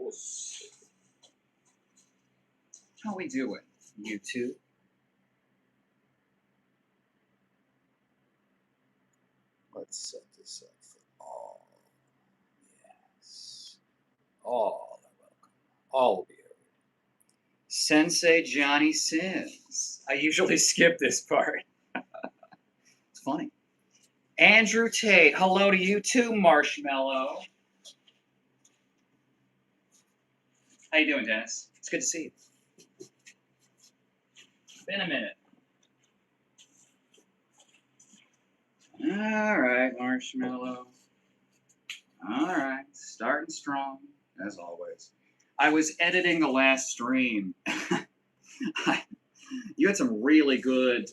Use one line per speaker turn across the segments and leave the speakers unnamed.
amigos. How we doing, YouTube? Let's set this up for all. Yes. All are welcome. All will be heard. Sensei Johnny Sins. I usually skip this part. It's funny. Andrew Tate. Hello to you too, Marshmallow. How you doing, Dennis? It's good to see you. Been a minute. All right, Marshmallow. All right, starting strong, as always. I was editing the last stream. You had some really good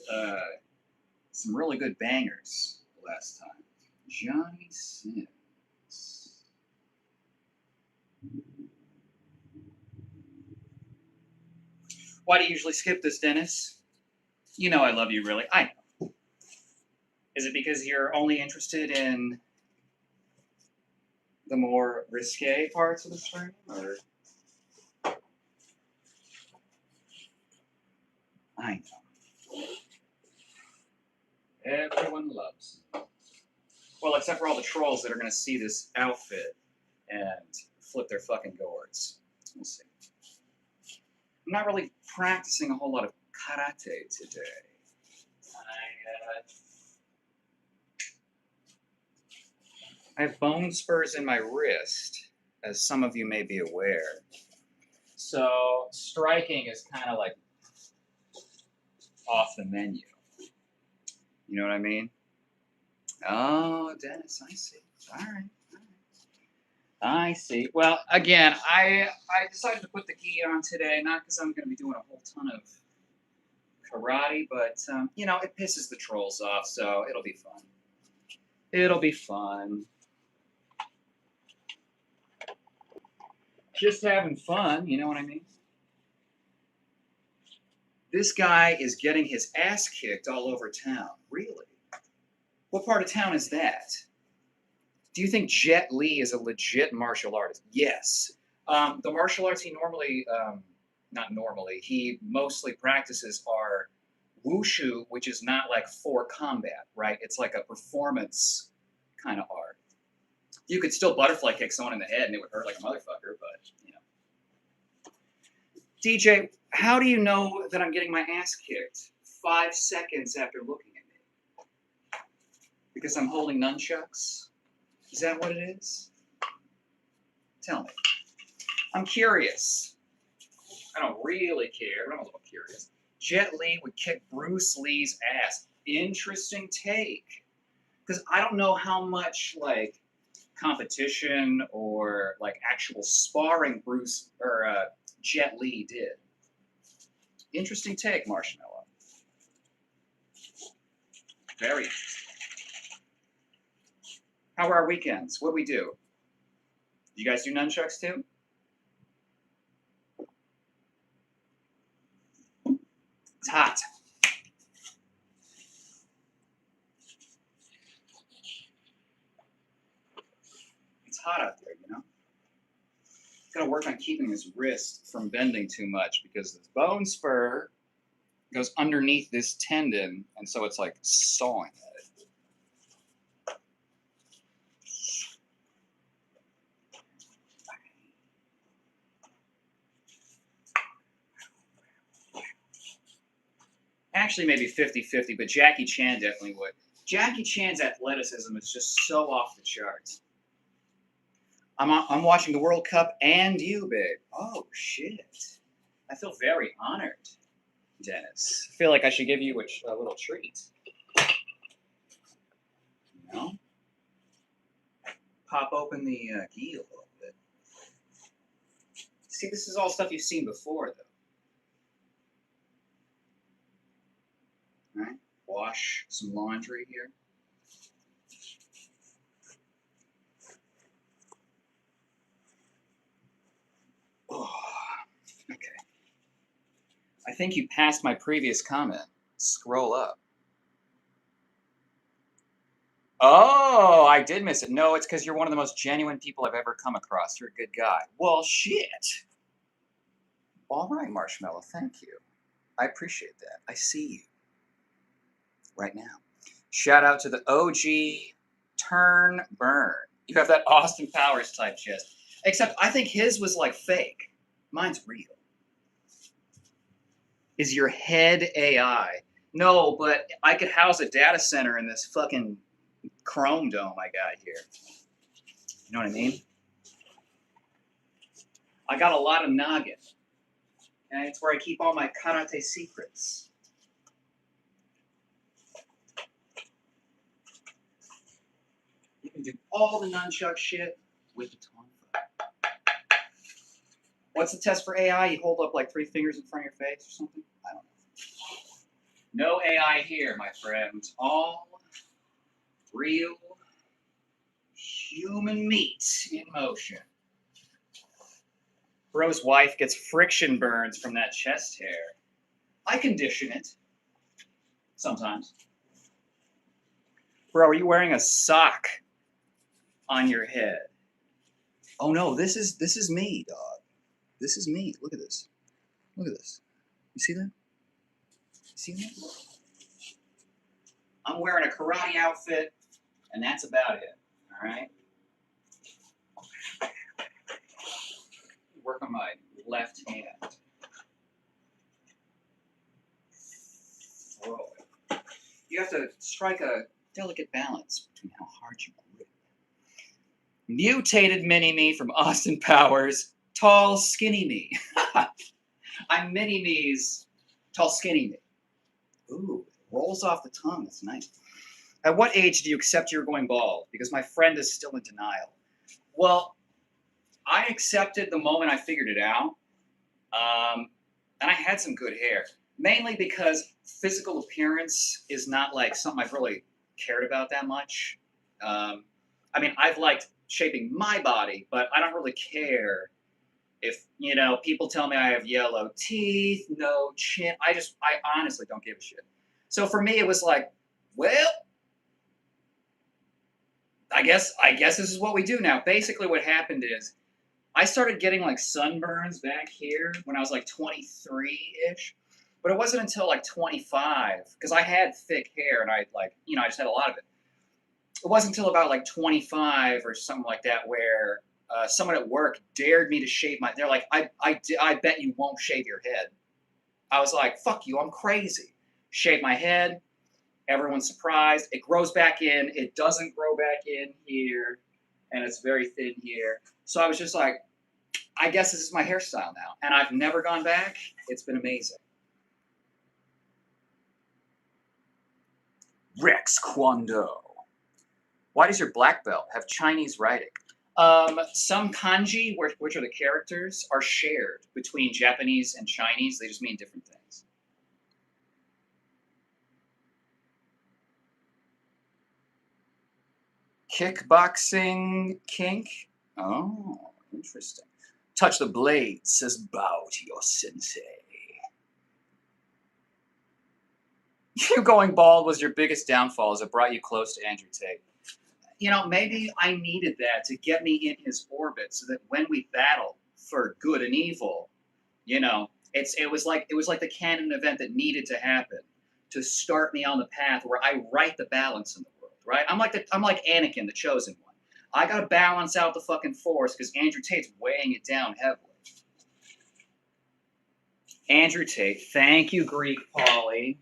bangers last time. Johnny Sins. Why do you usually skip this, Dennis? You know I love you, really. I know. Is it because you're only interested in the more risque parts of the stream, or? I know. Everyone loves me. Well, except for all the trolls that are going to see this outfit and flip their fucking gourds. We'll see. I'm not really practicing a whole lot of karate today. I have bone spurs in my wrist, as some of you may be aware. So striking is kind of like off the menu. You know what I mean? Oh, Dennis, I see. All right. I see. Well, again, I decided to put the gi on today, not because I'm going to be doing a whole ton of karate, but, you know, it pisses the trolls off, so it'll be fun. It'll be fun. Just having fun, you know what I mean? This guy is getting his ass kicked all over town. Really? What part of town is that? Do you think Jet Li is a legit martial artist? Yes. The martial arts he normally, he mostly practices are wushu, which is not like for combat, right? It's like a performance kind of art. You could still butterfly kick someone in the head and it would hurt like a motherfucker, but, you know. DJ, how do you know that I'm getting my ass kicked 5 seconds after looking at me? Because I'm holding nunchucks? Is that what it is? Tell me. I'm curious. I don't really care, but I'm a little curious. Jet Li would kick Bruce Lee's ass. Interesting take. Because I don't know how much, like, competition or, like, actual sparring Jet Li did. Interesting take, Marshmallow. Very interesting. How are our weekends? What do we do? You guys do nunchucks too? It's hot. It's hot out there, you know? Gotta work on keeping his wrist from bending too much because this bone spur goes underneath this tendon, and so it's like sawing at it. Actually, maybe 50-50, but Jackie Chan definitely would. Jackie Chan's athleticism is just so off the charts. I'm watching the World Cup and you, babe. Oh, shit. I feel very honored, Dennis. I feel like I should give you a little treat. You know? Pop open the gi a little bit. See, this is all stuff you've seen before, though. All right? Wash some laundry here. Oh, okay. I think you passed my previous comment. Scroll up. Oh, I did miss it. No, it's because you're one of the most genuine people I've ever come across. You're a good guy. Well, shit. All right, Marshmallow. Thank you. I appreciate that. I see you right now. Shout out to the OG Turn Burn. You have that Austin Powers type chest. Except I think his was like fake. Mine's real. Is your head AI? No, but I could house a data center in this fucking chrome dome I got here. You know what I mean? I got a lot of noggin. And it's where I keep all my karate secrets. You can do all the nunchuck shit with the tongue. What's the test for AI? You hold up like 3 fingers in front of your face or something? I don't know. No AI here, my friends. All real human meat in motion. Bro's wife gets friction burns from that chest hair. I condition it. Sometimes. Bro, are you wearing a sock on your head? Oh no, this is me, dog. This is me. Look at this. Look at this. You see that? You see that? I'm wearing a karate outfit, and that's about it. All right? Work on my left hand. Throw it. You have to strike a delicate balance between how hard you grip. Mutated mini-me from Austin Powers. Tall, skinny me. I'm mini-me's tall, skinny me. Ooh, rolls off the tongue. That's nice. At what age do you accept you're going bald? Because my friend is still in denial. Well, I accepted the moment I figured it out. And I had some good hair. Mainly because physical appearance is not like something I've really cared about that much. I mean, I've liked shaping my body, but I don't really care if, you know, people tell me I have yellow teeth, no chin. I honestly don't give a shit. So for me, it was like, well, I guess this is what we do now. Basically what happened is I started getting like sunburns back here when I was like 23-ish. But it wasn't until like 25, because I had thick hair and I just had a lot of it. It wasn't until about like 25 or something like that where someone at work dared me to shave my. They're like, I bet you won't shave your head. I was like, fuck you, I'm crazy. Shave my head. Everyone's surprised. It grows back in. It doesn't grow back in here, and it's very thin here. So I was just like, I guess this is my hairstyle now, and I've never gone back. It's been amazing. Rex Kwando. Why does your black belt have Chinese writing? Some kanji, which are the characters, are shared between Japanese and Chinese. They just mean different things. Kickboxing kink? Oh, interesting. Touch the blade, says bow to your sensei. You going bald was your biggest downfall as it brought you close to Andrew Tate. You know, maybe I needed that to get me in his orbit so that when we battle for good and evil, you know, it was like the canon event that needed to happen to start me on the path where I right the balance in the world, right? I'm like Anakin, the chosen one. I gotta balance out the fucking force because Andrew Tate's weighing it down heavily. Andrew Tate, thank you, Greek Polly.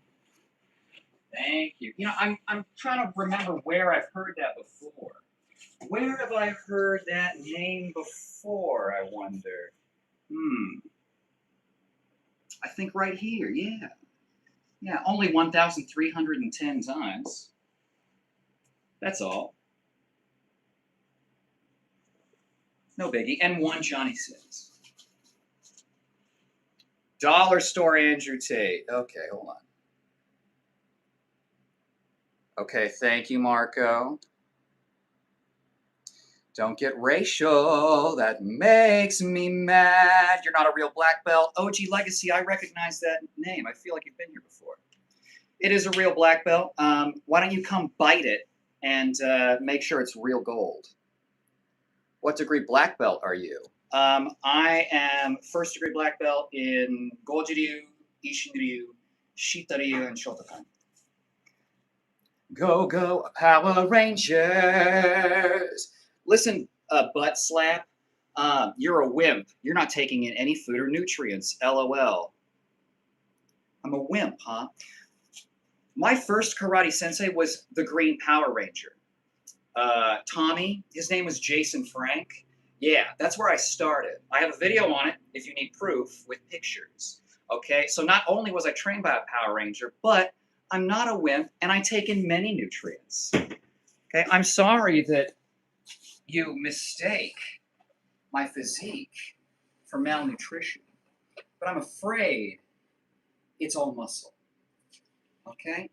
Thank you. You know, I'm trying to remember where I've heard that before. Where have I heard that name before, I wonder? I think right here, yeah. Yeah, only 1,310 times. That's all. No biggie. And one Johnny Sins. Dollar store Andrew Tate. Okay, hold on. Okay, thank you, Marco. Don't get racial. That makes me mad. You're not a real black belt. OG Legacy, I recognize that name. I feel like you've been here before. It is a real black belt. Why don't you come bite it and make sure it's real gold. What degree black belt are you? I am first degree black belt in Goju-ryu, Ishin-ryu, Shita-ryu, and Shotokan. Go, go, Power Rangers! Listen, butt slap, you're a wimp. You're not taking in any food or nutrients. LOL. I'm a wimp, huh? My first karate sensei was the Green Power Ranger. Tommy, his name was Jason Frank. Yeah, that's where I started. I have a video on it if you need proof with pictures. Okay, so not only was I trained by a Power Ranger, but I'm not a wimp and I take in many nutrients. Okay, I'm sorry that you mistake my physique for malnutrition, but I'm afraid it's all muscle. Okay?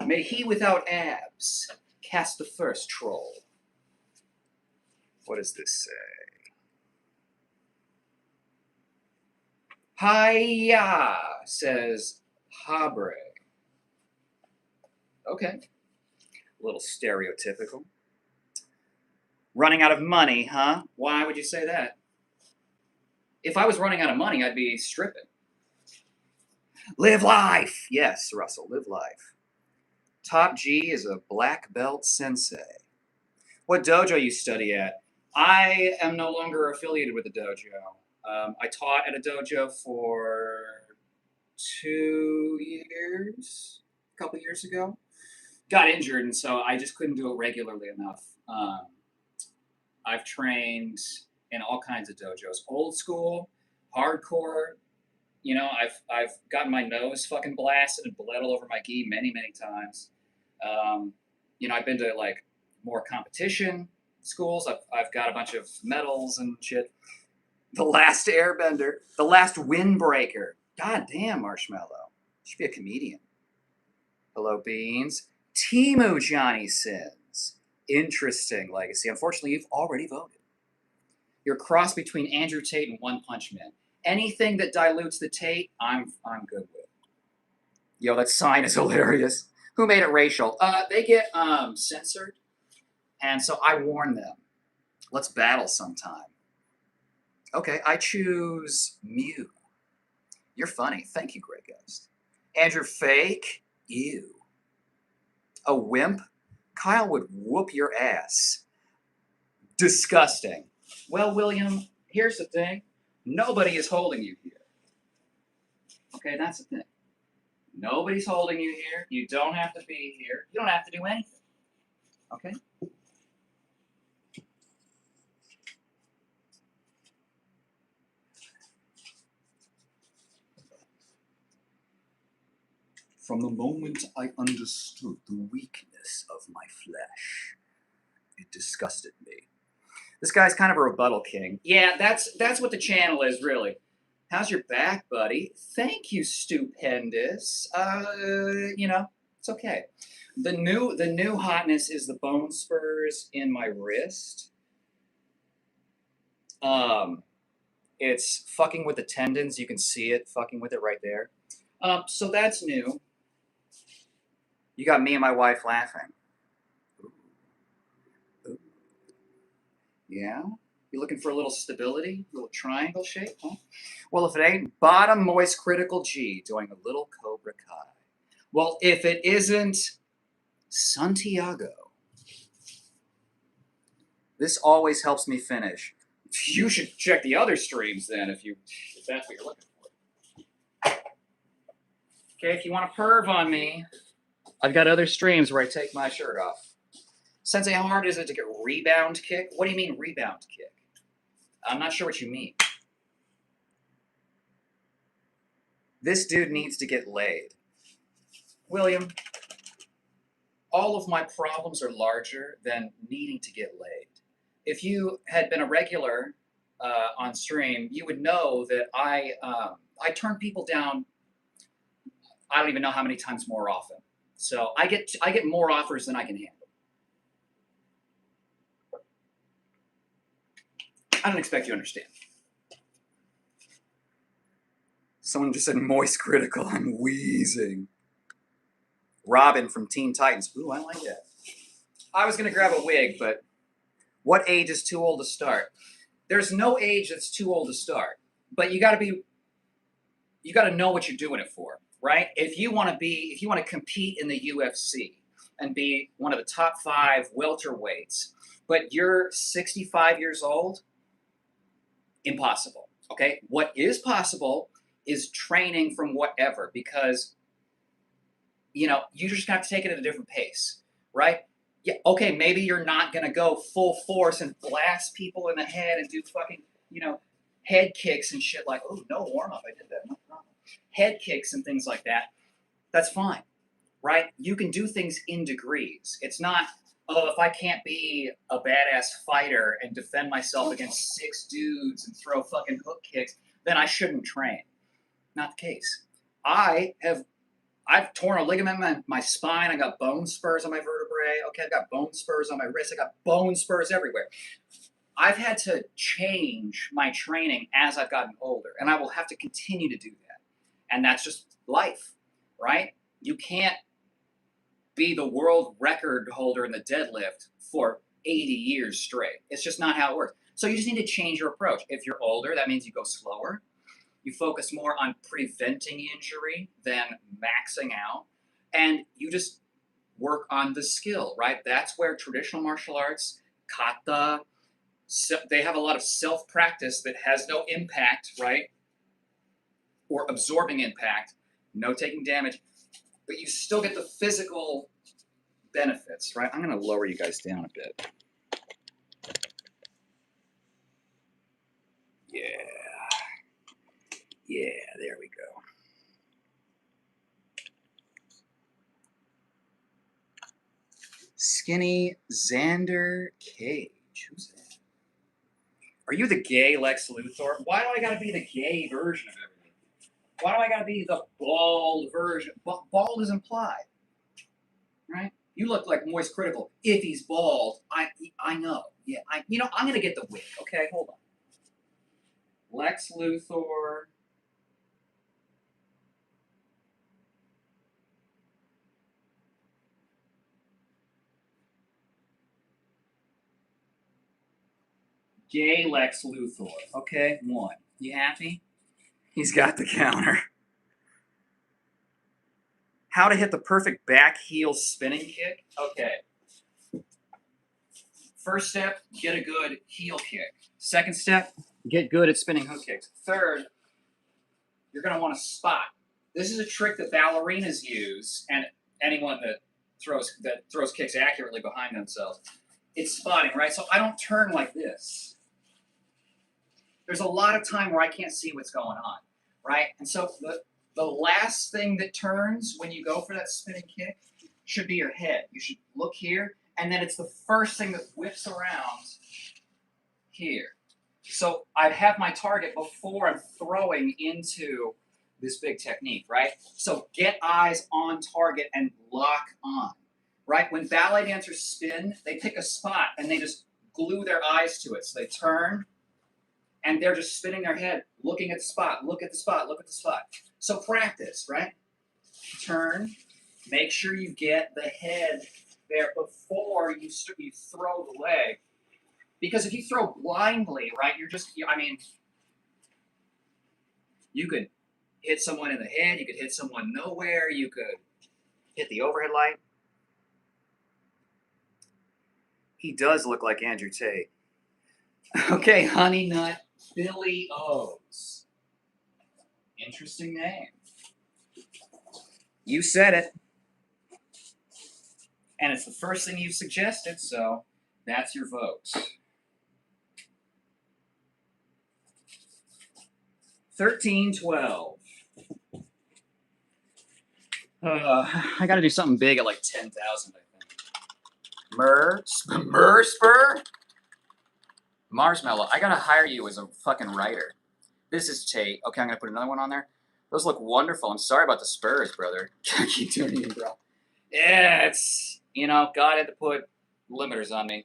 May he without abs cast the first troll. What does this say? Hiya, says Habre. Okay. A little stereotypical. Running out of money, huh? Why would you say that? If I was running out of money, I'd be stripping. Live life! Yes, Russell, live life. Top G is a black belt sensei. What dojo you study at? I am no longer affiliated with the dojo. I taught at a dojo for 2 years, a couple years ago. Got injured, and so I just couldn't do it regularly enough. I've trained in all kinds of dojos, old school, hardcore. You know, I've gotten my nose fucking blasted and bled all over my gi many times. You know, I've been to like more competition schools. I've got a bunch of medals and shit. The Last Airbender, The Last Windbreaker. God damn, Marshmallow. Should be a comedian. Hello, Beans. Timu Johnny Sins. Interesting legacy. Unfortunately, you've already voted. You're a cross between Andrew Tate and One Punch Man. Anything that dilutes the Tate, I'm good with. Yo, that sign is hilarious. Who made it racial? They get censored, and so I warn them. Let's battle sometime. Okay, I choose Mew. You're funny. Thank you, Grey Ghost. Andrew Fake? Ew. A wimp? Kyle would whoop your ass. Disgusting. Well, William, here's the thing. Nobody is holding you here. Okay, that's the thing. Nobody's holding you here. You don't have to be here. You don't have to do anything. Okay? From the moment I understood the weakness of my flesh, it disgusted me. This guy's kind of a rebuttal king. Yeah, that's what the channel is, really. How's your back, buddy? Thank you, stupendous. You know, it's okay. The new hotness is the bone spurs in my wrist. It's fucking with the tendons. You can see it fucking with it right there. So that's new. You got me and my wife laughing. Ooh. Ooh. Yeah? You looking for a little stability? A little triangle shape? Huh? Well, if it ain't bottom moist critical G doing a little Cobra Kai. Well, if it isn't Santiago. This always helps me finish. You should check the other streams then if that's what you're looking for. Okay, if you want to perv on me, I've got other streams where I take my shirt off. Sensei, how hard is it to get rebound kick? What do you mean rebound kick? I'm not sure what you mean. This dude needs to get laid. William, all of my problems are larger than needing to get laid. If you had been a regular on stream, you would know that I turn people down. I don't even know how many times more often. So I get more offers than I can handle. I don't expect you to understand. Someone just said moist critical. I'm wheezing. Robin from Teen Titans. Ooh, I like that. I was going to grab a wig, but what age is too old to start? There's no age that's too old to start. But you got to know what you're doing it for, right? If you want to compete in the UFC and be one of the top 5 welterweights, but you're 65 years old, impossible. Okay? What is possible is training from whatever, because you just have to take it at a different pace, right? Yeah, okay, maybe you're not gonna go full force and blast people in the head and do fucking, head kicks and shit like, oh, no warm up, I did that, no problem. Head kicks and things like that. That's fine, right? You can do things in degrees. It's not, oh, if I can't be a badass fighter and defend myself against 6 dudes and throw fucking hook kicks, then I shouldn't train. Not the case. I've torn a ligament in my spine. I got bone spurs on my vertebrae. Okay, I've got bone spurs on my wrist. I got bone spurs everywhere. I've had to change my training as I've gotten older, and I will have to continue to do that. And that's just life, right? You can't be the world record holder in the deadlift for 80 years straight. It's just not how it works. So you just need to change your approach. If you're older, that means you go slower. You focus more on preventing injury than maxing out. And you just work on the skill, right? That's where traditional martial arts, kata, they have a lot of self-practice that has no impact, right? Or absorbing impact, no taking damage, but you still get the physical benefits, right? I'm going to lower you guys down a bit. Yeah, there we go. Skinny Xander Cage. Who's that? Are you the gay Lex Luthor? Why do I gotta be the gay version of everything? Why do I gotta be the bald version? Bald is implied, right? You look like Moist Critical. If he's bald, I know. Yeah, I'm gonna get the wig. Okay, hold on. Lex Luthor. Gay Lex Luthor. Okay, 1. You happy? He's got the counter. How to hit the perfect back heel spinning kick? Okay. First step, get a good heel kick. Second step, get good at spinning hook kicks. Third, you're going to want to spot. This is a trick that ballerinas use, and anyone that throws kicks accurately behind themselves. It's spotting, right? So I don't turn like this. There's a lot of time where I can't see what's going on, right? And so the last thing that turns when you go for that spinning kick should be your head. You should look here, and then it's the first thing that whips around here. So I'd have my target before I'm throwing into this big technique, right? So get eyes on target and lock on, right? When ballet dancers spin, they pick a spot and they just glue their eyes to it. So they turn, and they're just spinning their head, looking at the spot, look at the spot, look at the spot. So practice, right? Turn, make sure you get the head there before you throw the leg. Because if you throw blindly, right, you could hit someone in the head, you could hit someone nowhere, you could hit the overhead light. He does look like Andrew Tate. Okay, Honey Nut Billy O's. Interesting name. You said it. And it's the first thing you suggested, so that's your vote. 13-12. I got to do something big at like 10,000, I think. Spur? Marshmallow. I got to hire you as a fucking writer. This is Tate. Okay, I'm going to put another one on there. Those look wonderful. I'm sorry about the spurs, brother. Keep tuning in, bro. Yeah, it's, God had to put limiters on me. I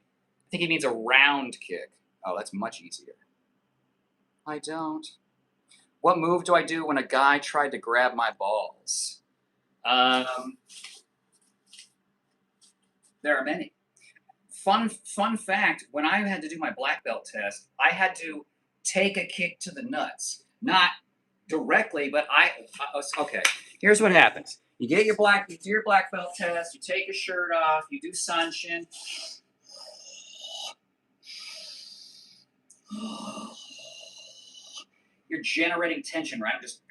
think he means a round kick. Oh, that's much easier. I don't. What move do I do when a guy tried to grab my balls? There are many. Fun fact, when I had to do my black belt test, I had to take a kick to the nuts. Not directly, but okay. Here's what happens. You do your black belt test, you take your shirt off, you do sunshin. You're generating tension, right? I'm just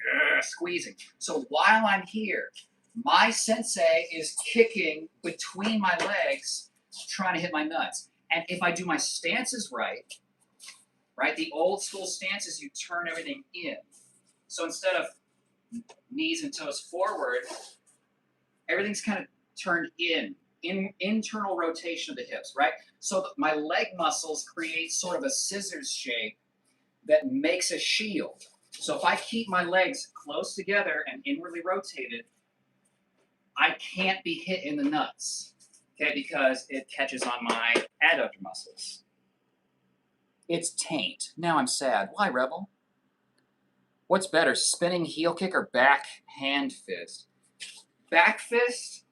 squeezing. So while I'm here, my sensei is kicking between my legs, trying to hit my nuts. And if I do my stances right, the old school stance is you turn everything in. So instead of knees and toes forward, everything's kind of turned in internal rotation of the hips, right? So my leg muscles create sort of a scissors shape that makes a shield. So if I keep my legs close together and inwardly rotated, I can't be hit in the nuts, okay, because it catches on my adductor muscles. It's taint. Now I'm sad. Why, Rebel? What's better, spinning heel kick or backhand fist? Back fist,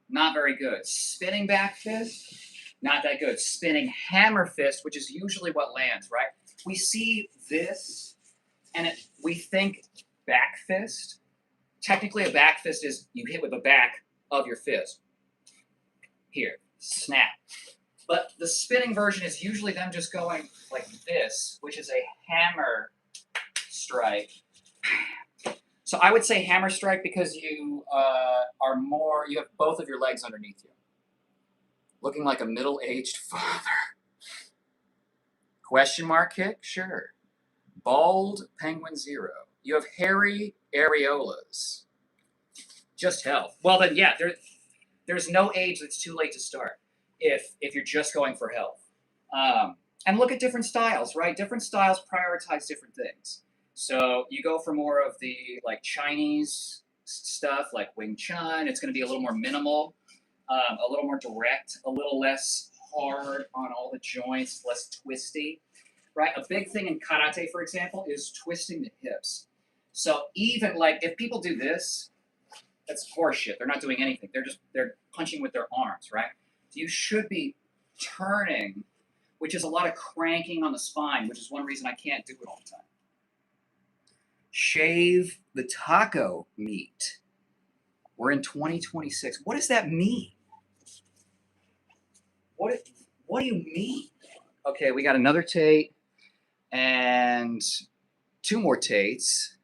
not very good. Spinning back fist, not that good. Spinning hammer fist, which is usually what lands, right? We see this, and we think back fist. Technically, a back fist is you hit with the back of your fist. Here, snap. But the spinning version is usually them just going like this, which is a hammer strike. So I would say hammer strike because you you have both of your legs underneath you. Looking like a middle-aged father. Question mark kick? Sure. Bald Penguin 0. You have hairy areolas. Just health. Well then, yeah, there's no age that's too late to start if you're just going for health. And look at different styles, right? Different styles prioritize different things. So you go for more of the like Chinese stuff, like Wing Chun. It's going to be a little more minimal, a little more direct, a little less hard on all the joints, less twisty, right? A big thing in karate, for example, is twisting the hips. So even like if people do this, that's horseshit. They're not doing anything. They're punching with their arms, right? So you should be turning, which is a lot of cranking on the spine, which is one reason I can't do it all the time. Shave the taco meat. We're in 2026. What does that mean? What do you mean? Okay, we got another Tate and 2 more Tates.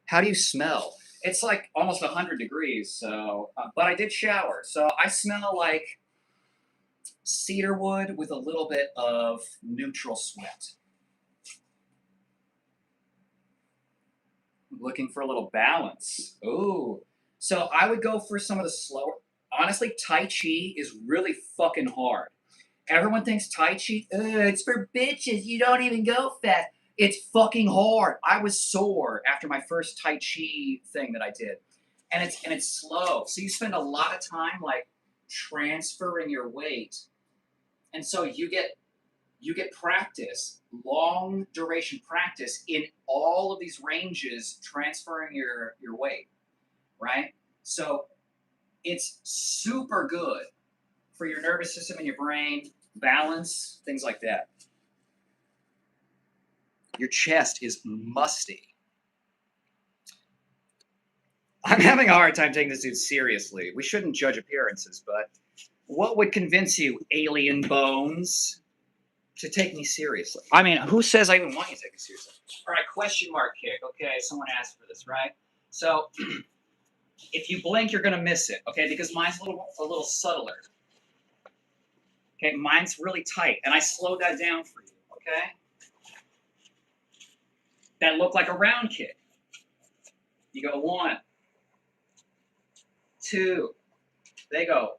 How do you smell? It's like almost 100 degrees, so but I did shower, so I smell like cedar wood with a little bit of neutral sweat. Looking for a little balance. Ooh. So I would go for some of the slower. Honestly, Tai Chi is really fucking hard. Everyone thinks Tai Chi, it's for bitches. You don't even go fast. It's fucking hard. I was sore after my first Tai Chi thing that I did. And it's slow. So you spend a lot of time like transferring your weight. And so you get practice, long duration practice in all of these ranges, transferring your weight, right? So it's super good for your nervous system and your brain, balance, things like that. Your chest is musty. I'm having a hard time taking this dude seriously. We shouldn't judge appearances, but what would convince you, alien bones, to take me seriously? I mean, who says I even want you to take me seriously? All right, question mark kick. Okay, someone asked for this, right? So if you blink, you're going to miss it, okay, because mine's a little subtler. Okay, mine's really tight, and I slowed that down for you, okay? That looked like a round kick. You go 1, 2. They go,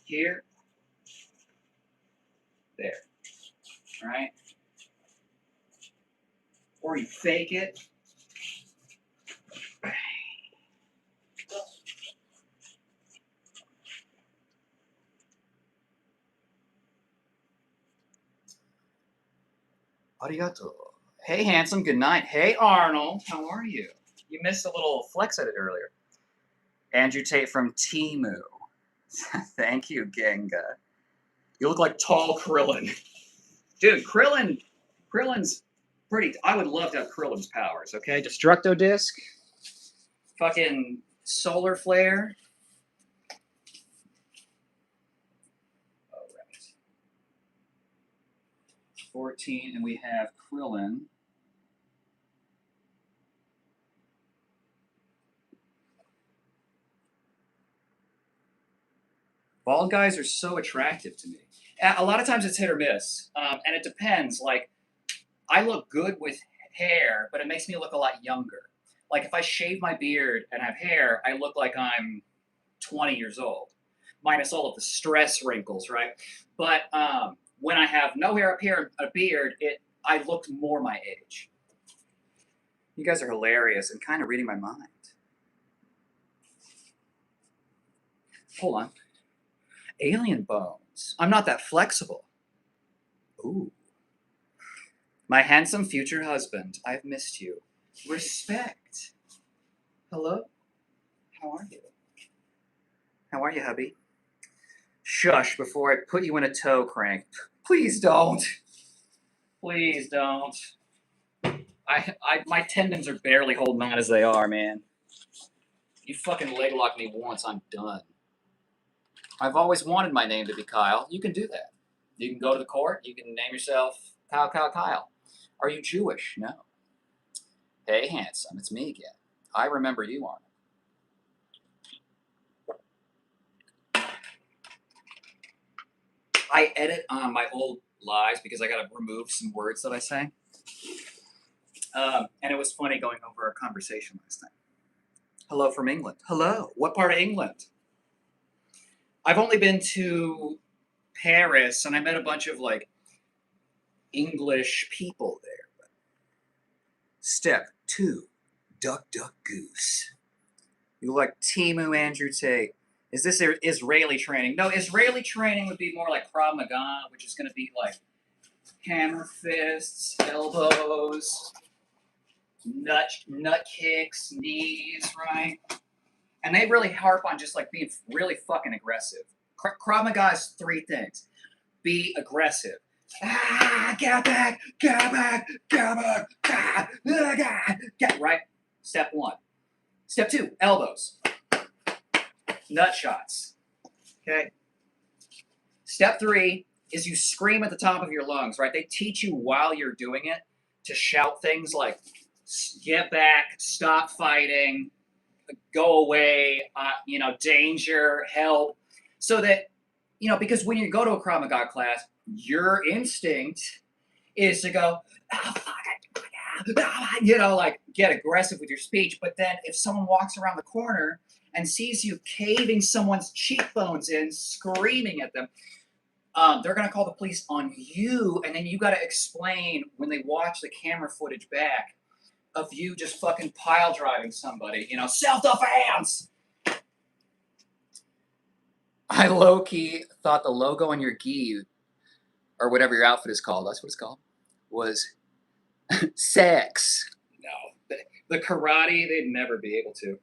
here, there, right? Or you fake it. Arigato. Hey, handsome. Good night. Hey, Arnold. How are you? You missed a little flex edit earlier. Andrew Tate from Timu. Thank you, Genga. You look like tall Krillin. Dude, Krillin's pretty. I would love to have Krillin's powers, okay? Destructo Disc. Fucking Solar Flare. All right. 14, and we have Krillin. Bald guys are so attractive to me. A lot of times it's hit or miss, and it depends. Like, I look good with hair, but it makes me look a lot younger. Like, if I shave my beard and have hair, I look like I'm 20 years old, minus all of the stress wrinkles, right? But when I have no hair up here and a beard, I look more my age. You guys are hilarious and kind of reading my mind. Hold on. Alien bones. I'm not that flexible. Ooh. My handsome future husband, I've missed you. Respect. Hello? How are you? How are you, hubby? Shush before I put you in a toe crank. Please don't. Please don't. My tendons are barely holding on as they are, man. You fucking leg lock me once, I'm done. I've always wanted my name to be Kyle. You can do that. You can go to the court. You can name yourself Kyle. Are you Jewish? No. Hey, handsome. It's me again. I remember you, Arnold. I edit my old lives because I got to remove some words that I say. And it was funny going over our conversation last night. Hello from England. Hello. What part of England? I've only been to Paris, and I met a bunch of like English people there. Step 2, duck, duck, goose. You look like Timu Andrew Tate. Is this Israeli training? No, Israeli training would be more like Krav Maga, which is going to be like hammer fists, elbows, nut kicks, knees, right? And they really harp on just like being really fucking aggressive. Krav Maga is 3 things. Be aggressive. Get back, right? Step 1. Step 2, elbows. Nut shots. Okay? Step 3 is you scream at the top of your lungs, right? They teach you while you're doing it to shout things like, get back, stop fighting, go away, danger, help. So that, because when you go to a Krav Maga class, your instinct is to go, oh, fuck it, like get aggressive with your speech. But then if someone walks around the corner and sees you caving someone's cheekbones in, screaming at them, they're going to call the police on you. And then you got to explain when they watch the camera footage back of you just fucking pile driving somebody, self-defense. I low-key thought the logo on your gi, or whatever your outfit is called, that's what it's called, was sex. No. The karate, they'd never be able to.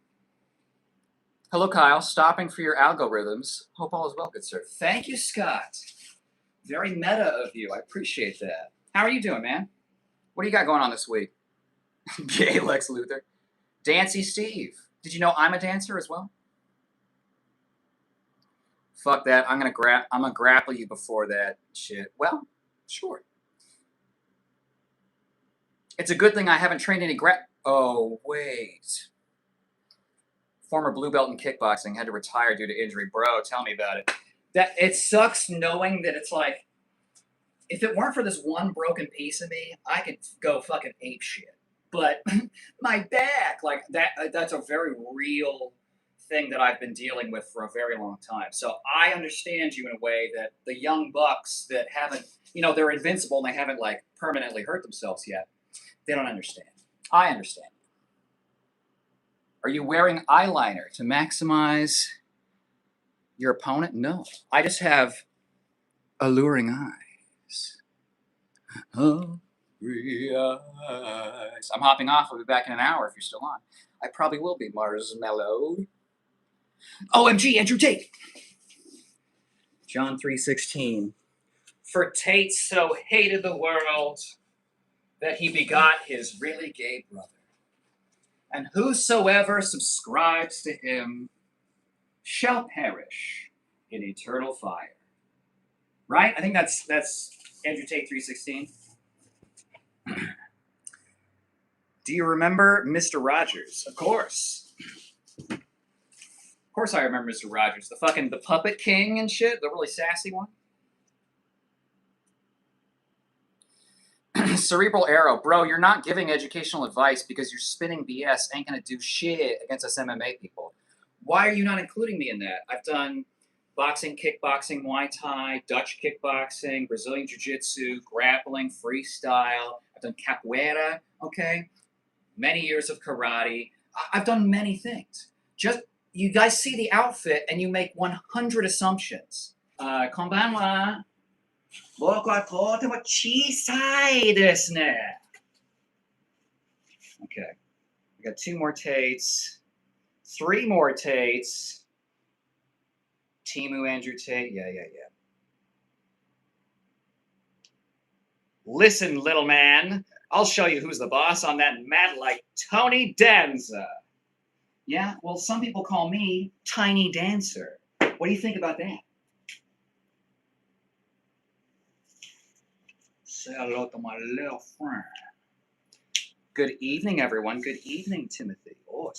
Hello, Kyle. Stopping for your algorithms. Hope all is well, good sir. Thank you, Scott. Very meta of you. I appreciate that. How are you doing, man? What do you got going on this week? Gay Lex Luthor. Dancy Steve. Did you know I'm a dancer as well? Fuck that. I'm gonna grapple you before that shit. Well, sure. It's a good thing I haven't trained any Oh, wait. Former blue belt in kickboxing, had to retire due to injury. Bro, tell me about it. It sucks knowing that it's like, if it weren't for this one broken piece of me, I could go fucking ape shit. But my back, like that's a very real thing that I've been dealing with for a very long time. So I understand you in a way that the young bucks that haven't, they're invincible and they haven't like permanently hurt themselves yet. They don't understand. I understand. Are you wearing eyeliner to maximize your opponent? No. I just have alluring eyes. Oh,
hungry eyes. I'm hopping off. I'll be back in an hour if you're still on. I probably will be, Marshmallow. OMG, Andrew Tate. John 3:16. For Tate so hated the world that he begot his really gay brother. And whosoever subscribes to him shall perish in eternal fire. Right? I think that's Andrew Tate 3:16. Do you remember Mr. Rogers? Of course. Of course I remember Mr. Rogers. The Puppet King and shit. The really sassy one. Cerebral Arrow. Bro, you're not giving educational advice because you're spinning BS ain't gonna do shit against us MMA people. Why are you not including me in that? I've done boxing, kickboxing, Muay Thai, Dutch kickboxing, Brazilian Jiu-Jitsu, grappling, freestyle. I've done capoeira, okay? Many years of karate. I've done many things. Just, you guys see the outfit and you make 100 assumptions. Konbanwa. 僕はとても小さいですね. Okay. We got 2 more Tates. 3 more Tates. Timu Andrew Tate. Yeah. Listen, little man. I'll show you who's the boss on that mat like Tony Danza. Yeah, well, some people call me Tiny Dancer. What do you think about that? Say hello to my little friend. Good evening, everyone. Good evening, Timothy. Oh,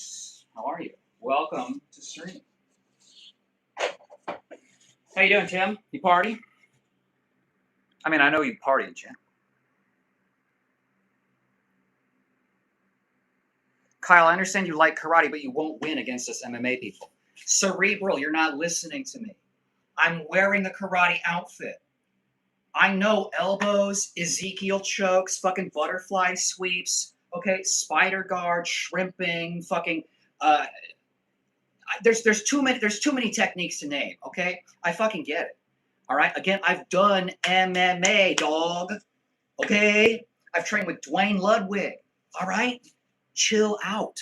how are you? Welcome to stream. How you doing, Tim? You party? I mean, I know you party, Jim. Kyle, I understand you like karate, but you won't win against us MMA people. Cerebral, you're not listening to me. I'm wearing the karate outfit. I know elbows, Ezekiel chokes, fucking butterfly sweeps, okay, spider guard, shrimping, fucking there's too many techniques to name, okay? I fucking get it. All right? Again, I've done MMA, dog. Okay? I've trained with Dwayne Ludwig. All right? Chill out.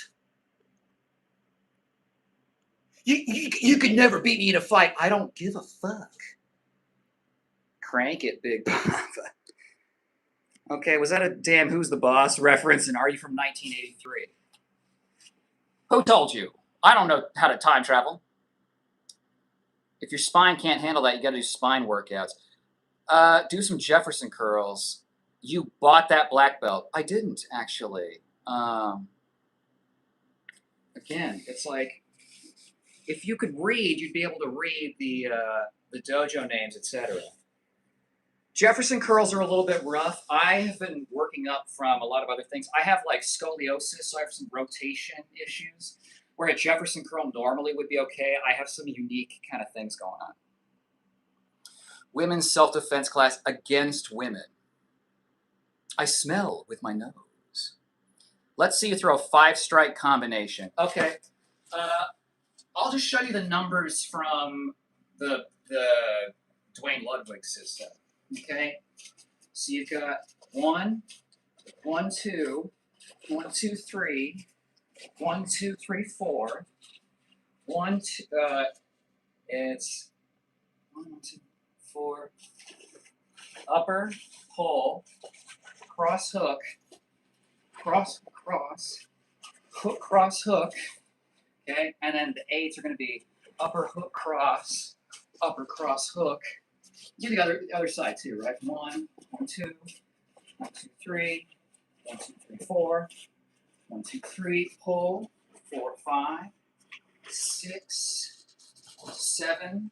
You could never beat me in a fight. I don't give a fuck. Crank it, Big Papa. Okay, was that a damn Who's the Boss reference, and are you from 1983? Who told you? I don't know how to time travel. If your spine can't handle that, you gotta do spine workouts. Do some Jefferson curls. You bought that black belt. I didn't, actually. Again, it's like, if you could read, you'd be able to read the dojo names, etc. Jefferson curls are a little bit rough. I have been working up from a lot of other things. I have like scoliosis, so I have some rotation issues, where a Jefferson curl normally would be okay. I have some unique kind of things going on. Women's self-defense class against women. I smell with my nose. Let's see you throw a 5-strike combination. Okay. I'll just show you the numbers from the Dwayne Ludwig system. Okay, so you've got 1, 1, 2, 1, 2, 3, 1, 2, 3, 4, 1, 2, it's 1, 2, 4, upper, pull, cross hook, cross, hook, cross, hook, okay, and then the 8s are going to be upper hook, cross, upper cross, hook. Do the other side too, right? 1, 1, 2, 1, 2, 3, 1, 2, 3, 4, 1, 2, 3, pull, 4, 5, 6, 7,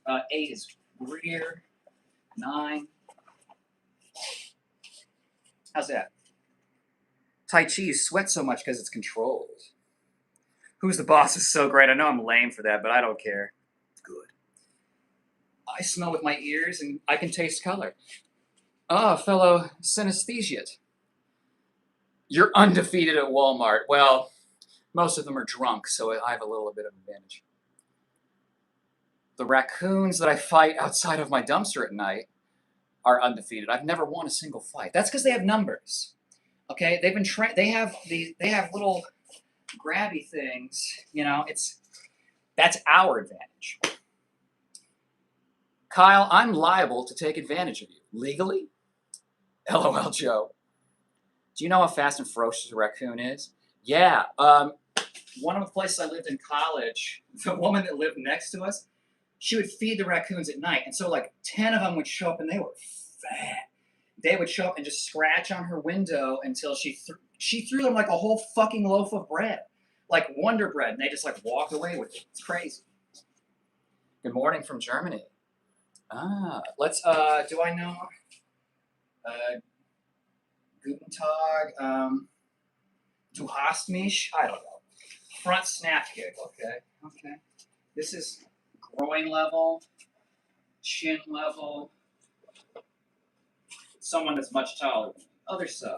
8 is rear, 9. How's that? Tai Chi, you sweat so much because it's controlled. Who's the Boss is so great. I know I'm lame for that, but I don't care. Good. I smell with my ears and I can taste color. Ah, fellow synesthesiate. You're undefeated at Walmart. Well, most of them are drunk, so I have a little bit of advantage. The raccoons that I fight outside of my dumpster at night are undefeated. I've never won a single fight. That's because they have numbers. Okay, they've been they have little grabby things. You know, that's our advantage. Kyle, I'm liable to take advantage of you legally. LOL, Joe. Do you know how fast and ferocious a raccoon is? Yeah. One of the places I lived in college, the woman that lived next to us, she would feed the raccoons at night, and so like 10 of them would show up, and they were fat. They would show up and just scratch on her window until she threw them like a whole fucking loaf of bread, like Wonder Bread, and they just like walked away with it. It's crazy. Good morning from Germany. Let's do I know Guten Tag, du hast mich? I don't know. Front snap kick, okay. This is groin level, chin level. Someone that's much taller than me. Other side.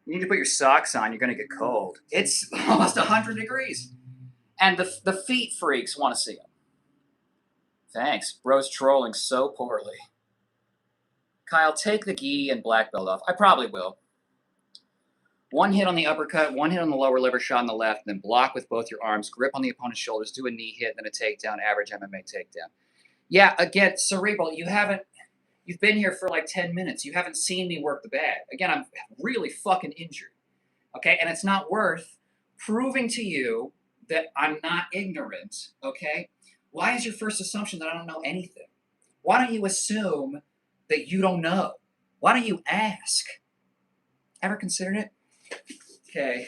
You need to put your socks on. You're going to get cold. It's almost 100 degrees. And the feet freaks want to see them. Thanks. Bro's trolling so poorly. Kyle, take the gi and black belt off. I probably will. One hit on the uppercut, one hit on the lower liver shot on the left, then block with both your arms, grip on the opponent's shoulders, do a knee hit, then a takedown, average MMA takedown. Yeah, again, cerebral, you've been here for like 10 minutes. You haven't seen me work the bag. Again, I'm really fucking injured. Okay, and it's not worth proving to you that I'm not ignorant, okay? Why is your first assumption that I don't know anything? Why don't you assume that you don't know? Why don't you ask? Ever considered it? Okay.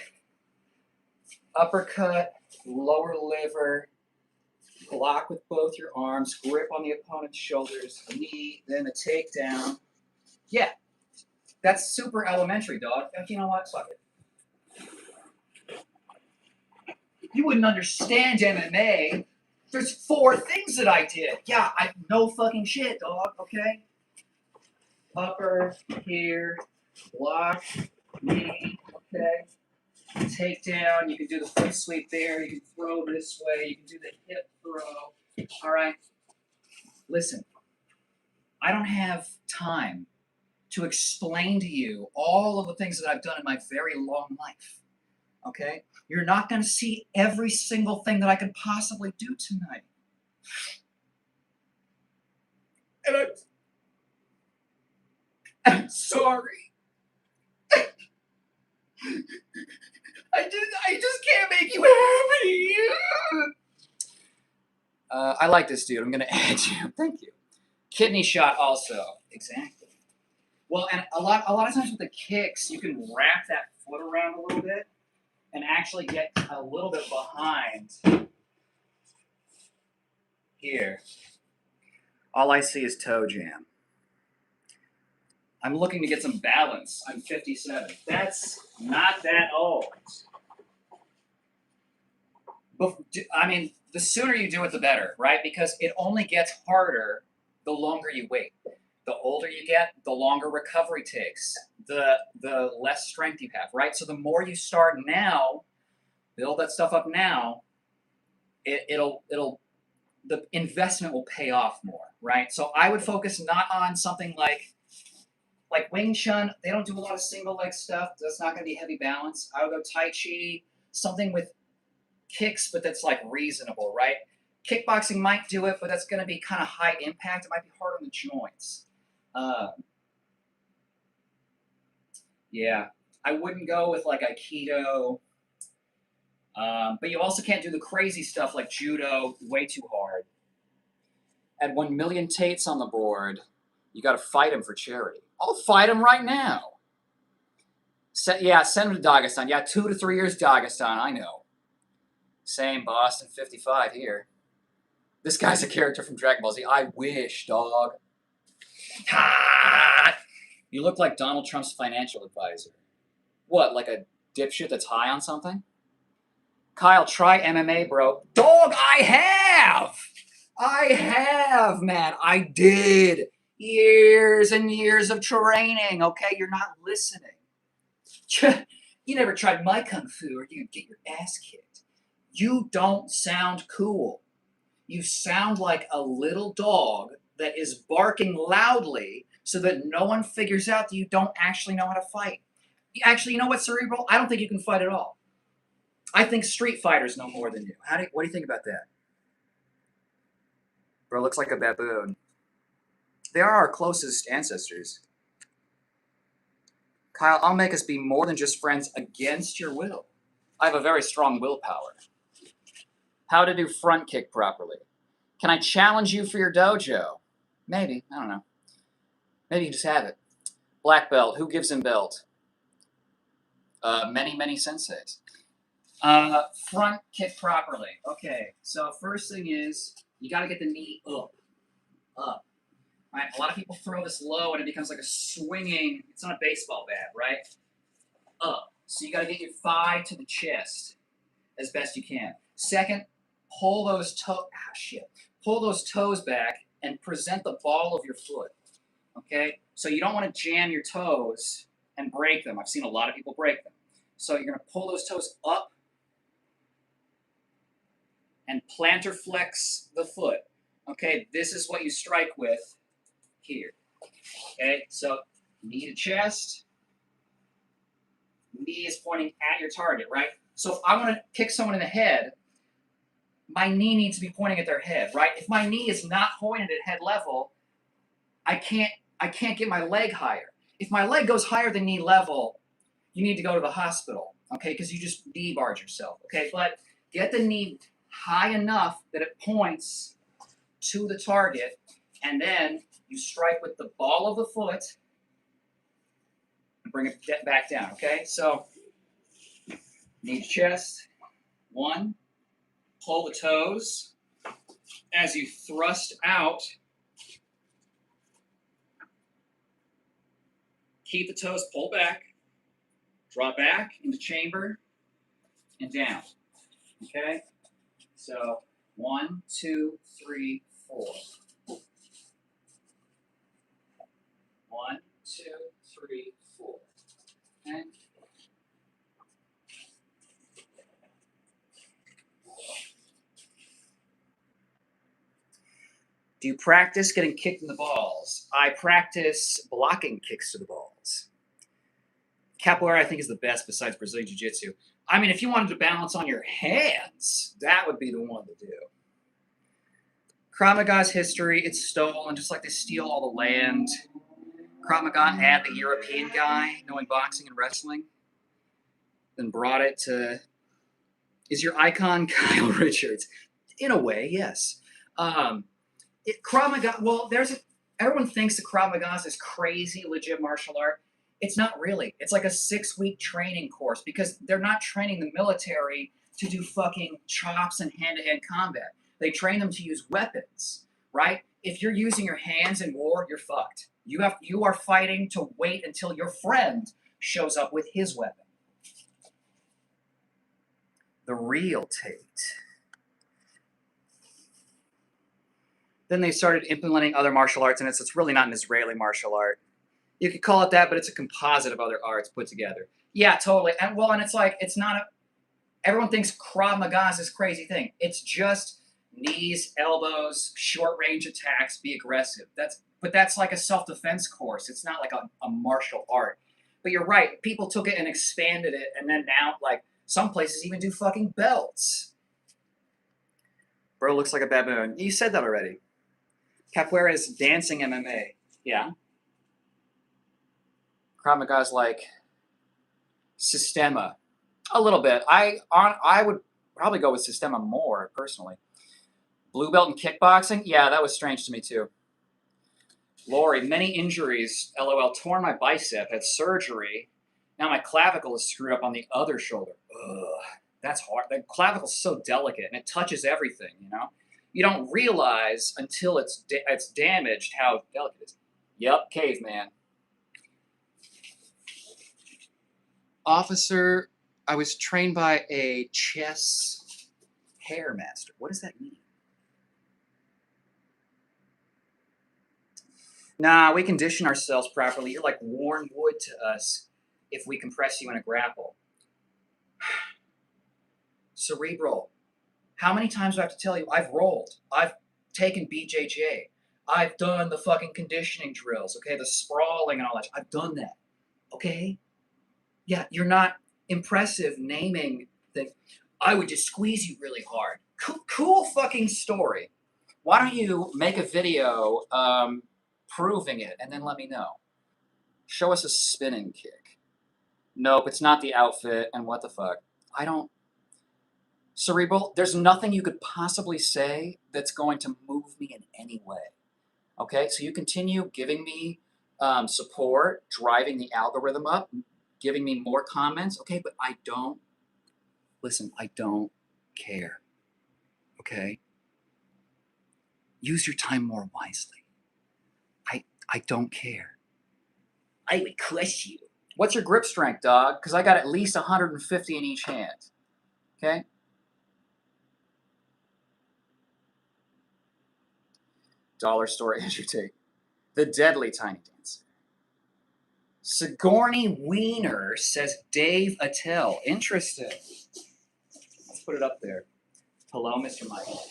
Uppercut, lower liver, block with both your arms, grip on the opponent's shoulders, knee, then a takedown. Yeah, that's super elementary, dog. You know what? Fuck it. You wouldn't understand MMA. There's 4 things that I did. Yeah, no fucking shit, dog, okay? Upper, here, block, knee, okay? Takedown, you can do the foot sweep there, you can throw this way, you can do the hip throw. All right? Listen, I don't have time to explain to you all of the things that I've done in my very long life, okay? You're not going to see every single thing that I can possibly do tonight. And I'm sorry. I just can't make you happy. I like this dude. I'm going to add you. Thank you. Kidney shot also. Exactly. Well, and a lot of times with the kicks, you can wrap that foot around a little bit and actually get a little bit behind here. All I see is toe jam. I'm looking to get some balance. I'm 57. That's not that old. I mean, the sooner you do it, the better, right? Because it only gets harder the longer you wait. The older you get, the longer recovery takes, the less strength you have, right? So the more you start now, build that stuff up now, the investment will pay off more, right? So I would focus not on something like Wing Chun. They don't do a lot of single leg stuff. That's not going to be heavy balance. I would go Tai Chi, something with kicks, but that's like reasonable, right? Kickboxing might do it, but that's going to be kind of high impact. It might be hard on the joints. Yeah, I wouldn't go with like Aikido. But you also can't do the crazy stuff like judo, way too hard. At 1 million Tates on the board, you got to fight him for charity. I'll fight him right now. Send him to Dagestan. Yeah, 2 to 3 years Dagestan, I know. Same, Boston 55 here. This guy's a character from Dragon Ball Z. I wish, dog. You look like Donald Trump's financial advisor. What, like a dipshit that's high on something? Kyle, try MMA, bro. Dog, I have, man. I did. Years and years of training, okay? You're not listening. You never tried my kung fu or you'd get your ass kicked. You don't sound cool. You sound like a little dog that is barking loudly so that no one figures out that you don't actually know how to fight. Actually, you know what, Cerebral? I don't think you can fight at all. I think street fighters know more than you. What do you think about that? Bro looks like a baboon. They are our closest ancestors. Kyle, I'll make us be more than just friends against your will. I have a very strong willpower. How to do front kick properly. Can I challenge you for your dojo? Maybe. I don't know. Maybe you just have it. Black belt. Who gives him belt? Many senseis. Front kick properly. Okay, so first thing is you got to get the knee up. Up. Right? A lot of people throw this low and it becomes like a swinging, it's not a baseball bat, right? Up. So you got to get your thigh to the chest as best you can. Second, pull those Pull those toes back and present the ball of your foot. Okay? So you don't want to jam your toes and break them. I've seen a lot of people break them. So you're going to pull those toes up and plantar flex the foot. Okay? This is what you strike with here. Okay? So knee to chest. Knee is pointing at your target, right? So if I want to kick someone in the head, my knee needs to be pointing at their head, right? If my knee is not pointed at head level, I can't get my leg higher. If my leg goes higher than knee level, you need to go to the hospital, okay? Because you just knee barred yourself, okay? But get the knee high enough that it points to the target, and then you strike with the ball of the foot and bring it back down, okay? So knee to chest, 1. Pull the toes as you thrust out. Keep the toes pulled back. Draw back into chamber and down. Okay? So 1, 2, 3, 4. 1, 2, 3, 4. Okay? Do you practice getting kicked in the balls? I practice blocking kicks to the balls. Capoeira, I think, is the best besides Brazilian Jiu-Jitsu. I mean, if you wanted to balance on your hands, that would be the one to do. Krav Maga's history, it's stolen, just like they steal all the land. Krav Maga had the European guy knowing boxing and wrestling, then brought it to... Is your icon Kyle Richards? In a way, yes. Krav Maga, well, everyone thinks that Krav Maga is this crazy, legit martial art. It's not really. It's like a 6-week training course because they're not training the military to do fucking chops and hand-to-hand combat. They train them to use weapons, right? If you're using your hands in war, you're fucked. You are fighting to wait until your friend shows up with his weapon. The real Tate. Then they started implementing other martial arts, and it's really not an Israeli martial art. You could call it that, but it's a composite of other arts put together. Yeah, totally. And it's like, it's not everyone thinks Krav Maga is this crazy thing. It's just knees, elbows, short range attacks, be aggressive. That's like a self-defense course. It's not like a martial art. But you're right. People took it and expanded it, and then now, like, some places even do fucking belts. Bro looks like a baboon. You said that already. Capoeira is dancing MMA. Yeah. Krav Maga's like Sistema. A little bit. I would probably go with Sistema more, personally. Blue belt in kickboxing? Yeah, that was strange to me, too. Lori, many injuries. LOL, torn my bicep, had surgery. Now my clavicle is screwed up on the other shoulder. Ugh, that's hard. The clavicle's so delicate, and it touches everything, you know? You don't realize until it's damaged how delicate it is. Yep, caveman. Officer, I was trained by a chess hair master. What does that mean? Nah, we condition ourselves properly. You're like worn wood to us if we compress you in a grapple. Cerebral, How many times do I have to tell you? I've rolled. I've taken BJJ. I've done the fucking conditioning drills, okay? The sprawling and all that. I've done that, okay? Yeah, you're not impressive naming things. I would just squeeze you really hard. Cool fucking story. Why don't you make a video proving it and then let me know? Show us a spinning kick. Nope, it's not the outfit, and what the fuck? I don't... Cerebral, there's nothing you could possibly say that's going to move me in any way. Okay, so you continue giving me support, driving the algorithm up, giving me more comments. Okay, but I don't... Listen, I don't care. Okay? Use your time more wisely. I don't care. I would crush you. What's your grip strength, dog? Because I got at least 150 in each hand. Okay? Dollar store Andrew Tate. The deadly Tiny Dancer. Sigourney Weiner says Dave Attell. Interesting. Let's put it up there. Hello, Mr. Michael.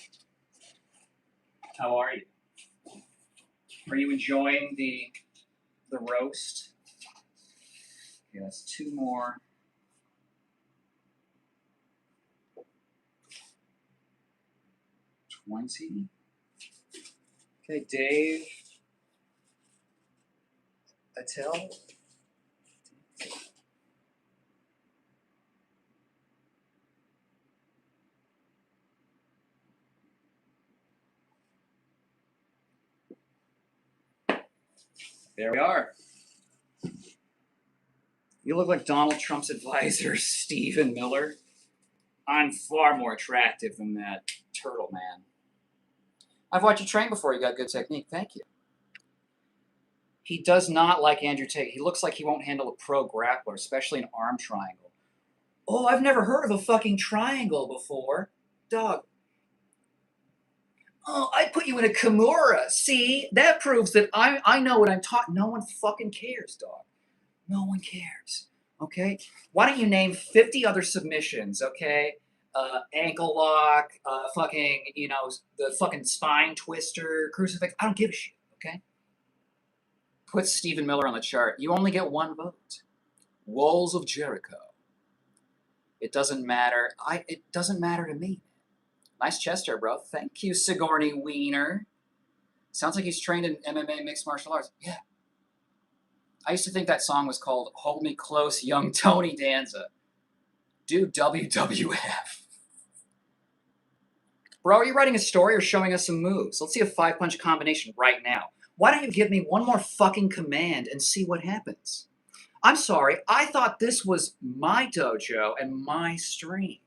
How are you? Are you enjoying the roast? Okay, that's two more. $20. Okay, Dave Attell. There we are. You look like Donald Trump's advisor, Stephen Miller. I'm far more attractive than that turtle man. I've watched you train before. You got good technique. Thank you. He does not like Andrew Tate. He looks like he won't handle a pro grappler, especially an arm triangle. Oh, I've never heard of a fucking triangle before. Dog. Oh, I put you in a Kimura. See? That proves that I know what I'm talking. No one fucking cares, dog. No one cares. Okay? Why don't you name 50 other submissions, okay? Ankle lock, fucking, the fucking spine twister, crucifix. I don't give a shit, okay? Put Stephen Miller on the chart. You only get one vote. Walls of Jericho. It doesn't matter. It doesn't matter to me. Nice chest hair, bro. Thank you, Sigourney Weiner. Sounds like he's trained in MMA mixed martial arts. Yeah. I used to think that song was called Hold Me Close, Young Tony Danza. Dude, WWF. Bro, are you writing a story or showing us some moves? Let's see a 5-punch combination right now. Why don't you give me one more fucking command and see what happens? I'm sorry, I thought this was my dojo and my stream.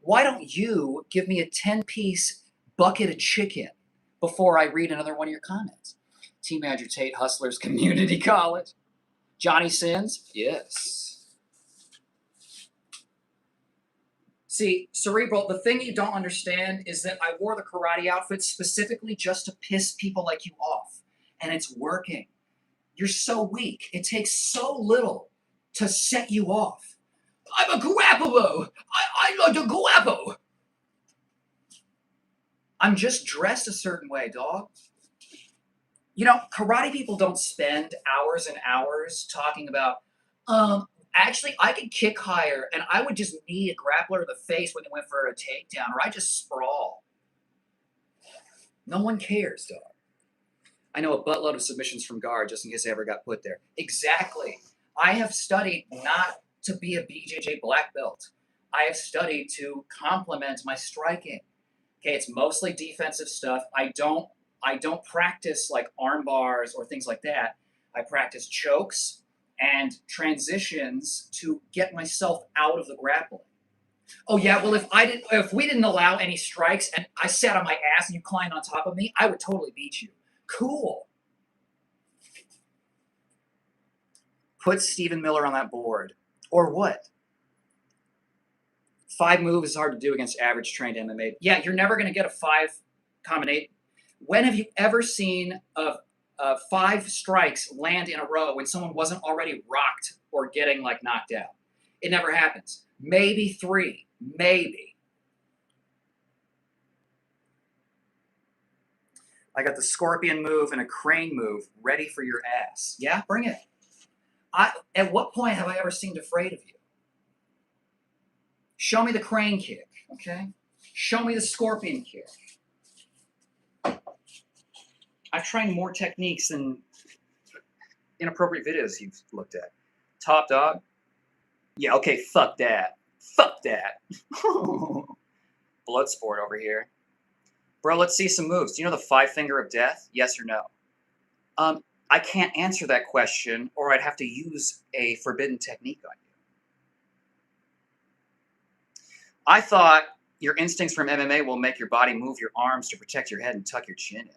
Why don't you give me a 10-piece bucket of chicken before I read another one of your comments? Team Andrew Tate, Hustlers Community College. Johnny Sins? Yes. See, Cerebral, the thing you don't understand is that I wore the karate outfit specifically just to piss people like you off. And it's working. You're so weak. It takes so little to set you off. I'm a grappler. I like to grapple. I'm just dressed a certain way, dog. Karate people don't spend hours and hours talking about, actually, I could kick higher, and I would just knee a grappler in the face when they went for a takedown, or I just sprawl. No one cares, dog. I know a buttload of submissions from guard just in case I ever got put there. Exactly. I have studied not to be a BJJ black belt. I have studied to complement my striking. Okay, it's mostly defensive stuff. I don't practice like arm bars or things like that. I practice chokes and transitions to get myself out of the grappling. Oh yeah, well if we didn't allow any strikes and I sat on my ass and you climbed on top of me, I would totally beat you. Cool. Put Stephen Miller on that board. Or what? 5 moves is hard to do against average trained MMA. Yeah, you're never going to get a 5 combination. When have you ever seen 5 strikes land in a row when someone wasn't already rocked or getting like knocked out? It never happens. Maybe 3. Maybe. I got the scorpion move and a crane move ready for your ass.
Yeah, bring it. At what point have I ever seemed afraid of you? Show me the crane kick, okay? Show me the scorpion kick. I've trained more techniques than inappropriate videos you've looked at. Top dog? Yeah, okay, fuck that. Fuck that. Bloodsport over here. Bro, let's see some moves. Do you know the 5 finger of death? Yes or no? I can't answer that question, or I'd have to use a forbidden technique on you. I thought your instincts from MMA will make your body move your arms to protect your head and tuck your chin in.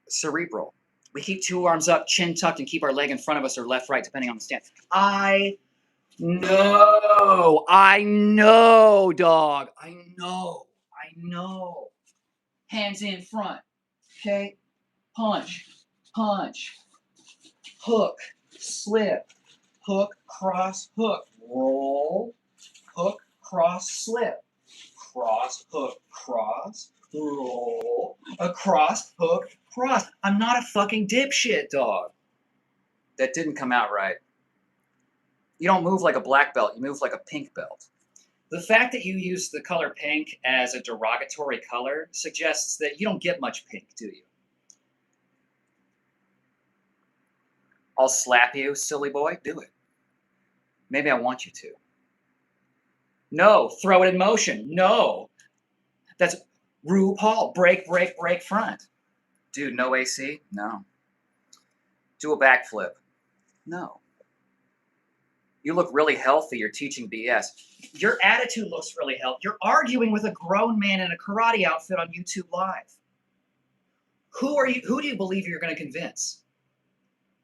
Cerebral. We keep 2 arms up, chin tucked, and keep our leg in front of us or left, right, depending on the stance. I know, dog. I know. Hands in front, okay? Punch, punch, hook, slip, hook, cross, hook, roll, hook, cross, slip, cross, hook, cross, roll, across, hook, cross. I'm not a fucking dipshit, dog. That didn't come out right. You don't move like a black belt, you move like a pink belt. The fact that you use the color pink as a derogatory color suggests that you don't get much pink, do you? I'll slap you, silly boy. Do it. Maybe I want you to. No, throw it in motion. No. That's RuPaul. Break, break, break front. Dude, no AC? No. Do a backflip. No. You look really healthy. You're teaching BS. Your attitude looks really healthy. You're arguing with a grown man in a karate outfit on YouTube Live. Who do you believe you're going to convince?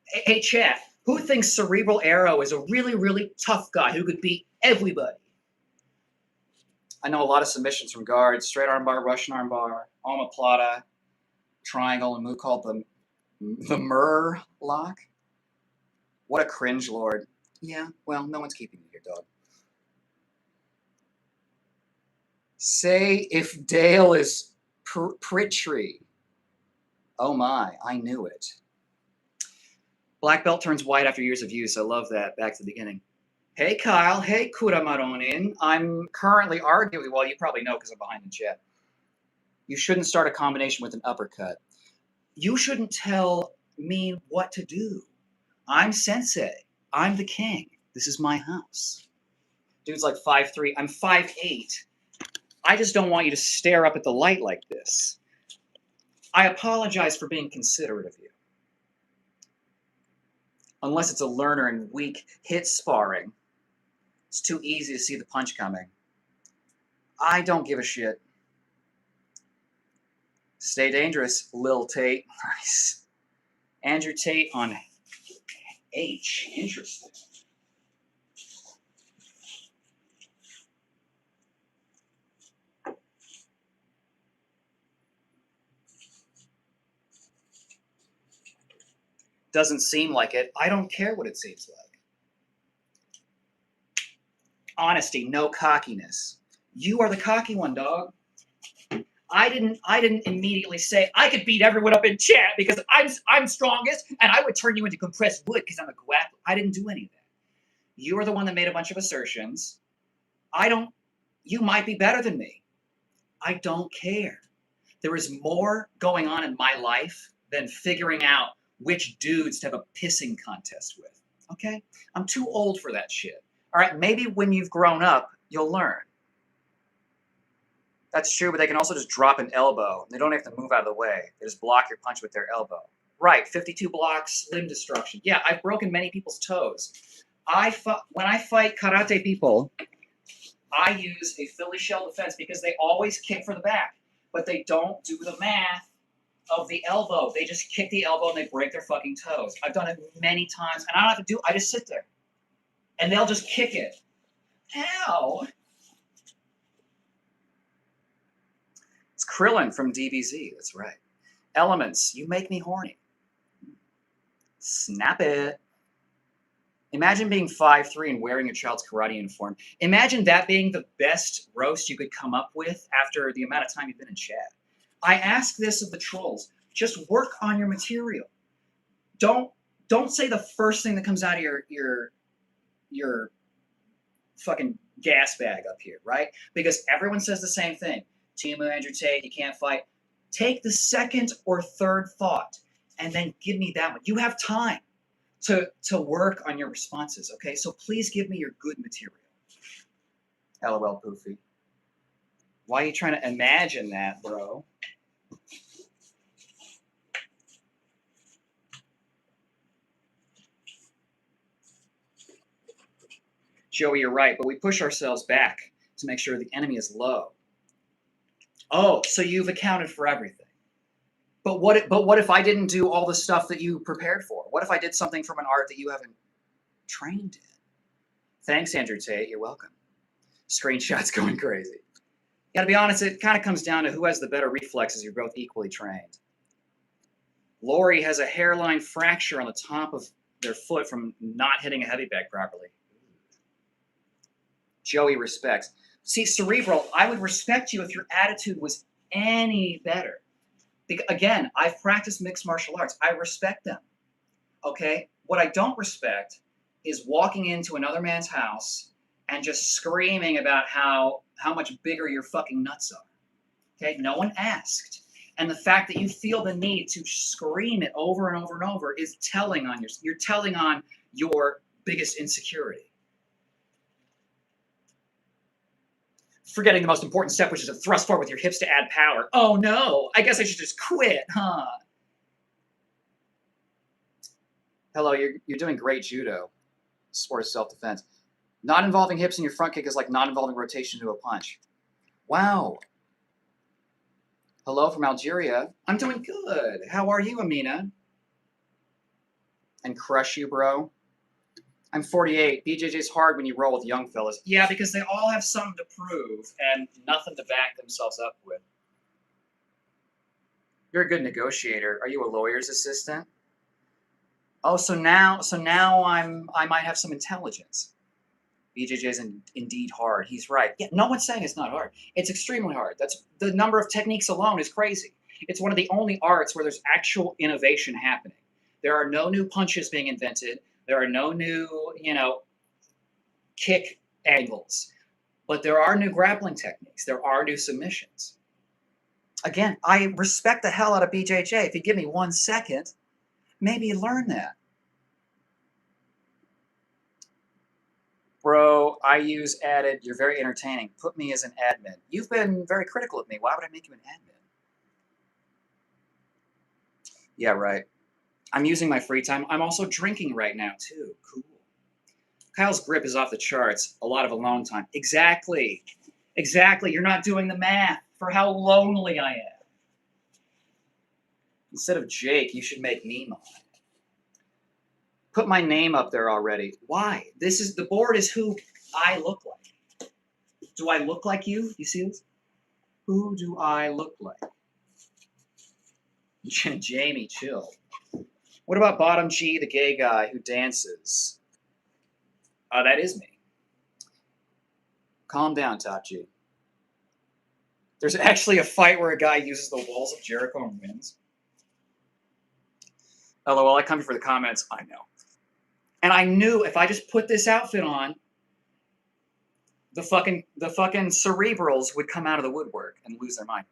Hey, chat, who thinks Cerebral Arrow is a really, really tough guy who could beat everybody? I know a lot of submissions from guards, straight armbar, Russian armbar, omoplata, triangle, and move called the Murr lock. What a cringe lord. Yeah, well, no one's keeping you here, dog. Say if Dale is Pritry. Oh my, I knew it. Black belt turns white after years of use. I love that. Back to the beginning. Hey, Kyle. Hey, Kuramaronin. I'm currently arguing, well, you probably know because I'm behind in chat. You shouldn't start a combination with an uppercut. You shouldn't tell me what to do. I'm sensei. I'm the king. This is my house. Dude's like 5'3". I'm 5'8". I just don't want you to stare up at the light like this. I apologize for being considerate of you. Unless it's a learner in weak hit sparring. It's too easy to see the punch coming. I don't give a shit. Stay dangerous, Lil Tate. Nice. Andrew Tate on H. Interesting. Doesn't seem like it. I don't care what it seems like. Honesty, no cockiness. You are the cocky one, dog. I didn't immediately say I could beat everyone up in chat because I'm strongest and I would turn you into compressed wood because I'm a guap. I didn't do any of that. You are the one that made a bunch of assertions. You might be better than me. I don't care. There is more going on in my life than figuring out which dudes to have a pissing contest with. Okay? I'm too old for that shit. All right, maybe when you've grown up, you'll learn. That's true, but they can also just drop an elbow. They don't have to move out of the way. They just block your punch with their elbow. Right, 52 blocks, limb destruction. Yeah, I've broken many people's toes. When I fight karate people, I use a Philly shell defense because they always kick for the back, but they don't do the math of the elbow. They just kick the elbow and they break their fucking toes. I've done it many times, and I don't have to I just sit there. And they'll just kick it. Ow! It's Krillin from DBZ, that's right. Elements, you make me horny. Snap it. Imagine being 5'3" and wearing your child's karate uniform. Imagine that being the best roast you could come up with after the amount of time you've been in chat. I ask this of the trolls. Just work on your material. Don't say the first thing that comes out of your fucking gas bag up here, right? Because everyone says the same thing. Timu, Andrew Tate, you can't fight. Take the second or third thought and then give me that one. You have time to work on your responses, okay? So please give me your good material. LOL, Poofy. Why are you trying to imagine that, bro? Joey, you're right, but we push ourselves back to make sure the enemy is low. Oh, so you've accounted for everything. But what if I didn't do all the stuff that you prepared for? What if I did something from an art that you haven't trained in? Thanks, Andrew Tate. You're welcome. Screenshots going crazy. Gotta be honest, it kind of comes down to who has the better reflexes. You're both equally trained. Lori has a hairline fracture on the top of their foot from not hitting a heavy bag properly. Joey respects. See, Cerebral, I would respect you if your attitude was any better. Again, I've practiced mixed martial arts. I respect them. Okay? What I don't respect is walking into another man's house and just screaming about how much bigger your fucking nuts are. Okay? No one asked. And the fact that you feel the need to scream it over and over and over is telling on you're telling on your biggest insecurity. Forgetting the most important step, which is to thrust forward with your hips to add power. Oh no, I guess I should just quit, huh? Hello, you're doing great judo. Sport of self-defense. Not involving hips in your front kick is like not involving rotation to a punch. Wow. Hello from Algeria. I'm doing good. How are you, Amina? And crush you, bro. I'm 48. BJJ's hard when you roll with young fellas. Yeah, because they all have something to prove and nothing to back themselves up with. You're a good negotiator. Are you a lawyer's assistant? Oh, so now I might have some intelligence. BJJ's indeed hard. He's right. Yeah, no one's saying it's not hard. It's extremely hard. That's the number of techniques alone is crazy. It's one of the only arts where there's actual innovation happening. There are no new punches being invented. There are no new, kick angles. But there are new grappling techniques. There are new submissions. Again, I respect the hell out of BJJ. If you give me 1 second, maybe you learn that. Bro, I use added. You're very entertaining. Put me as an admin. You've been very critical of me. Why would I make you an admin? Yeah, right. I'm using my free time. I'm also drinking right now, too. Cool. Kyle's grip is off the charts. A lot of alone time. Exactly. Exactly. You're not doing the math for how lonely I am. Instead of Jake, you should make me mine. Put my name up there already. Why? The board is who I look like. Do I look like you? You see this? Who do I look like? Jamie, chill. What about Bottom G, the gay guy who dances? That is me. Calm down, Top G. There's actually a fight where a guy uses the walls of Jericho and wins. LOL, I come here for the comments. I know. And I knew if I just put this outfit on, the fucking cerebrals would come out of the woodwork and lose their mind.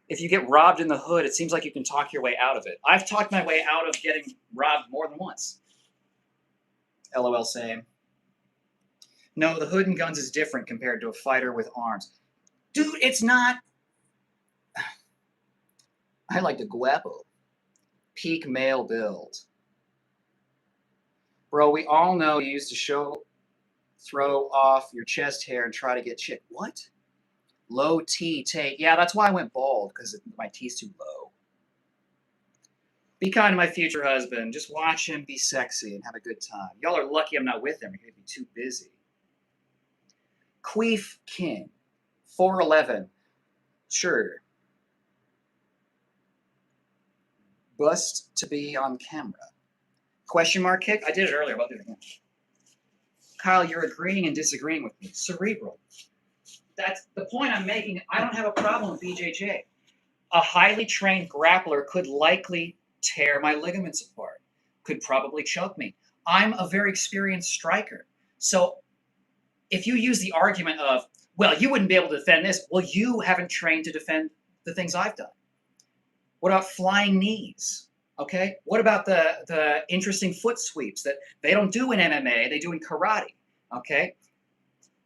If you get robbed in the hood, it seems like you can talk your way out of it. I've talked my way out of getting robbed more than once. LOL, same. No, the hood and guns is different compared to a fighter with arms. Dude, it's not. I like the guapo. Peak male build. Bro, we all know you used to throw off your chest hair and try to get chick. What? Low T Tate. Yeah, that's why I went bald, because my T's too low. Be kind to my future husband. Just watch him be sexy and have a good time. Y'all are lucky I'm not with him. He'd be too busy. Queef King. 4'11". Sure. Bust to be on camera. Question mark kick? I did it earlier, but I'll do it again. Kyle, you're agreeing and disagreeing with me. Cerebral. That's the point I'm making. I don't have a problem with BJJ. A highly trained grappler could likely tear my ligaments apart, could probably choke me. I'm a very experienced striker. So if you use the argument of, well, you wouldn't be able to defend this, well, you haven't trained to defend the things I've done. What about flying knees? Okay. What about the interesting foot sweeps that they don't do in MMA, they do in karate? Okay.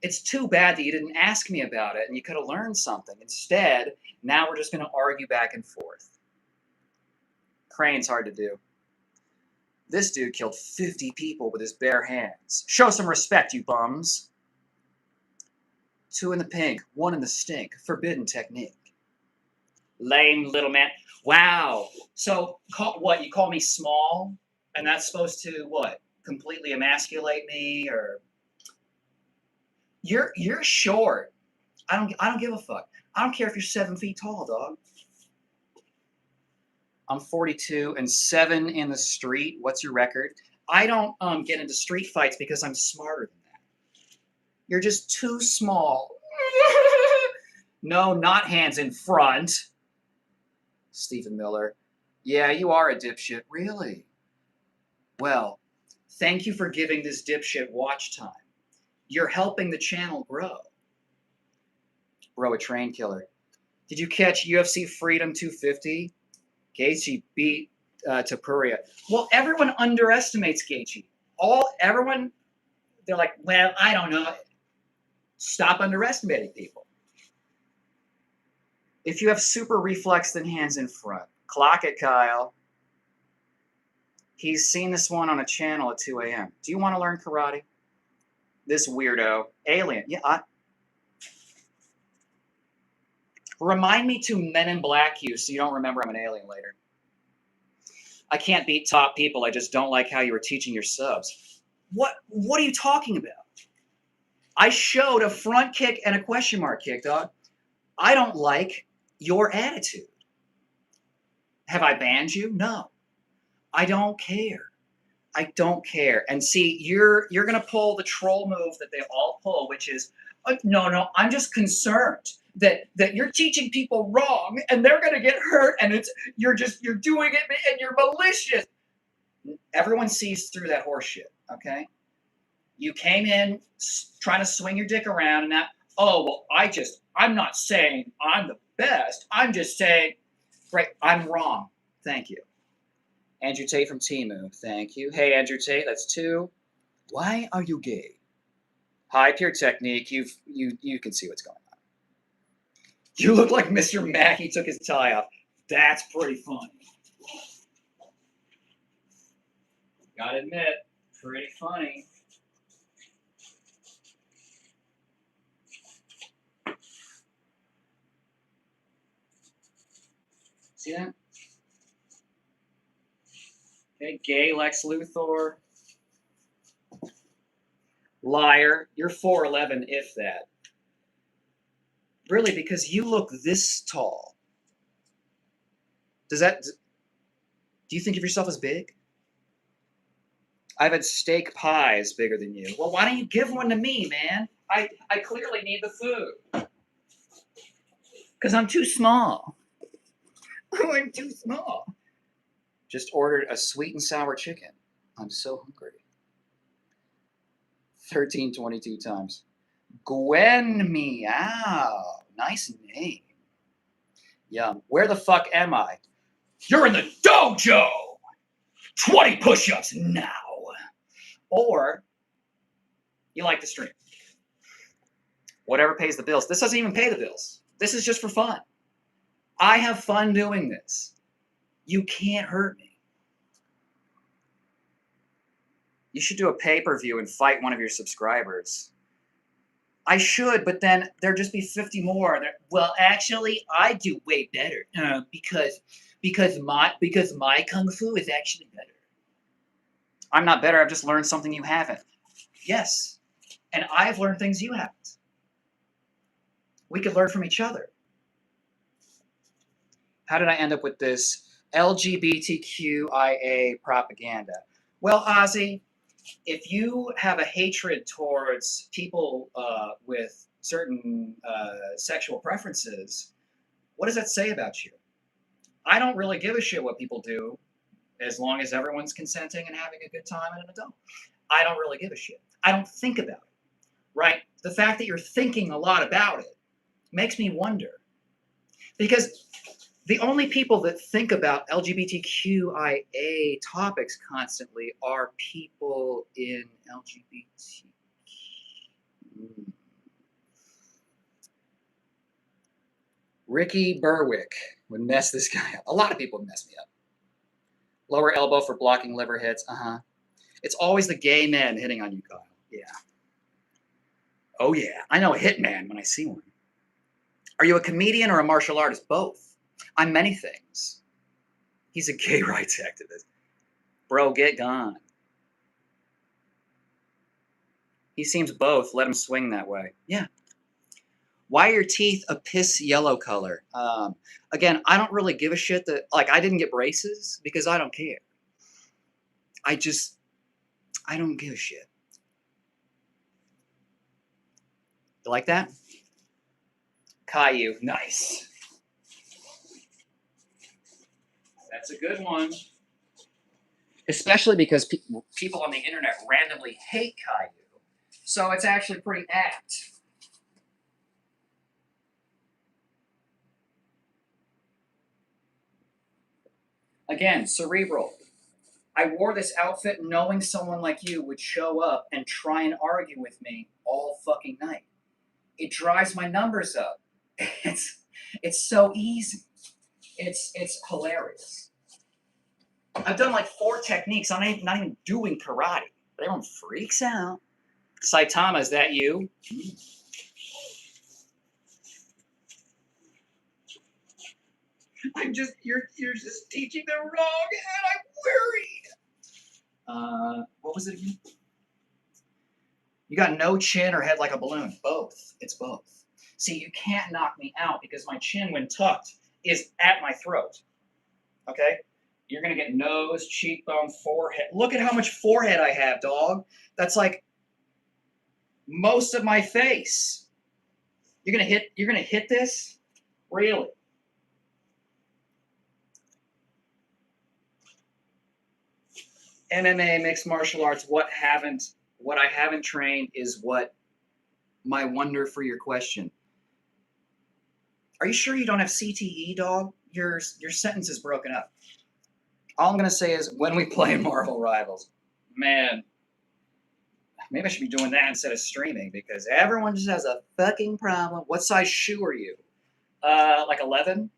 It's too bad that you didn't ask me about it and you could have learned something. Instead, now we're just going to argue back and forth. Crane's hard to do. This dude killed 50 people with his bare hands. Show some respect, you bums. 2 in the pink, 1 in the stink. Forbidden technique. Lame little man. Wow. So, what, you call me small? And that's supposed to, what, completely emasculate me? Or you're short. I don't give a fuck. I don't care if you're 7 feet tall, dog. I'm 42 and 7 in the street. What's your record? I don't get into street fights because I'm smarter than that. You're just too small. No, not hands in front. Stephen Miller. Yeah, you are a dipshit. Really? Well, thank you for giving this dipshit watch time. You're helping the channel grow. Bro, a train killer. Did you catch UFC Freedom 250? Gaethje beat Tapuria. Well, everyone underestimates Gaethje. Everyone, they're like, well, I don't know. Stop underestimating people. If you have super reflex, then hands in front. Clock it, Kyle. He's seen this one on a channel at 2 a.m. Do you want to learn karate? This weirdo. Alien. Yeah, remind me to Men in Black you so you don't remember I'm an alien later. I can't beat top people. I just don't like how you were teaching your subs. What are you talking about? I showed a front kick and a question mark kick, dog. I don't like your attitude. Have I banned you? No. I don't care. I don't care. And see, you're going to pull the troll move that they all pull, which is, no, I'm just concerned that you're teaching people wrong and they're going to get hurt and you're doing it and you're malicious. Everyone sees through that horse shit, okay? You came in trying to swing your dick around and that, oh, well, I'm not saying I'm the best. I'm just saying, right, I'm wrong. Thank you. Andrew Tate from Timu, thank you. Hey, Andrew Tate, that's 2. Why are you gay? High pure technique. You can see what's going on. You look like Mr. Mackey took his tie off. That's pretty funny. Gotta admit, pretty funny. See that? Okay, gay Lex Luthor. Liar. You're 4'11", if that. Really, because you look this tall. Do you think of yourself as big? I've had steak pies bigger than you. Well, why don't you give one to me, man? I clearly need the food. Because I'm too small. I'm too small. Just ordered a sweet and sour chicken. I'm so hungry. 1322 times. Gwen Meow. Nice name. Yum. Where the fuck am I? You're in the dojo! 20 push-ups now. Or you like the stream. Whatever pays the bills. This doesn't even pay the bills. This is just for fun. I have fun doing this. You can't hurt me. You should do a pay-per-view and fight one of your subscribers. I should, but then there'd just be 50 more. Well, actually, I do way better because my kung fu is actually better. I'm not better. I've just learned something you haven't. Yes, and I've learned things you haven't. We could learn from each other. How did I end up with this LGBTQIA propaganda? Well, Ozzy, if you have a hatred towards people with certain sexual preferences, what does that say about you? I don't really give a shit what people do as long as everyone's consenting and having a good time and an adult. I don't really give a shit. I don't think about it, right? The fact that you're thinking a lot about it makes me wonder. Because the only people that think about LGBTQIA topics constantly are people in LGBT. Ricky Berwick would mess this guy up. A lot of people would mess me up. Lower elbow for blocking liver hits. It's always the gay men hitting on you, Kyle. Yeah. Oh, yeah. I know a hitman when I see one. Are you a comedian or a martial artist? Both. I'm many things. He's a gay rights activist. Bro, get gone. He seems both. Let him swing that way. Yeah. Why are your teeth a piss yellow color? Again, I don't really give a shit that, like, I didn't get braces because I don't care. I don't give a shit. You like that? Caillou. Nice. That's a good one. Especially because people on the internet randomly hate Caillou. So it's actually pretty apt. Again, cerebral. I wore this outfit knowing someone like you would show up and try and argue with me all fucking night. It drives my numbers up. It's so easy. It's hilarious. I've done like 4 techniques. I'm not even doing karate. But everyone freaks out. Saitama, is that you? You're just teaching them wrong, and I'm worried. What was it again? You got no chin or head like a balloon. Both. It's both. See, you can't knock me out because my chin, when tucked, is at my throat. Okay? You're going to get nose, cheekbone, forehead. Look at how much forehead I have, dog. That's like most of my face. You're going to hit this? Really? MMA, mixed martial arts, what I haven't trained is what my wonder for your question. Are you sure you don't have CTE, dog? Your sentence is broken up. All I'm going to say is when we play Marvel Rivals, man, maybe I should be doing that instead of streaming because everyone just has a fucking problem. What size shoe are you? Like 11?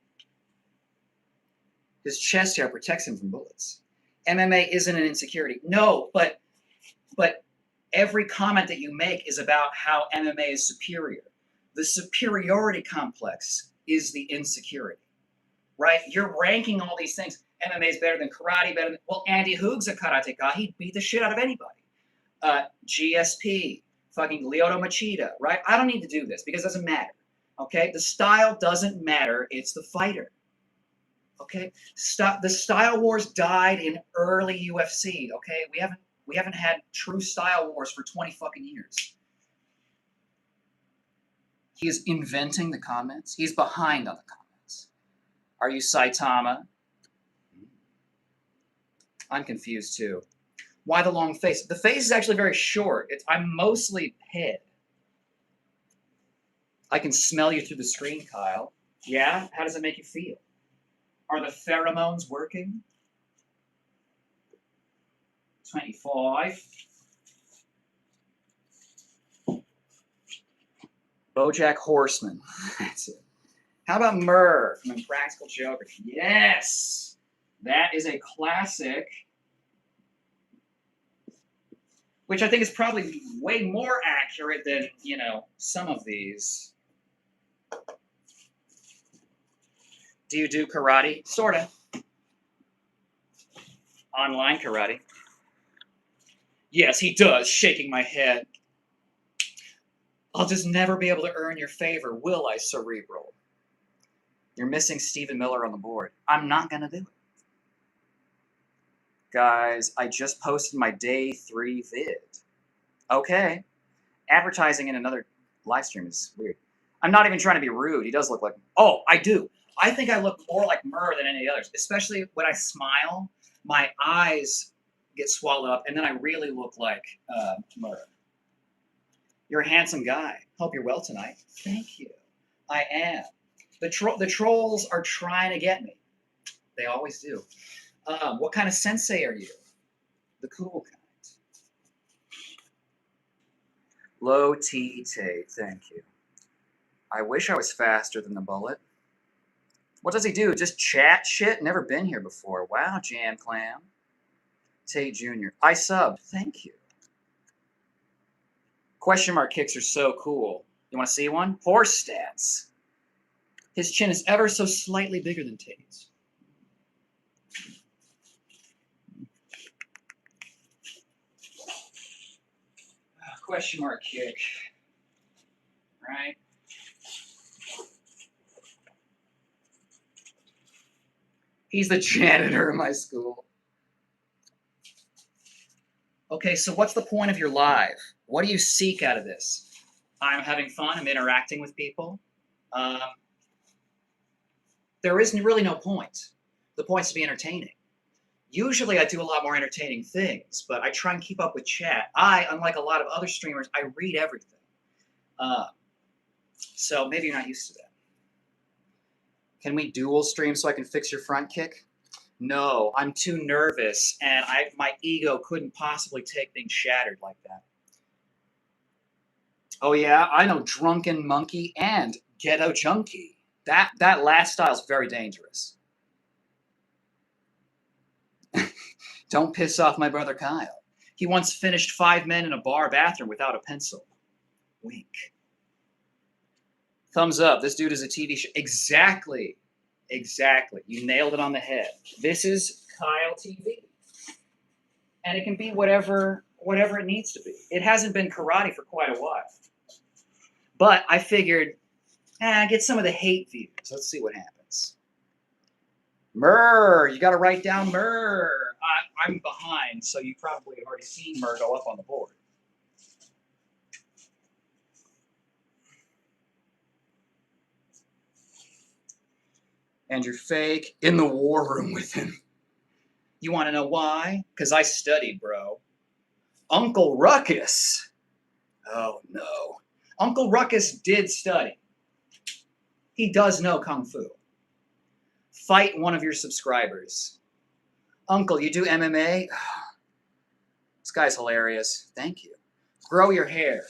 His chest hair protects him from bullets. MMA isn't an insecurity. No, but every comment that you make is about how MMA is superior. The superiority complex is the insecurity, right? You're ranking all these things. MMA is better than karate, better than, well, Andy Hoog's a karateka. He'd beat the shit out of anybody. GSP, fucking Lyoto Machida, right? I don't need to do this because it doesn't matter, okay? The style doesn't matter. It's the fighter, okay? The style wars died in early UFC, okay? We haven't had true style wars for 20 fucking years. He is inventing the comments. He's behind on the comments. Are you Saitama? I'm confused too. Why the long face? The face is actually very short. I'm mostly head. I can smell you through the screen, Kyle. Yeah? How does it make you feel? Are the pheromones working? 25. BoJack Horseman. That's it. How about Murr from Impractical Jokers? Yes! That is a classic, which I think is probably way more accurate than, some of these. Do you do karate? Sorta. Online karate. Yes, he does, shaking my head. I'll just never be able to earn your favor, will I, Cerebral? You're missing Stephen Miller on the board. I'm not going to do it.
Guys, I just posted my day 3 vid. Okay. Advertising in another live stream is weird. I'm not even trying to be rude. He does look like... Oh, I do. I think I look more like Murr than any others, especially when I smile. My eyes get swallowed up, and then I really look like Murr. You're a handsome guy. Hope you're well tonight. Thank you. I am. The trolls are trying to get me. They always do. What kind of sensei are you? The cool kind. Low T Tate, thank you. I wish I was faster than the bullet. What does he do? Just chat shit? Never been here before. Wow, Jam Clam. Tate Jr. I sub. Thank you. Question mark kicks are so cool. You want to see one? Horse stats. His chin is ever so slightly bigger than Tate's. Question mark kick. Right? He's the janitor of my school. Okay, so what's the point of your live? What do you seek out of this? I'm having fun. I'm interacting with people. There isn't really no point. The point's to be entertaining. Usually I do a lot more entertaining things, but I try and keep up with chat. Unlike a lot of other streamers, I read everything. So maybe you're not used to that. Can we dual stream so I can fix your front kick? No, I'm too nervous, and my ego couldn't possibly take things shattered like that. Oh yeah, I know Drunken Monkey and Ghetto Junkie. That last style's very dangerous. Don't piss off my brother Kyle. He once finished 5 men in a bar bathroom without a pencil. Wink. Thumbs up. This dude is a TV show. Exactly. Exactly. You nailed it on the head. This is Kyle TV. And it can be whatever it needs to be. It hasn't been karate for quite a while. But I figured, get some of the hate views. Let's see what happens. Murr. You got to write down Murr. I'm behind, so you probably have already seen Murr go up on the board. And you're fake in the war room with him. You want to know why? Because I studied, bro. Uncle Ruckus. Oh, no. Uncle Ruckus did study. He does know Kung Fu. Fight one of your subscribers. Uncle, you do MMA? This guy's hilarious. Thank you. Grow your hair.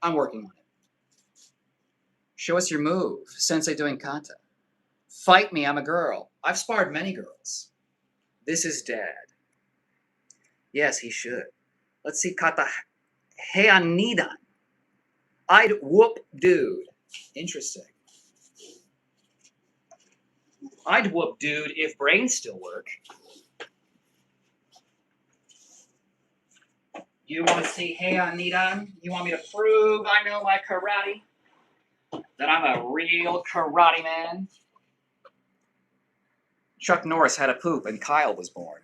I'm working on it. Show us your move. Sensei doing kata. Fight me, I'm a girl. I've sparred many girls. This is Dad. Yes, he should. Let's see kata Heianidan. I'd whoop dude. Interesting. I'd whoop dude if brains still work. You want to see Heianidan? You want me to prove I know my karate? That I'm a real karate man? Chuck Norris had a poop and Kyle was born.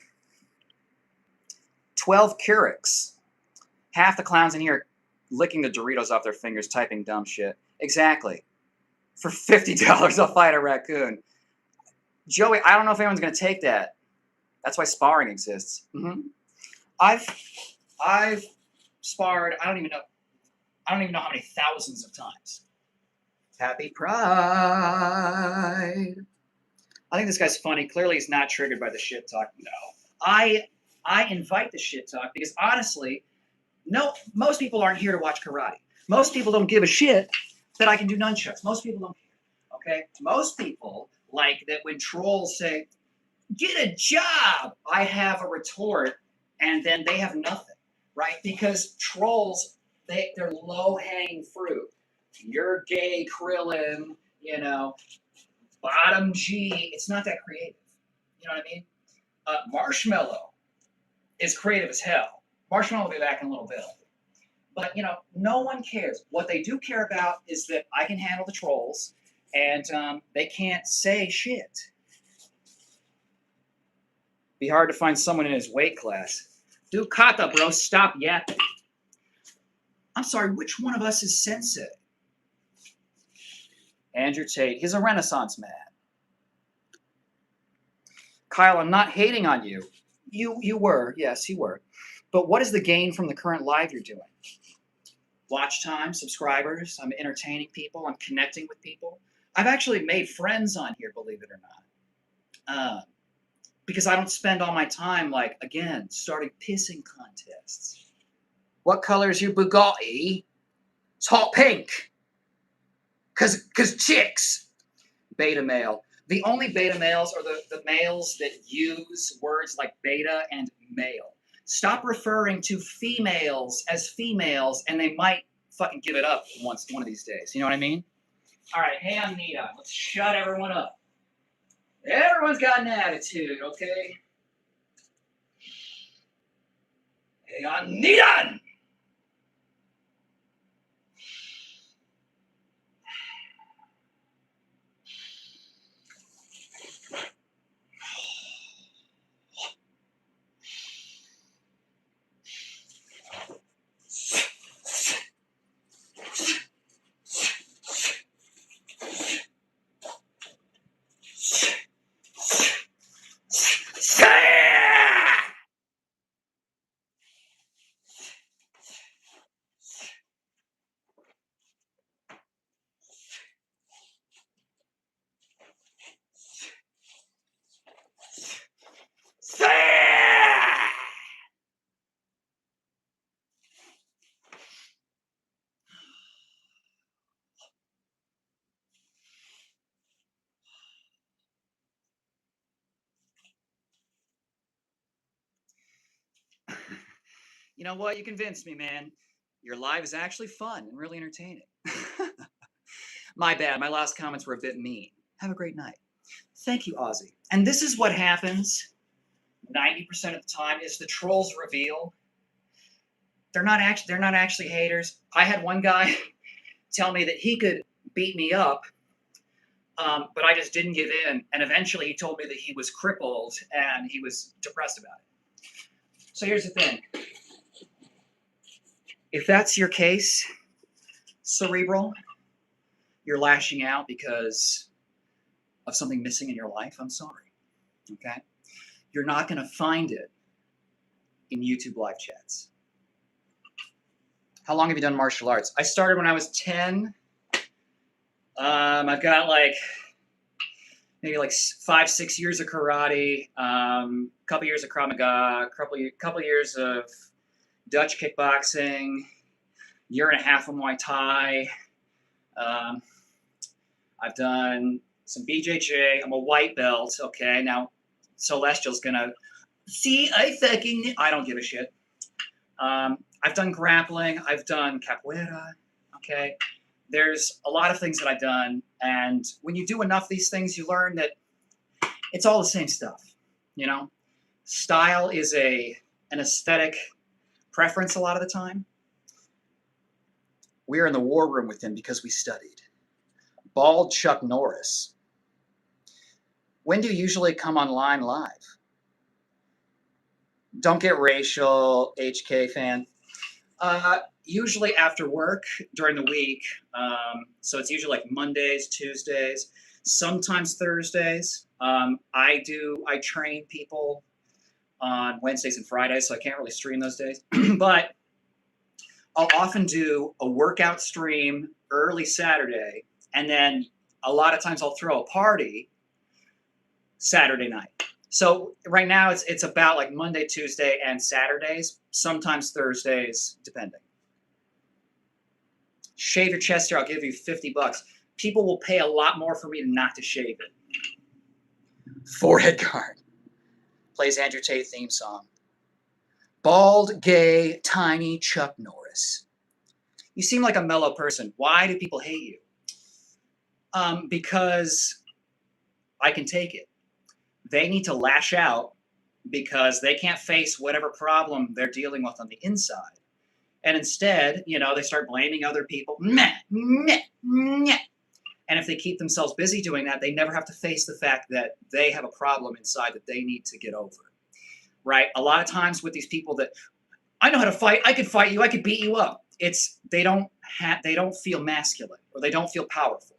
12 Keurigs. Half the clowns in here licking the Doritos off their fingers, typing dumb shit. Exactly. For $50, I'll fight a raccoon. Joey, I don't know if anyone's going to take that. That's why sparring exists. Mm-hmm. I've sparred, I don't even know how many thousands of times. Happy Pride. I think this guy's funny. Clearly he's not triggered by the shit talk. No. I invite the shit talk because honestly, most people aren't here to watch karate. Most people don't give a shit that I can do nunchucks. Most people don't care. Okay? Most people like that when trolls say, get a job, I have a retort and then they have nothing, right? Because trolls, they're low-hanging fruit. You're gay, Krillin, bottom G. It's not that creative. You know what I mean? Marshmallow is creative as hell. Marshmallow will be back in a little bit.
But, no one cares. What they do care about is that I can handle the trolls, and they can't say shit. Be hard to find someone in his weight class. Do kata, bro. Stop yapping. I'm sorry, which one of us is sensei? Andrew Tate. He's a Renaissance man. Kyle, I'm not hating on you. You were. Yes, you were. But what is the gain from the current live you're doing? Watch time, subscribers. I'm entertaining people. I'm connecting with people. I've actually made friends on here, believe it or not. Because I don't spend all my time, starting pissing contests. What color is your Bugatti? It's hot pink. Cause chicks. Beta male. The only beta males are the males that use words like beta and male. Stop referring to females as females, and they might fucking give it up one of these days. You know what I mean? All right, hey, I'm Nita. Let's shut everyone up. Everyone's got an attitude, okay? Hey, I'm Nita! You know what? You convinced me, man. Your live is actually fun and really entertaining. My bad. My last comments were a bit mean. Have a great night. Thank you, Ozzy. And this is what happens 90% of the time is the trolls reveal. They're not actually haters. I had one guy tell me that he could beat me up, but I just didn't give in. And eventually he told me that he was crippled and he was depressed about it. So here's the thing. If that's your case, cerebral, you're lashing out because of something missing in your life, I'm sorry. Okay? You're not going to find it in YouTube live chats. How long have you done martial arts? I started when I was 10. I've got maybe 5-6 years of karate, couple years of Krav Maga, couple years of Dutch kickboxing, year and a half of Muay Thai. I've done some BJJ. I'm a white belt. Okay, now Celestial's gonna see. I don't give a shit. I've done grappling. I've done capoeira. Okay, there's a lot of things that I've done, and when you do enough of these things, you learn that it's all the same stuff. Style is an aesthetic preference a lot of the time. We're in the war room with him because we studied. Bald Chuck Norris. When do you usually come online live? Don't get racial, HK fan. Usually after work during the week. So it's usually Mondays, Tuesdays, sometimes Thursdays. I train people on Wednesdays and Fridays, so I can't really stream those days. But I'll often do a workout stream early Saturday, and then a lot of times I'll throw a party Saturday night. So right now it's about Monday, Tuesday, and Saturdays, sometimes Thursdays, depending. Shave your chest hair, I'll give you $50. People will pay a lot more for me not to shave it. Forehead guard. Plays Andrew Tate theme song. Bald, gay, tiny Chuck Norris. You seem like a mellow person. Why do people hate you? Because I can take it. They need to lash out because they can't face whatever problem they're dealing with on the inside. And instead, they start blaming other people. Meh, meh, meh. And if they keep themselves busy doing that, they never have to face the fact that they have a problem inside that they need to get over. Right? A lot of times with these people that, I know how to fight, I could fight you, I could beat you up. They don't feel masculine, or they don't feel powerful.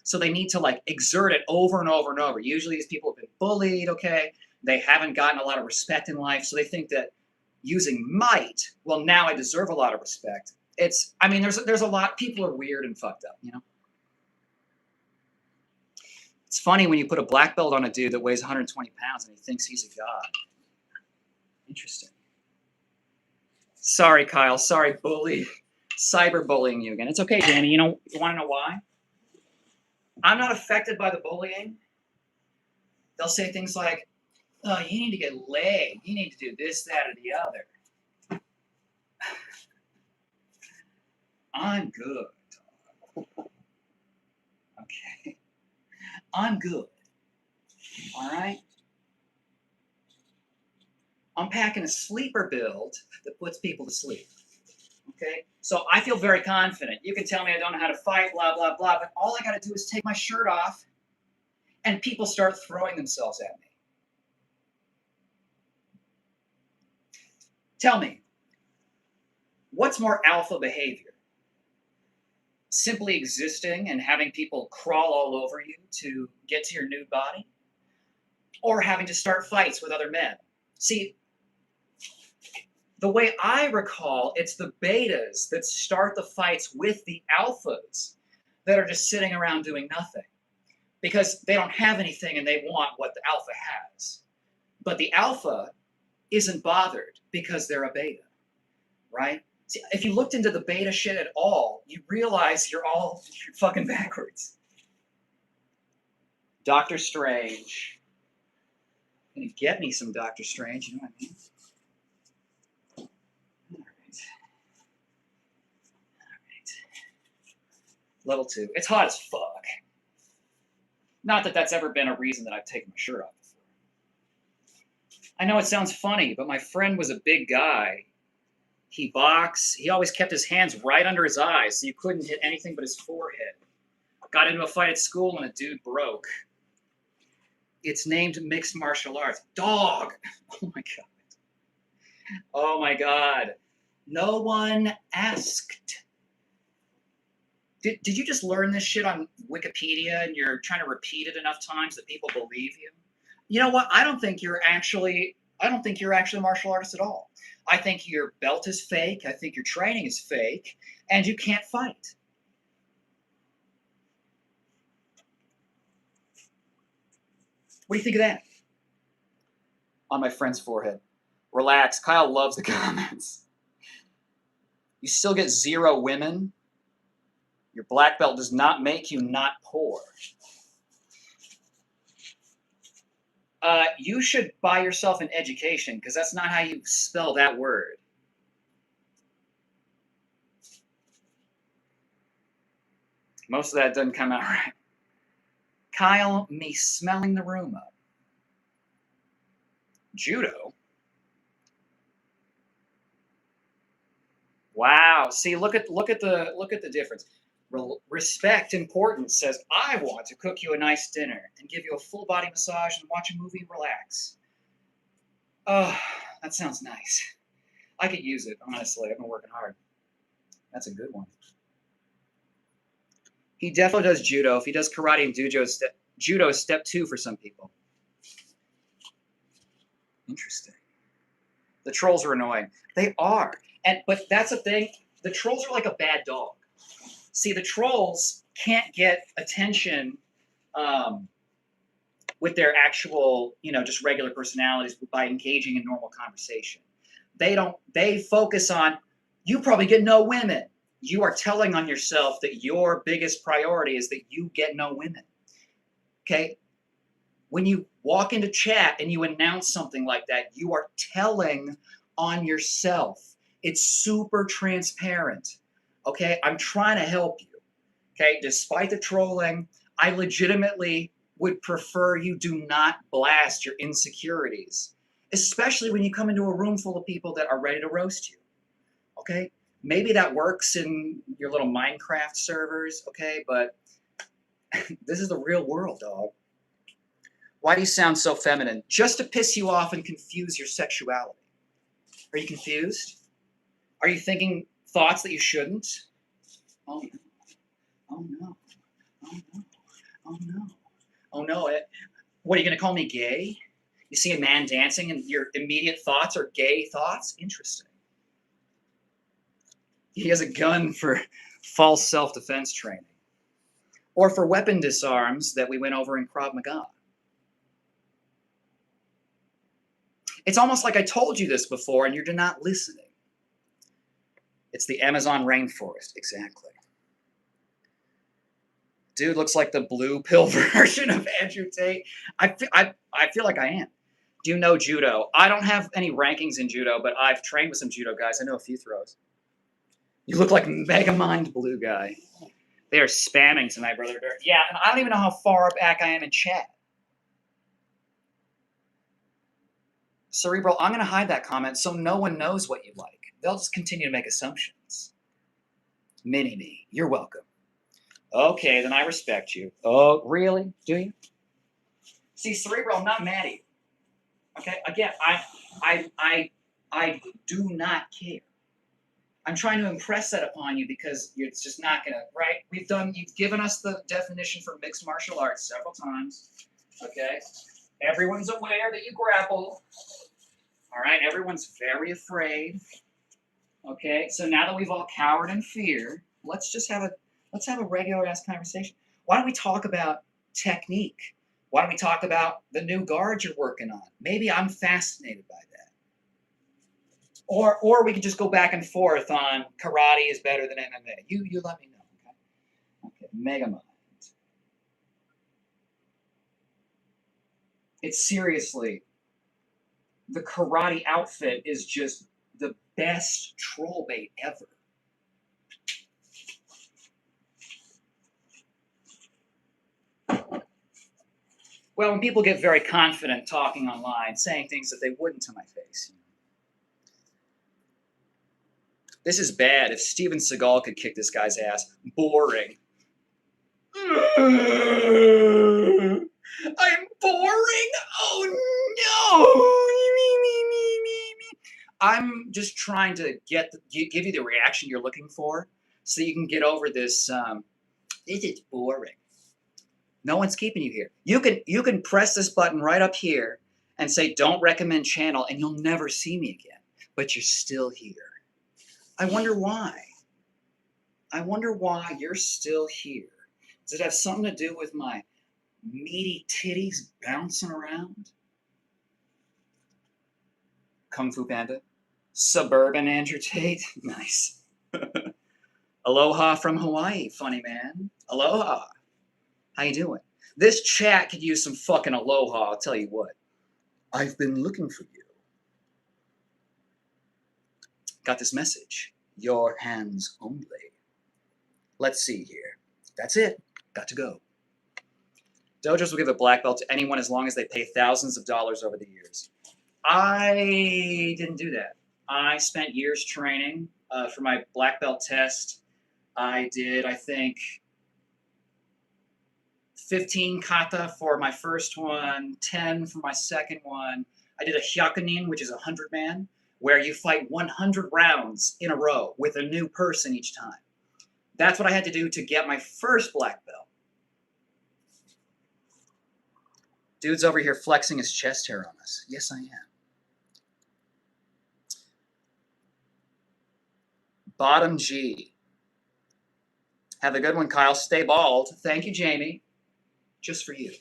So they need to exert it over and over and over. Usually these people have been bullied, okay? They haven't gotten a lot of respect in life, so they think that using might, well, now I deserve a lot of respect. There's a lot, people are weird and fucked up, It's funny when you put a black belt on a dude that weighs 120 pounds and he thinks he's a god. Interesting. Sorry, Kyle. Sorry, bully. Cyberbullying you again. It's okay, Danny. You want to know why? I'm not affected by the bullying. They'll say things like, oh, you need to get laid. You need to do this, that, or the other. I'm good. Okay. I'm good. All right? I'm packing a sleeper build that puts people to sleep. Okay? So I feel very confident. You can tell me I don't know how to fight, blah, blah, blah, but all I got to do is take my shirt off and people start throwing themselves at me. Tell me, what's more alpha behavior? Simply existing and having people crawl all over you to get to your nude body? Or having to start fights with other men? See, the way I recall, it's the betas that start the fights with the alphas that are just sitting around doing nothing. Because they don't have anything and they want what the alpha has. But the alpha isn't bothered because they're a beta, right? See, if you looked into the beta shit at all, you realize you're fucking backwards. Doctor Strange. Gonna get me some Doctor Strange, you know what I mean? All right. Level 2. It's hot as fuck. Not that that's ever been a reason that I've taken my shirt off before. I know it sounds funny, but my friend was a big guy. He boxed. He always kept his hands right under his eyes, so you couldn't hit anything but his forehead. Got into a fight at school and a dude broke. It's named mixed martial arts. Dog! Oh my god. Oh my god. No one asked. Did you just learn this shit on Wikipedia and you're trying to repeat it enough times that people believe you? You know what? I don't think you're actually a martial artist at all. I think your belt is fake. I think your training is fake. And you can't fight. What do you think of that? On my friend's forehead. Relax. Kyle loves the comments. You still get 0 women. Your black belt does not make you not poor. You should buy yourself an education because that's not how you spell that word. Most of that doesn't come out right. Kyle, me smelling the room up. Judo? Wow. See, look at the difference. Respect importance says, I want to cook you a nice dinner and give you a full body massage and watch a movie and relax. Oh, that sounds nice. I could use it, honestly. I've been working hard. That's a good one. He definitely does judo. If he does karate and judo is step 2 for some people. Interesting. The trolls are annoying. They are. But that's the thing. The trolls are like a bad dog. See, the trolls can't get attention with their actual, just regular personalities by engaging in normal conversation. They focus on, you probably get no women. You are telling on yourself that your biggest priority is that you get no women. Okay? When you walk into chat and you announce something like that, you are telling on yourself. It's super transparent. Okay? I'm trying to help you. Okay? Despite the trolling, I legitimately would prefer you do not blast your insecurities, especially when you come into a room full of people that are ready to roast you. Okay? Maybe that works in your little Minecraft servers, okay? But this is the real world, dog. Why do you sound so feminine? Just to piss you off and confuse your sexuality. Are you confused? Are you thinking thoughts that you shouldn't? Oh no. Oh no. Oh no. Oh no. Oh no. What, are you going to call me gay? You see a man dancing and your immediate thoughts are gay thoughts? Interesting. He has a gun for false self-defense training. Or for weapon disarms that we went over in Krav Maga. It's almost like I told you this before and you're not listening. It's the Amazon rainforest, exactly. Dude looks like the blue pill version of Andrew Tate. I feel like I am. Do you know judo? I don't have any rankings in judo, but I've trained with some judo guys. I know a few throws. You look like Megamind Blue Guy. They are spamming tonight, brother. Yeah, and I don't even know how far back I am in chat. Cerebral, I'm going to hide that comment so no one knows what you like. They'll just continue to make assumptions. Mini-me, you're welcome. Okay, then I respect you. Oh, really? Do you? See, Cerebral, I'm not mad at you. Okay, again, I do not care. I'm trying to impress that upon you because it's just not gonna, right? You've given us the definition for mixed martial arts several times. Okay, everyone's aware that you grapple. All right, everyone's very afraid. Okay, so now that we've all cowered in fear, let's have a regular ass conversation. Why don't we talk about technique? Why don't we talk about the new guard you're working on? Maybe I'm fascinated by that. Or we could just go back and forth on karate is better than MMA. You let me know, okay? Okay, Megamind. It's seriously, the karate outfit is just the best troll bait ever. Well, when people get very confident talking online, saying things that they wouldn't to my face. This is bad. If Steven Seagal could kick this guy's ass, boring. I'm boring? Oh no! I'm just trying to give you the reaction you're looking for so you can get over this, this is boring. No one's keeping you here. You can press this button right up here and say don't recommend channel and you'll never see me again. But you're still here. I wonder why. I wonder why you're still here. Does it have something to do with my meaty titties bouncing around? Kung Fu Panda? Suburban Andrew Tate? Nice. Aloha from Hawaii, funny man. Aloha. How you doing? This chat could use some fucking aloha, I'll tell you what. I've been looking for you. Got this message. Your hands only. Let's see here. That's it. Got to go. Dojos will give a black belt to anyone as long as they pay thousands of dollars over the years. I didn't do that. I spent years training for my black belt test. I did, I think, 15 kata for my first one, 10 for my second one. I did a hyakunin, which is a 100-man, where you fight 100 rounds in a row with a new person each time. That's what I had to do to get my first black belt. Dude's over here flexing his chest hair on us. Yes, I am. Bottom G. Have a good one, Kyle. Stay bald. Thank you, Jamie. Just for you.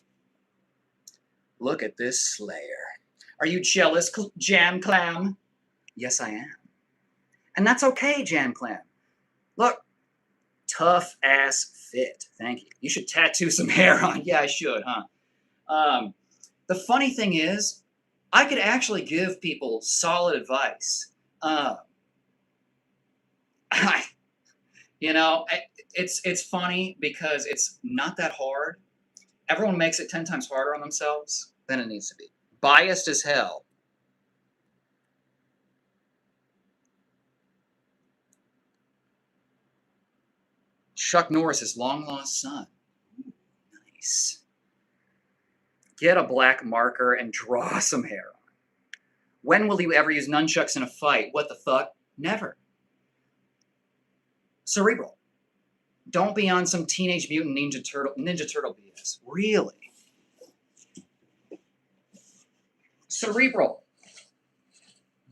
Look at this slayer. Are you jealous, Jam Clam? Yes, I am. And that's okay, Jam Clam. Look, tough ass fit. Thank you. You should tattoo some hair on. Yeah, I should, huh? The funny thing is, I could actually give people solid advice. It's funny because it's not that hard. Everyone makes it 10 times harder on themselves than it needs to be. Biased as hell. Chuck Norris's long-lost son. Ooh, nice. Get a black marker and draw some hair on. When will you ever use nunchucks in a fight? What the fuck? Never. Cerebral. Don't be on some Teenage Mutant Ninja Turtle BS. Really? Cerebral.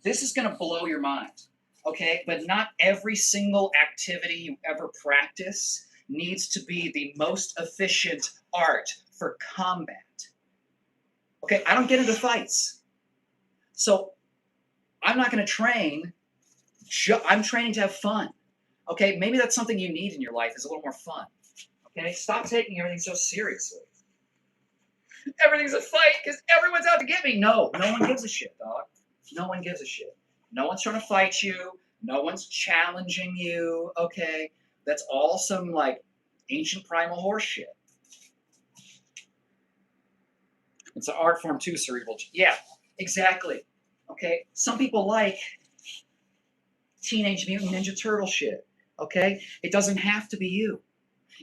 This is going to blow your mind, okay? But not every single activity you ever practice needs to be the most efficient art for combat. Okay, I don't get into fights. So I'm not going to train. I'm training to have fun. Okay, maybe that's something you need in your life is a little more fun. Okay, stop taking everything so seriously. Everything's a fight because everyone's out to get me. No one gives a shit, dog. No one gives a shit. No one's trying to fight you. No one's challenging you. Okay, that's all some like ancient primal horse shit. It's an art form too, cerebral. Yeah, exactly. Okay, some people like Teenage Mutant Ninja Turtle shit. Okay, it doesn't have to be you.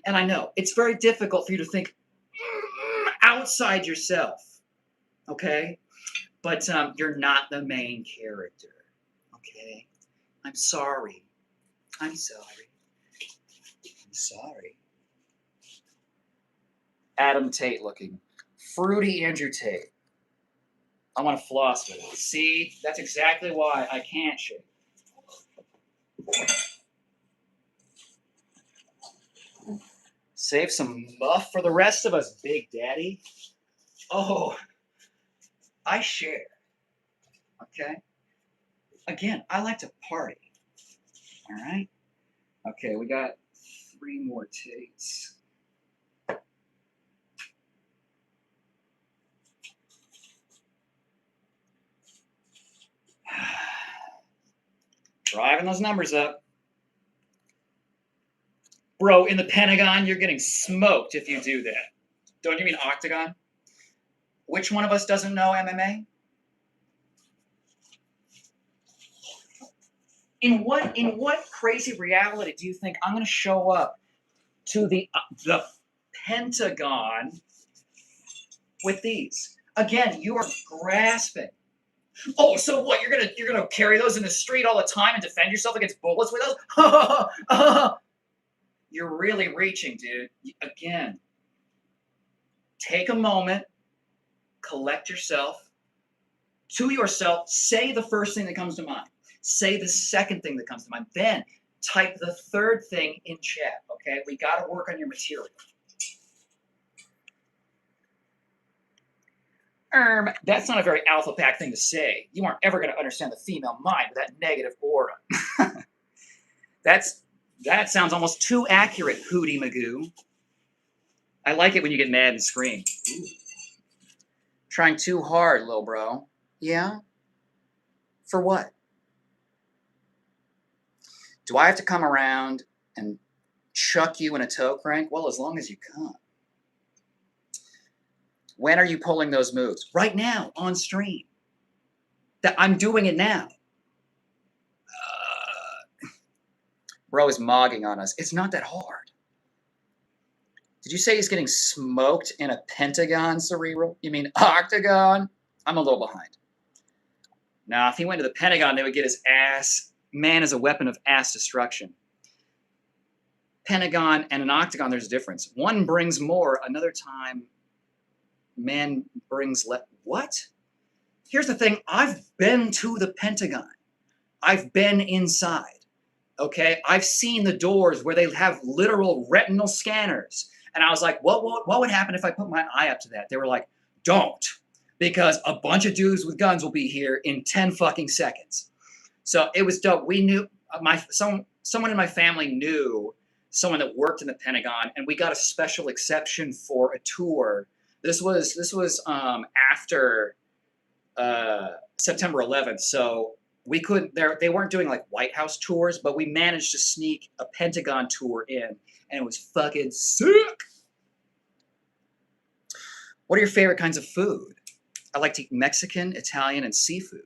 And I know it's very difficult for you to think outside yourself. Okay, but you're not the main character. Okay, I'm sorry. I'm sorry. I'm sorry. Adam Tate looking. Fruity Andrew Tate. I want to floss with it. See, that's exactly why I can't shave. Save some muff for the rest of us, Big Daddy. Oh, I share. Okay? Again, I like to party. All right? Okay, we got 3 more Tates. Driving those numbers up. Bro, in the Pentagon, you're getting smoked if you do that. Don't you mean Octagon? Which one of us doesn't know MMA? In what crazy reality do you think I'm going to show up to the Pentagon with these? Again, you are grasping. Oh, so what? You're gonna carry those in the street all the time and defend yourself against bullets with those? You're really reaching, dude. Again, take a moment, collect yourself, to yourself, say the first thing that comes to mind. Say the second thing that comes to mind. Then type the third thing in chat, okay? We got to work on your material. That's not a very alpha pack thing to say. You aren't ever going to understand the female mind with that negative aura. That sounds almost too accurate, Hootie Magoo. I like it when you get mad and scream. Ooh. Trying too hard, little bro. Yeah? For what? Do I have to come around and chuck you in a toe crank? Well, as long as you come. When are you pulling those moves? Right now, on stream. I'm doing it now. Bro is mogging on us. It's not that hard. Did you say he's getting smoked in a Pentagon, Cerebral? You mean Octagon? I'm a little behind. Now, if he went to the Pentagon, they would get his ass. Man is a weapon of ass destruction. Pentagon and an Octagon, there's a difference. One brings more. Another time, man brings less. What? Here's the thing. I've been to the Pentagon. I've been inside. Okay? I've seen the doors where they have literal retinal scanners. And I was like, what would happen if I put my eye up to that? They were like, don't. Because a bunch of dudes with guns will be here in 10 fucking seconds. So it was dope. We knew, someone in my family knew someone that worked in the Pentagon, and we got a special exception for a tour. This was after September 11th, so we couldn't. They weren't doing like White House tours, but we managed to sneak a Pentagon tour in, and it was fucking sick. What are your favorite kinds of food? I like to eat Mexican, Italian, and seafood.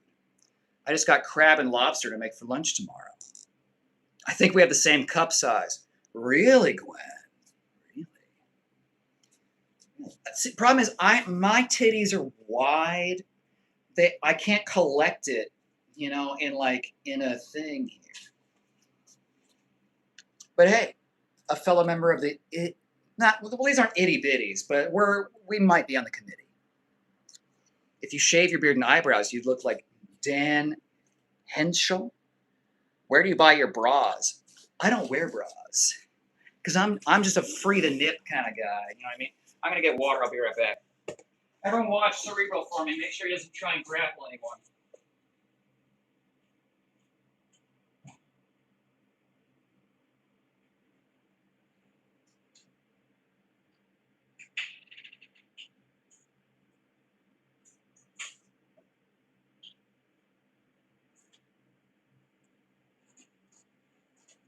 I just got crab and lobster to make for lunch tomorrow. I think we have the same cup size. Really, Gwen? Really? See, problem is, my titties are wide. I can't collect it, in a thing here. But hey, a fellow member of the these aren't itty bitties, but we might be on the committee. If you shave your beard and eyebrows, you'd look like Dan Henschel. Where do you buy your bras? I don't wear bras because I'm just a free to nip kind of guy. You know what I mean? I'm gonna get water. I'll be right back. Everyone watch Cerebral for me. Make sure he doesn't try and grapple anyone.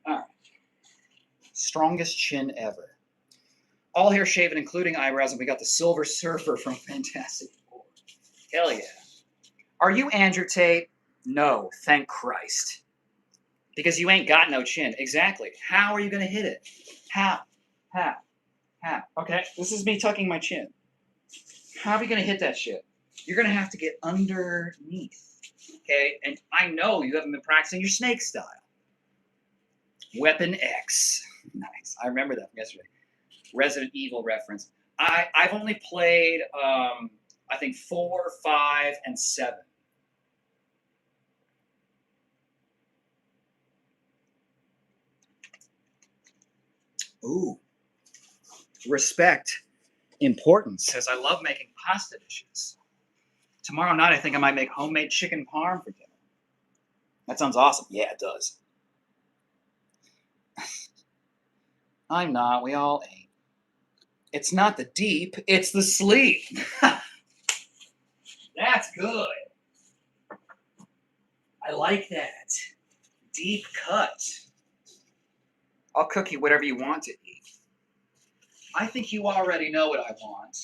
All right. Strongest chin ever. All hair shaven, including eyebrows, and we got the Silver Surfer from Fantastic Four. Hell yeah. Are you Andrew Tate? No, thank Christ. Because you ain't got no chin. Exactly. How are you going to hit it? How? How? How? Okay, this is me tucking my chin. How are we going to hit that shit? You're going to have to get underneath. Okay? And I know you haven't been practicing your snake style. Weapon X. Nice. I remember that from yesterday. Resident Evil reference. I've only played, I think, 4, 5, and 7. Ooh. Respect. Importance. Says I love making pasta dishes. Tomorrow night, I think I might make homemade chicken parm for dinner. That sounds awesome. Yeah, it does. I'm not. We all ain't. It's not the deep. It's the sleep. That's good. I like that. Deep cut. I'll cook you whatever you want to eat. I think you already know what I want.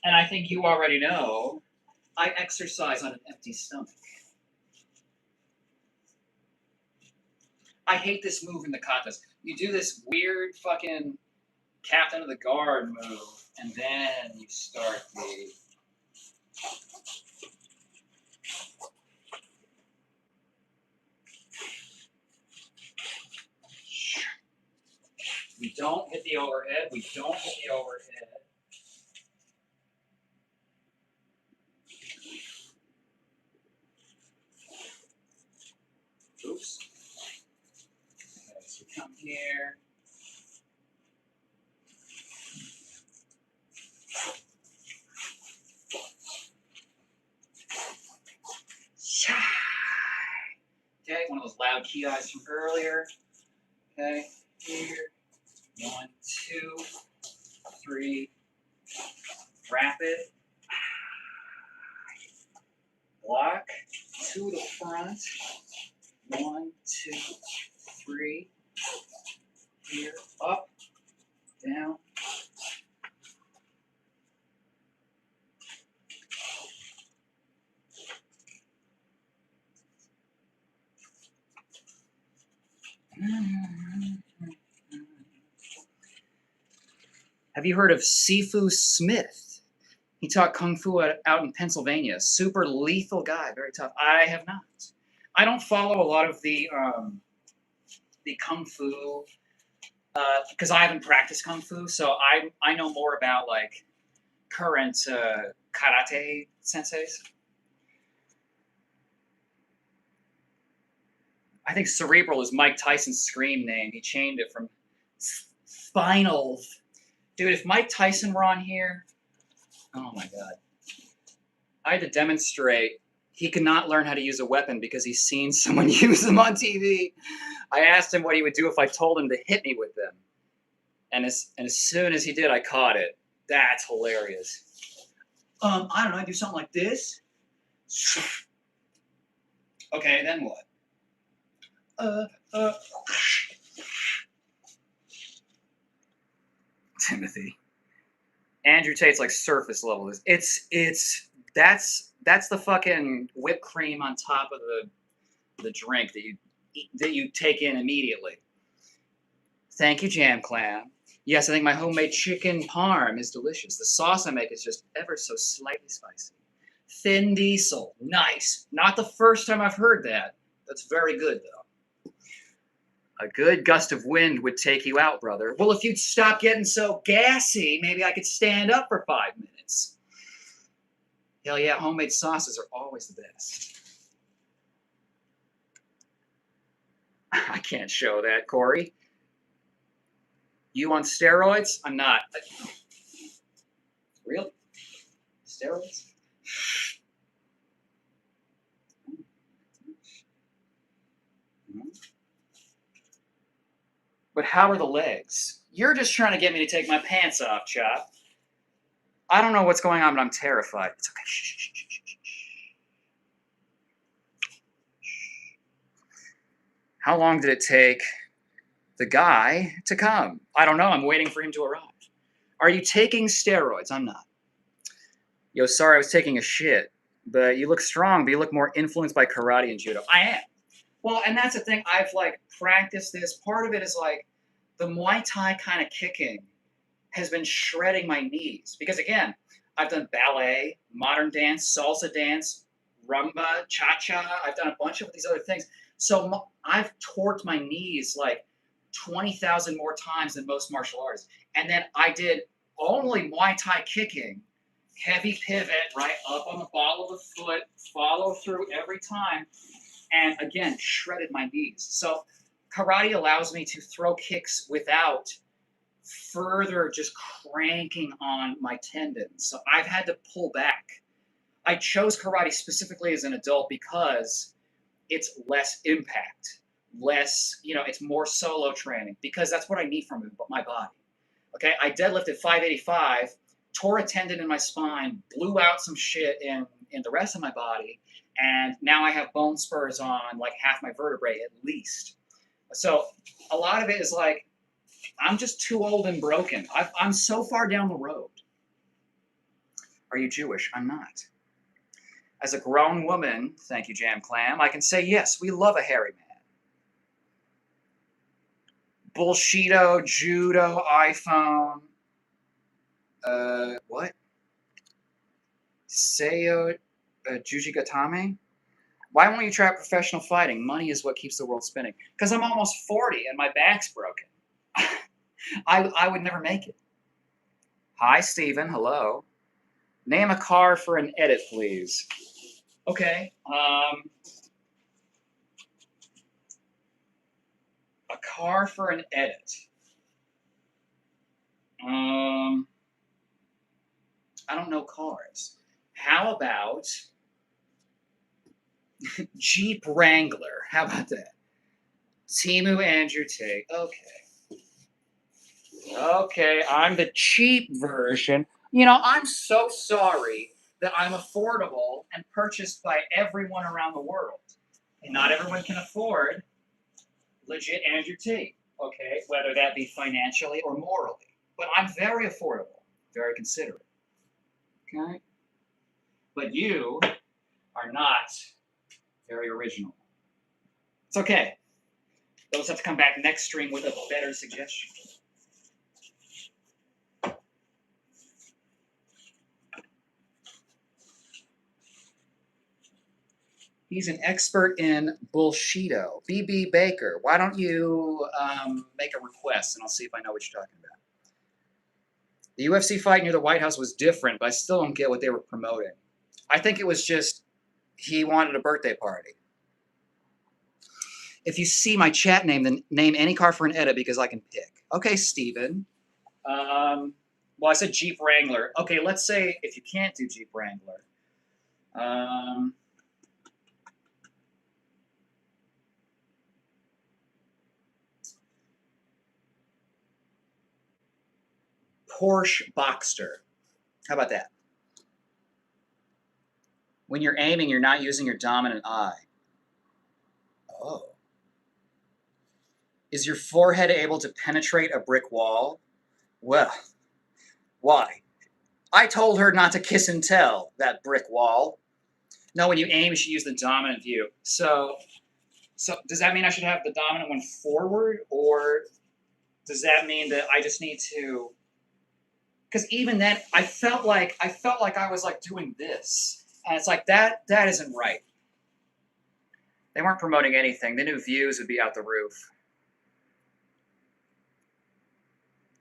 And I think you already know I exercise on an empty stomach. I hate this move in the katas. You do this weird fucking captain of the guard move, and then you start the... We don't hit the overhead. We don't hit the overhead. Oops. Okay, so we come here. Okay, one of those loud key eyes from earlier. Okay, here. 1, 2, 3. Rapid. Block. 2 to the front. 1, 2, 3. Here. Up. Down. Have you heard of Sifu Smith? He taught Kung Fu out in Pennsylvania. Super lethal guy, very tough. I have not. I don't follow a lot of the Kung Fu because I haven't practiced Kung Fu, so I know more about like current karate senseis. I think Cerebral is Mike Tyson's scream name. He changed it from Spinal. Dude, if Mike Tyson were on here, oh my God. I had to demonstrate he could not learn how to use a weapon because he's seen someone use them on TV. I asked him what he would do if I told him to hit me with them. And as soon as he did, I caught it. That's hilarious. I don't know, I do something like this. Okay, then what? Timothy. Andrew Tate's like surface level. That's the fucking whipped cream on top of the drink that you take in immediately. Thank you, Jam Clam. Yes, I think my homemade chicken parm is delicious. The sauce I make is just ever so slightly spicy. Thin Diesel. Nice. Not the first time I've heard that. That's very good, though. A good gust of wind would take you out, brother. Well, if you'd stop getting so gassy, maybe I could stand up for 5 minutes. Hell yeah, homemade sauces are always the best. I can't show that, Corey. You on steroids? I'm not. Really? Steroids? But how are the legs? You're just trying to get me to take my pants off, Chop. I don't know what's going on, but I'm terrified. It's okay. Shh, shh, shh, shh, shh. How long did it take the guy to come? I don't know. I'm waiting for him to arrive. Are you taking steroids? I'm not. Yo, sorry, I was taking a shit. But you look strong, but you look more influenced by karate and judo. I am. Well, and that's the thing. I've practiced this. Part of it is the Muay Thai kind of kicking has been shredding my knees. Because again, I've done ballet, modern dance, salsa dance, rumba, cha-cha. I've done a bunch of these other things. So I've torqued my knees 20,000 more times than most martial artists. And then I did only Muay Thai kicking, heavy pivot, right up on the ball of the foot, follow through every time. And again, shredded my knees. So karate allows me to throw kicks without further just cranking on my tendons. So I've had to pull back. I chose karate specifically as an adult because it's less impact, it's more solo training because that's what I need from my body. Okay, I deadlifted 585, tore a tendon in my spine, blew out some shit in the rest of my body, and now I have bone spurs on half my vertebrae at least. So a lot of it is I'm just too old and broken. I'm so far down the road. Are you Jewish? I'm not. As a grown woman, thank you, Jam Clam, I can say yes, we love a hairy man. Bullshito, judo, iPhone. What? Seiyo Jujigatame? Why won't you try professional fighting? Money is what keeps the world spinning. Because I'm almost 40 and my back's broken. I would never make it. Hi, Steven. Hello. Name a car for an edit, please. Okay. A car for an edit. I don't know cars. How about Jeep Wrangler? How about that? Timu Andrew Tate. Okay, I'm the cheap version. I'm so sorry that I'm affordable and purchased by everyone around the world. And not everyone can afford legit Andrew Tate, okay? Whether that be financially or morally. But I'm very affordable, very considerate, okay? But you are not very original. It's okay. They'll just have to come back next stream with a better suggestion. He's an expert in bullshito. BB Baker, why don't you make a request and I'll see if I know what you're talking about. The UFC fight near the White House was different, but I still don't get what they were promoting. I think it was just he wanted a birthday party. If you see my chat name, then name any car for an edit because I can pick. Okay, Steven. Well, I said Jeep Wrangler. Okay, let's say if you can't do Jeep Wrangler. Porsche Boxster. How about that? When you're aiming, you're not using your dominant eye. Oh. Is your forehead able to penetrate a brick wall? Well, why? I told her not to kiss and tell, that brick wall. No, when you aim, you should use the dominant view. So does that mean I should have the dominant one forward, or Does that mean that I just need to? Because even then, I felt like I was like doing this, and it's like that isn't right. They weren't promoting anything. They knew views would be out the roof.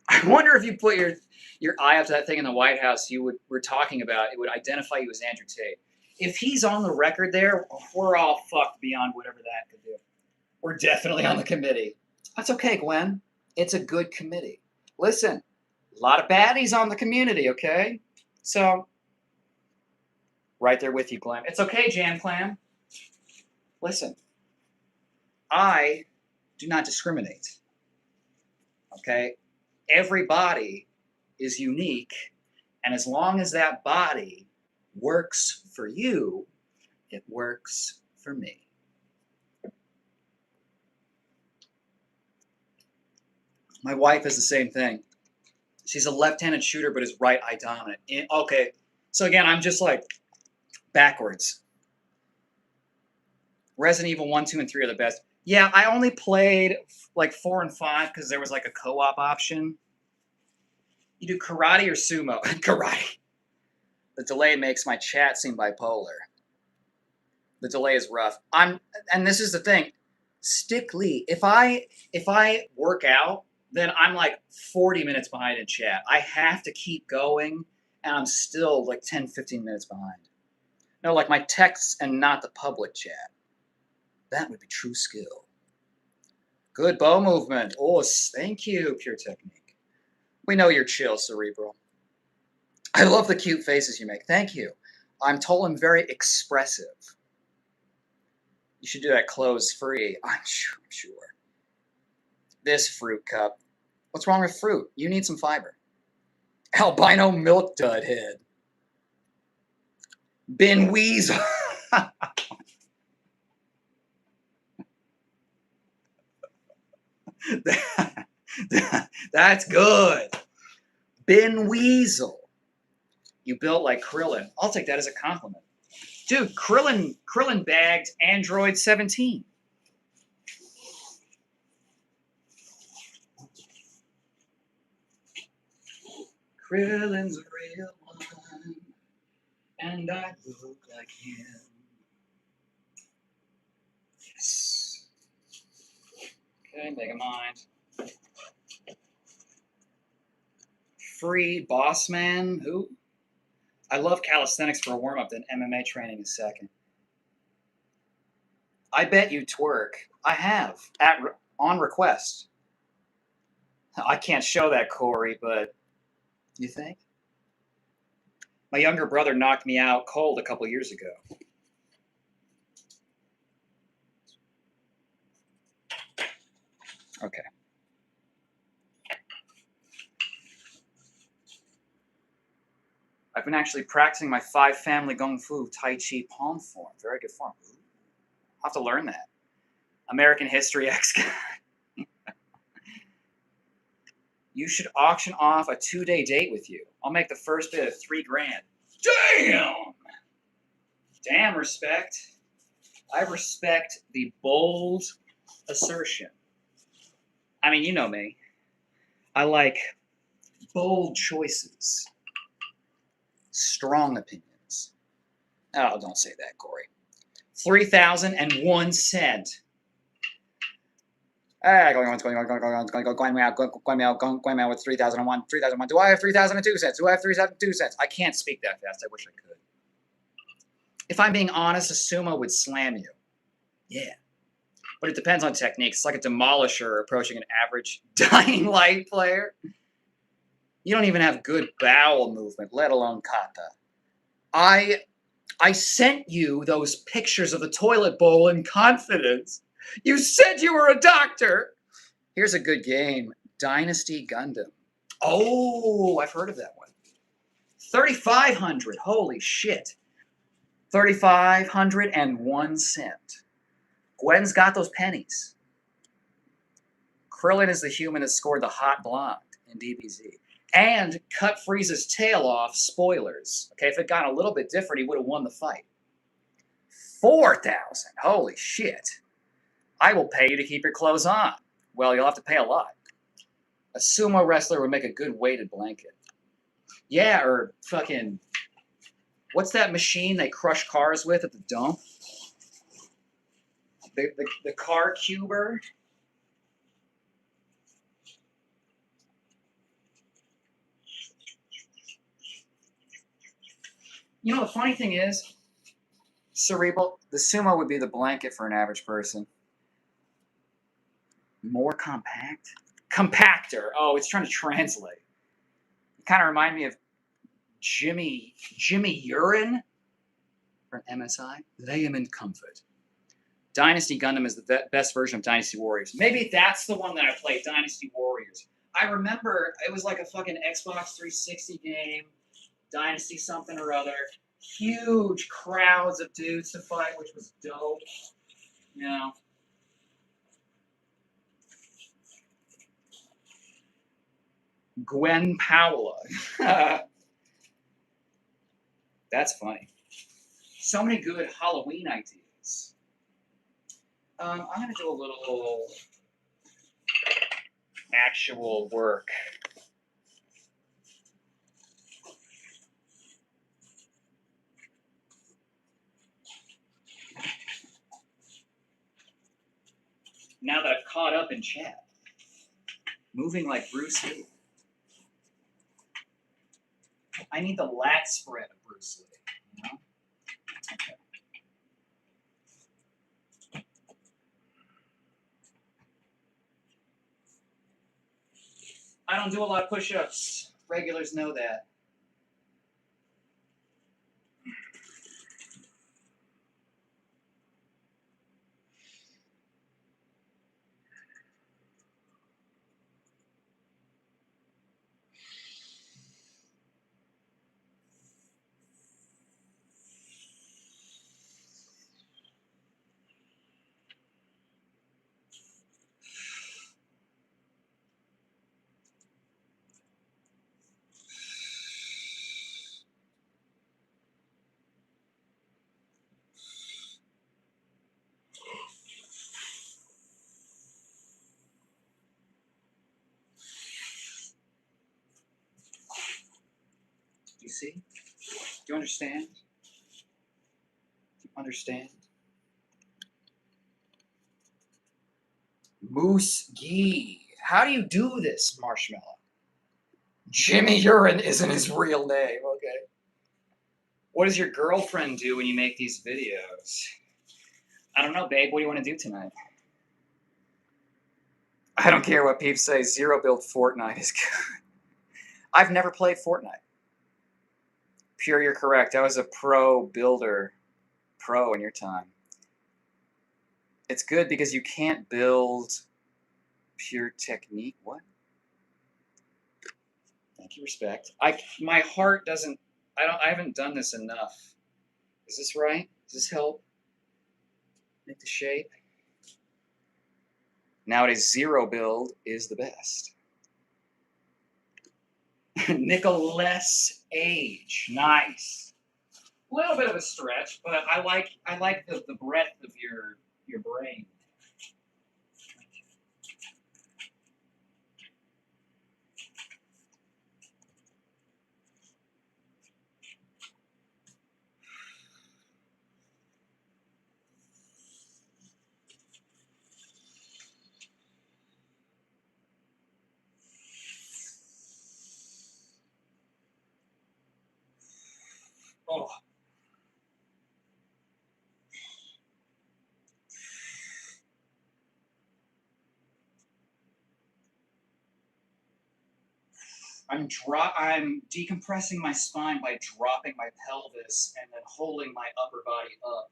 I wonder if you put your eye up to that thing in the White House were talking about, it would identify you as Andrew Tate. If he's on the record there, we're all fucked beyond whatever that could do. We're definitely on the committee. That's okay, Gwen. It's a good committee. Listen, a lot of baddies on the community, okay? So, right there with you, Glenn. It's okay, Jan Clam. Listen, I do not discriminate, okay? Every body is unique, and as long as that body works for you, it works for me. My wife is the same thing. She's a left-handed shooter, but is right eye dominant. Okay, so again, I'm just like backwards. Resident Evil 1, 2, and 3 are the best. Yeah, I only played like 4 and 5 because there was like a co-op option. You do karate or sumo? Karate. The delay makes my chat seem bipolar. The delay is rough. And this is the thing. Stick Lee. If I work out, then I'm like 40 minutes behind in chat. I have to keep going, and I'm still like 10, 15 minutes behind. No, like my texts and not the public chat. That would be true skill. Good bow movement. Oh, thank you, Pure Technique. We know you're chill, Cerebral. I love the cute faces you make. Thank you. I'm told I'm very expressive. You should do that clothes free. I'm sure. This fruit cup. What's wrong with fruit? You need some fiber. Albino milk dud head. Ben Weasel. That's good. Ben Weasel. You built like Krillin. I'll take that as a compliment. Dude, Krillin bagged Android 17. Krillin's a real one, and I look like him. Yes. Okay, Megamind. Free Boss Man. Who? I love calisthenics for a warm-up, then MMA training is second. I bet you twerk. I have, on request. I can't show that, Corey, but you think? My younger brother knocked me out cold a couple years ago. Okay. I've been actually practicing my 5 family Kung Fu Tai Chi palm form. Very good form. I'll have to learn that. American History X guy. You should auction off a 2-day date with you. I'll make the first bid of $3 grand. Damn! Damn respect. I respect the bold assertion. I mean, you know me. I like bold choices. Strong opinions. Oh, don't say that, Corey. 3,001 cent. Going on with 3,001. 3,001. Do I have 3,002 cents? Do I have 3,002 cents? I can't speak that fast. I wish I could. If I'm being honest, a sumo would slam you. Yeah. But it depends on techniques. It's like a demolisher approaching an average Dying Light player. You don't even have good bowel movement, let alone kata. I sent you those pictures of the toilet bowl in confidence. You said you were a doctor. Here's a good game. Dynasty Gundam. Oh, I've heard of that one. 3,500. Holy shit. 3,501 cent. Gwen's got those pennies. Krillin is the human that scored the hot blonde in DBZ. And cut Frieza's tail off, spoilers. Okay, if it got a little bit different, he would have won the fight. 4,000. Holy shit. I will pay you to keep your clothes on. Well, you'll have to pay a lot. A sumo wrestler would make a good weighted blanket. Yeah, or fucking, what's that machine they crush cars with at the dump? The car cuber. You know, the funny thing is, cerebral, the sumo would be the blanket for an average person. More compact? Compactor. Oh, it's trying to translate. It kind of remind me of Jimmy Urine from MSI. Lay him in comfort. Dynasty Gundam is the best version of Dynasty Warriors. Maybe that's the one that I played, Dynasty Warriors. I remember it was like a fucking Xbox 360 game, Dynasty something or other. Huge crowds of dudes to fight, which was dope. You know. Gwen Paola. That's funny. So many good Halloween ideas. I'm going to do a little actual work. Now that I've caught up in chat. Moving like Bruce Lee. I need the lat spread of Bruce Lee. You know? Okay. I don't do a lot of push-ups. Regulars know that. Do you see? Do you understand? Do you understand? Moose Gee. How do you do this, Marshmallow? Jimmy Urine isn't his real name, okay. What does your girlfriend do when you make these videos? I don't know, babe. What do you want to do tonight? I don't care what peeps say. Zero build Fortnite is good. I've never played Fortnite. Pure, you're correct. I was a pro builder. Pro in your time. It's good because you can't build pure technique. What? Thank you, respect. My heart doesn't. I haven't done this enough. Is this right? Does this help? Make the shape. Nowadays, zero build is the best. Nicholas Age, nice. A little bit of a stretch, but I like the breadth of your brain. Oh. I'm decompressing my spine by dropping my pelvis and then holding my upper body up.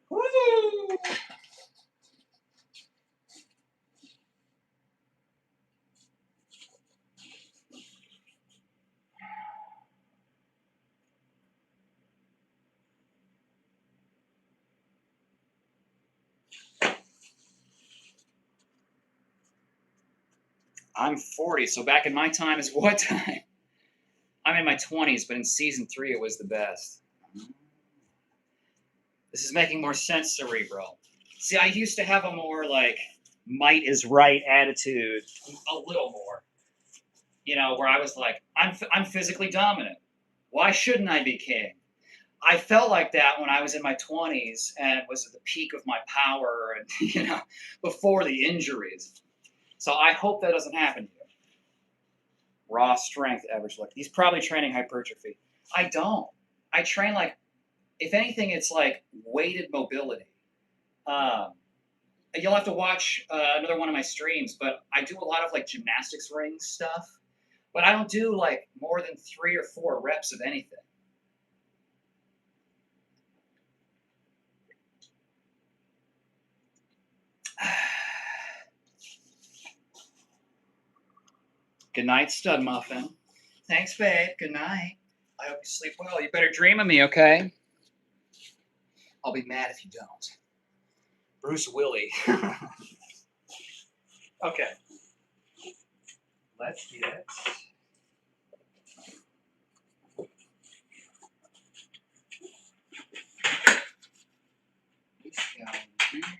Woo! I'm 40, so back in my time is what time? I'm in my 20s, but in season 3 it was the best. This is making more sense, Cerebral. See, I used to have a more like might is right attitude, a little more. You know, where I was like, I'm physically dominant. Why shouldn't I be king? I felt like that when I was in my 20s and was at the peak of my power and, before the injuries. So I hope that doesn't happen to you. Raw strength, average look. He's probably training hypertrophy. I don't. I train like, if anything, it's like weighted mobility. Um, you'll have to watch another one of my streams, but I do a lot of like gymnastics ring stuff. But I don't do like more than 3 or 4 reps of anything. Good night, Stud Muffin. Thanks, babe. Good night. I hope you sleep well. You better dream of me, okay? I'll be mad if you don't. Bruce Willie. Okay. Let's get... this guy in here.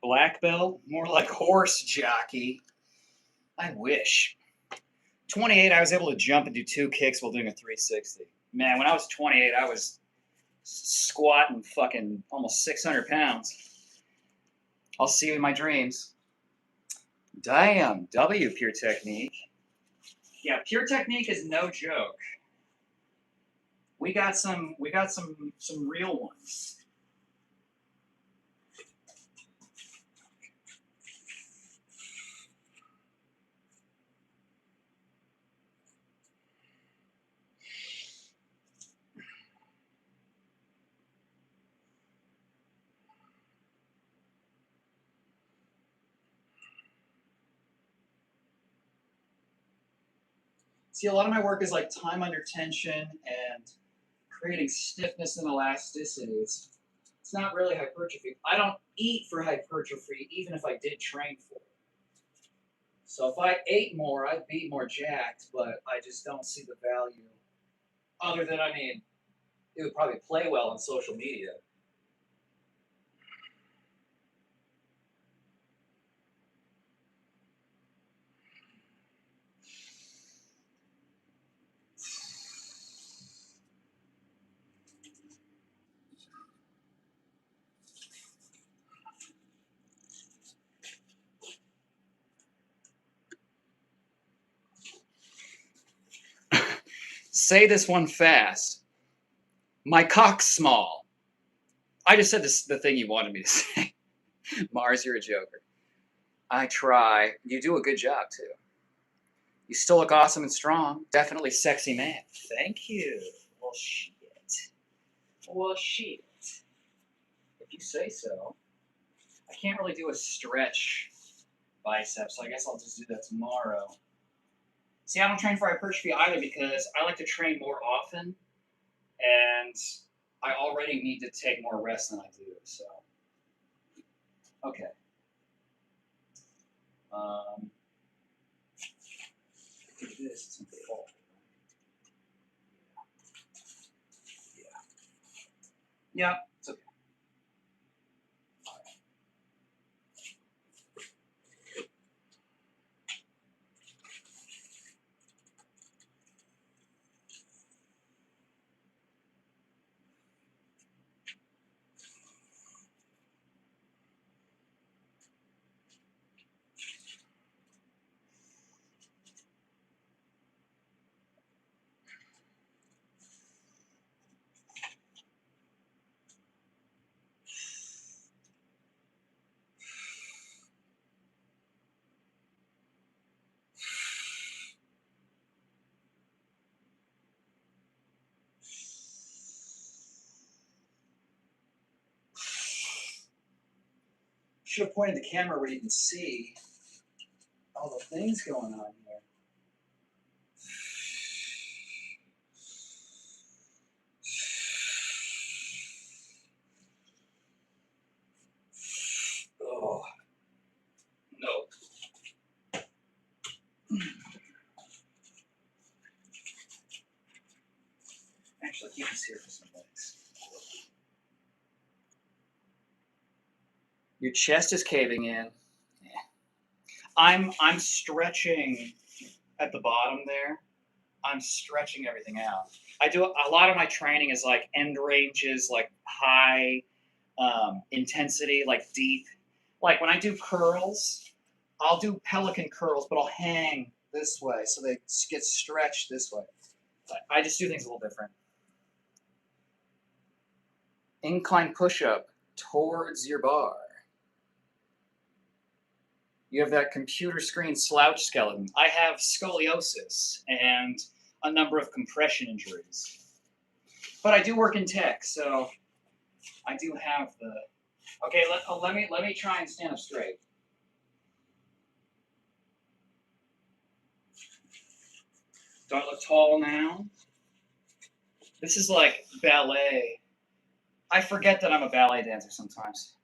Black belt? More like horse jockey. I wish. 28, I was able to jump and do 2 kicks while doing a 360. Man, when I was 28, I was squatting fucking almost 600 pounds. I'll see you in my dreams. Damn, W Pure Technique. Yeah, Pure Technique is no joke. We got some real ones. See, a lot of my work is like time under tension and creating stiffness and elasticity. It's not really hypertrophy. I don't eat for hypertrophy, even if I did train for it. So if I ate more, I'd be more jacked, but I just don't see the value. Other than, I mean, it would probably play well on social media. Say this one fast. My cock's small. I just said the thing you wanted me to say. Mars, you're a joker. I try. You do a good job, too. You still look awesome and strong. Definitely sexy man. Thank you. Well, shit. Well, shit. If you say so. I can't really do a stretch bicep, so I guess I'll just do that tomorrow. See, I don't train for hypertrophy either because I like to train more often, and I already need to take more rest than I do, so. Okay. Do this, it's in the fall. Yeah. Yeah, it's okay. Should have pointed the camera where you can see all the things going on here. Oh, no. Actually, keep this here for some legs. Your chest is caving in. I'm stretching at the bottom there. I'm stretching everything out. I do a lot of my training is like end ranges, like high intensity, like deep. Like when I do curls, I'll do pelican curls, but I'll hang this way so they get stretched this way. I just do things a little different. Incline push-up towards your bar. You have that computer screen slouch skeleton. I have scoliosis and a number of compression injuries. But I do work in tech, so I do have the... Okay, let me try and stand up straight. Do I look tall now? This is like ballet. I forget that I'm a ballet dancer sometimes.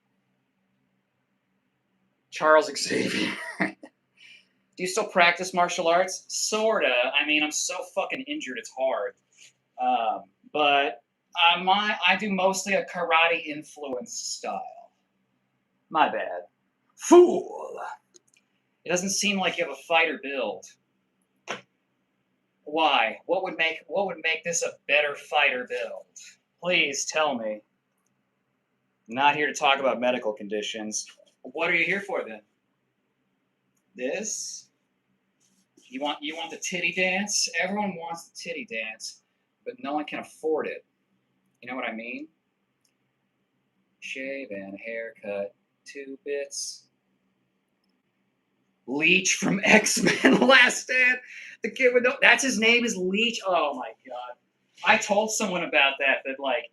Charles Xavier. Do you still practice martial arts? Sorta. I mean, I'm so fucking injured, it's hard. But I do mostly a karate influence style. My bad. Fool! It doesn't seem like you have a fighter build. Why? What would make this a better fighter build? Please tell me. I'm not here to talk about medical conditions. What are you here for then? This? You want the titty dance? Everyone wants the titty dance, but no one can afford it. You know what I mean? Shave and haircut, 2 bits. Leech from X-Men Last Stand. The kid with no... That's his name is Leech? Oh my god. I told someone about that like,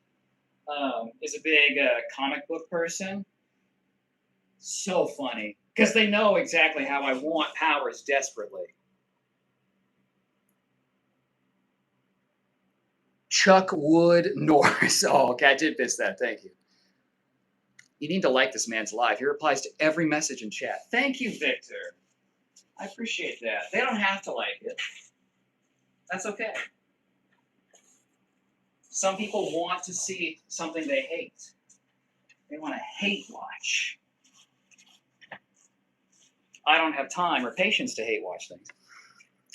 is a big comic book person. So funny. Because they know exactly how I want powers desperately. Chuck Wood Norris. Oh, okay, I did miss that. Thank you. You need to like this man's live. He replies to every message in chat. Thank you, Victor. I appreciate that. They don't have to like it. That's okay. Some people want to see something they hate. They want to hate watch. I don't have time or patience to hate watch things.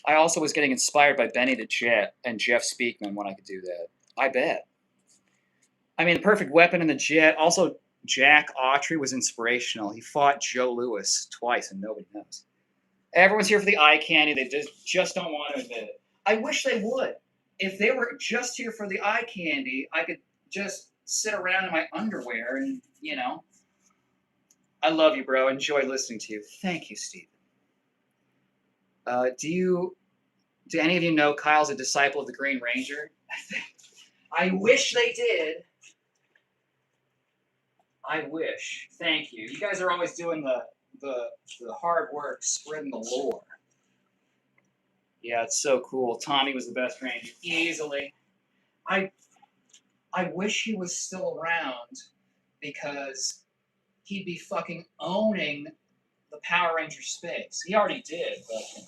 I also was getting inspired by Benny the Jet and Jeff Speakman when I could do that. I bet. I mean, the perfect weapon in the Jet. Also, Jack Autry was inspirational. He fought Joe Louis twice, and nobody knows. Everyone's here for the eye candy. They just don't want to admit it. I wish they would. If they were just here for the eye candy, I could just sit around in my underwear and, you know. I love you, bro. Enjoy listening to you. Thank you, Stephen. Do any of you know Kyle's a disciple of the Green Ranger? I wish they did. I wish. Thank you. You guys are always doing the hard work, spreading the lore. Yeah, it's so cool. Tommy was the best Ranger, easily. I wish he was still around because he'd be fucking owning the Power Ranger space. He already did, but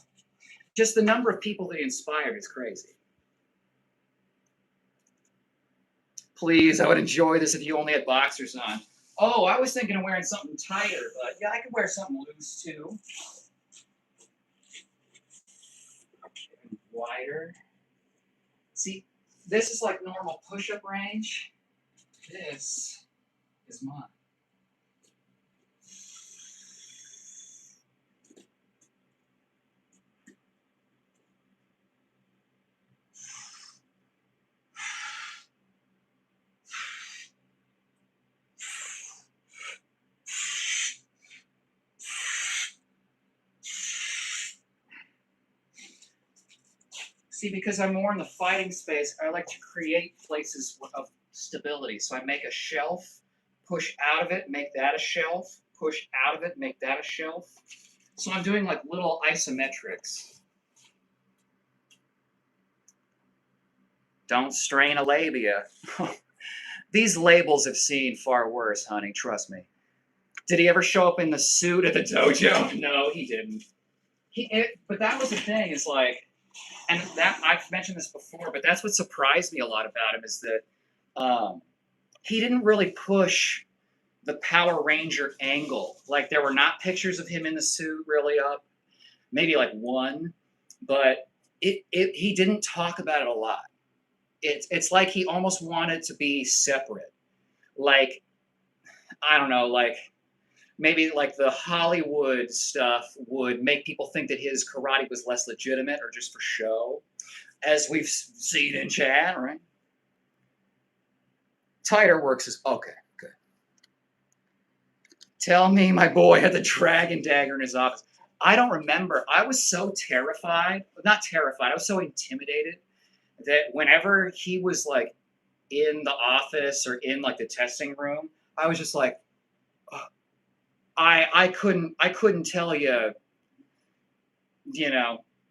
just the number of people that he inspired is crazy. Please, I would enjoy this if you only had boxers on. Oh, I was thinking of wearing something tighter, but yeah, I could wear something loose too. And wider. See, this is like normal push-up range. This is mine. See, because I'm more in the fighting space, I like to create places of stability. So I make a shelf, push out of it, make that a shelf, push out of it, make that a shelf. So I'm doing like little isometrics. Don't strain a labia. These labels have seen far worse, honey, trust me. Did he ever show up in the suit at the dojo? No, he didn't. But that was the thing, is like, and that I've mentioned this before, but that's what surprised me a lot about him, is that he didn't really push the Power Ranger angle. Like, there were not pictures of him in the suit really up, maybe like one, but he didn't talk about it a lot. It's like he almost wanted to be separate. Like, I don't know, like maybe like the Hollywood stuff would make people think that his karate was less legitimate or just for show, as we've seen in chat, right? Tighter works is okay, good. Tell me my boy had the dragon dagger in his office. I don't remember. I was so terrified, not terrified, I was so intimidated that whenever he was like in the office or in like the testing room, I was just like, I couldn't tell you,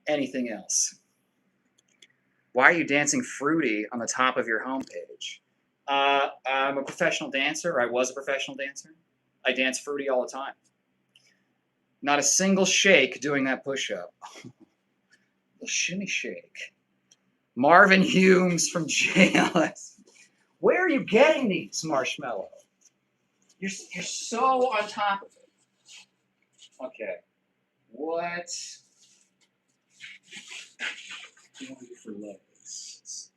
anything else. Why are you dancing fruity on the top of your homepage? I'm a professional dancer. I was a professional dancer. I dance fruity all the time. Not a single shake doing that push-up. The shimmy shake. Marvin Humes from JLS. Where are you getting these, Marshmallow? You're so on top of it. Okay. What do you want to do for legs?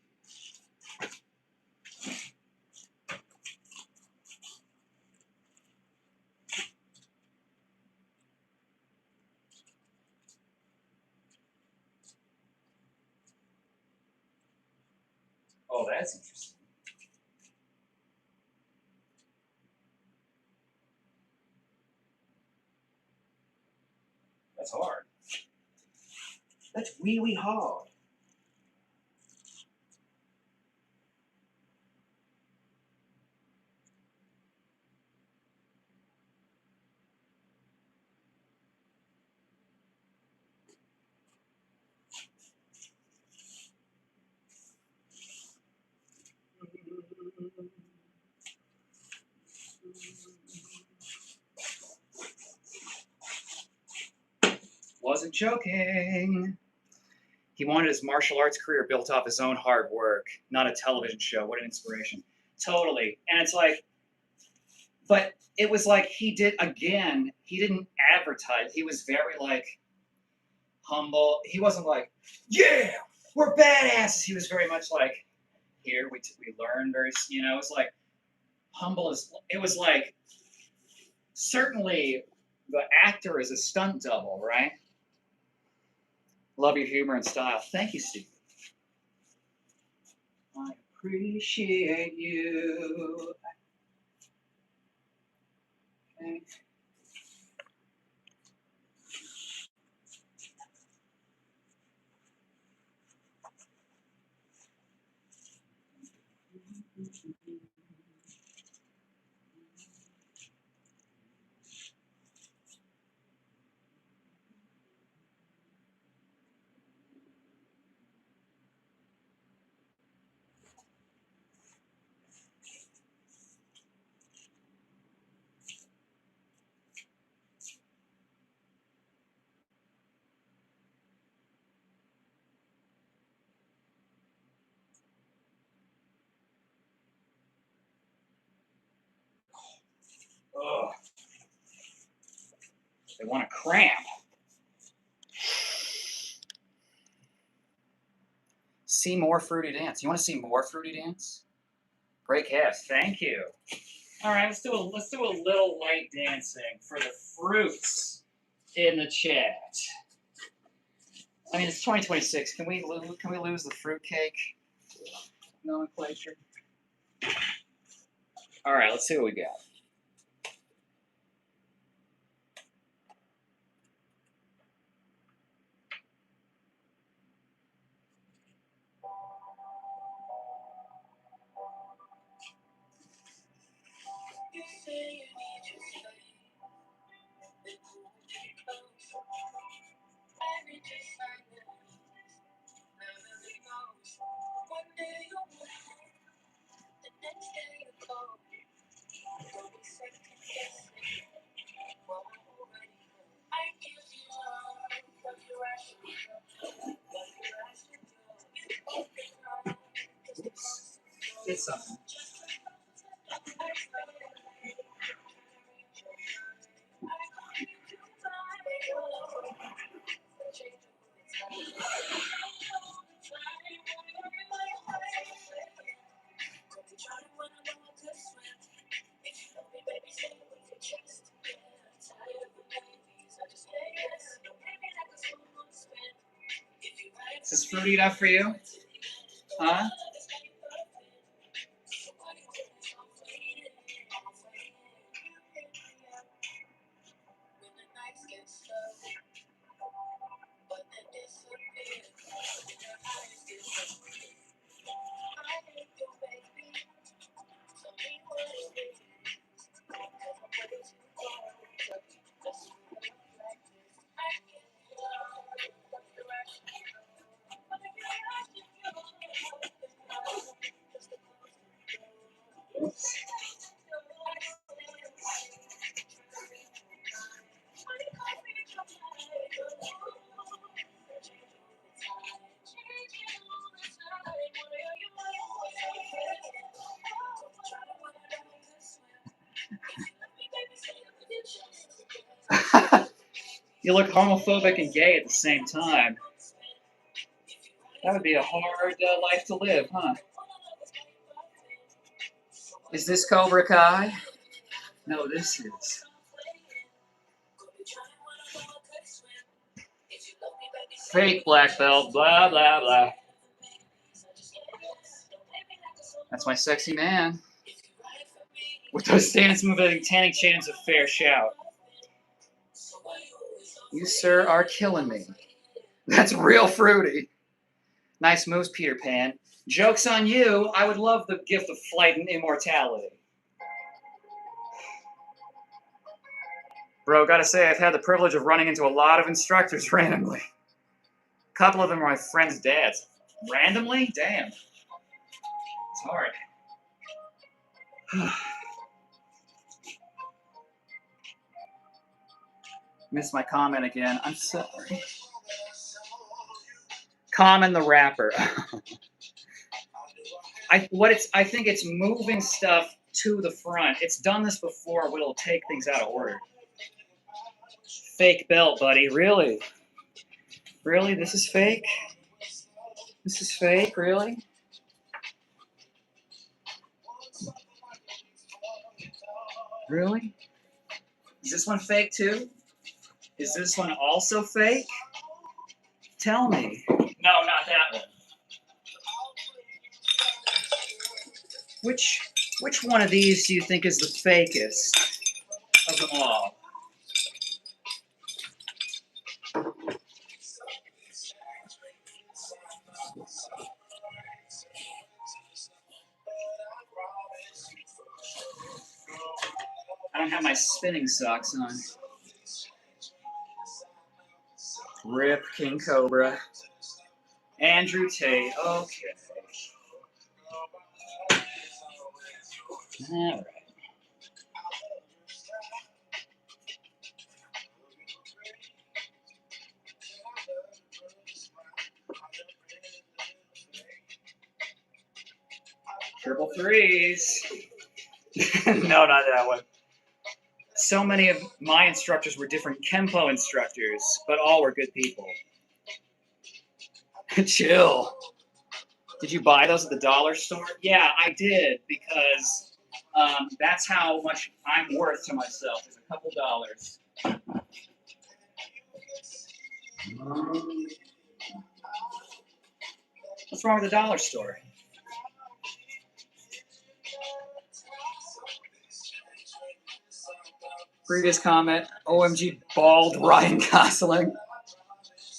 Oh, that's interesting. That's hard. That's really hard. Wasn't joking. He wanted his martial arts career built off his own hard work, not a television show. What an inspiration. Totally. And it's like, but it was like he didn't advertise. He was very like humble. He wasn't like, yeah, we're badasses. He was very much like, here, we learn very, it was like humble as, it was like, certainly the actor is a stunt double, right? Love your humor and style. Thank you, Steve. I appreciate you. Okay. Ugh. They want to cramp. See more Fruity Dance. You want to see more Fruity Dance? Great cast. Thank you. All right, let's do a little light dancing for the fruits in the chat. I mean, it's 2026. Can we lose the fruitcake nomenclature? All right, let's see what we got. Did something. Is this fruity enough for you? Huh? You look homophobic and gay at the same time. That would be a hard life to live, huh?
Is this Cobra Kai?
No, this is.
Fake black belt, blah, blah, blah. That's my sexy man.
With those stance moving tanning chains, a fair shout.
You, sir, are killing me.
That's real fruity. Nice moves, Peter Pan. Joke's on you. I would love the gift of flight and immortality. Bro, gotta say, I've had the privilege of running into a lot of instructors randomly. A couple of them are my friends' dads. Randomly? Damn. It's hard.
Missed my comment again. I'm sorry. Common the rapper.
I think it's moving stuff to the front. It's done this before, but it'll take things out of order. Fake belt, buddy. Really? Really? This is fake? This is fake? Really? Really? Is this one fake too? Is this one also fake? Tell me. No, not that one. Which one of these do you think is the fakest of them all? I don't have my spinning socks on. Rip King Cobra. Andrew Tate. Okay. All right. Triple threes. No, not that one. So many of my instructors were different Kempo instructors, but all were good people. Chill. Did you buy those at the dollar store? Yeah, I did, because that's how much I'm worth to myself, is a couple dollars. What's wrong with the dollar store?
Previous comment, OMG bald Ryan Gosling.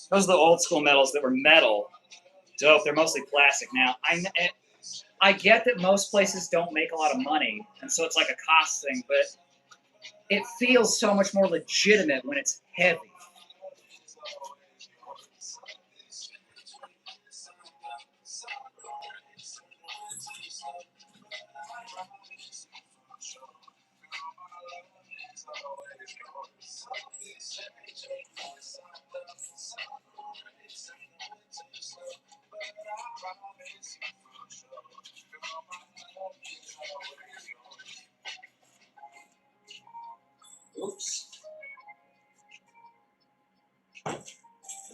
Those are the old school medals that were metal. Dope, they're mostly plastic now. I get that most places don't make a lot of money, and so it's like a cost thing, but it feels so much more legitimate when it's heavy.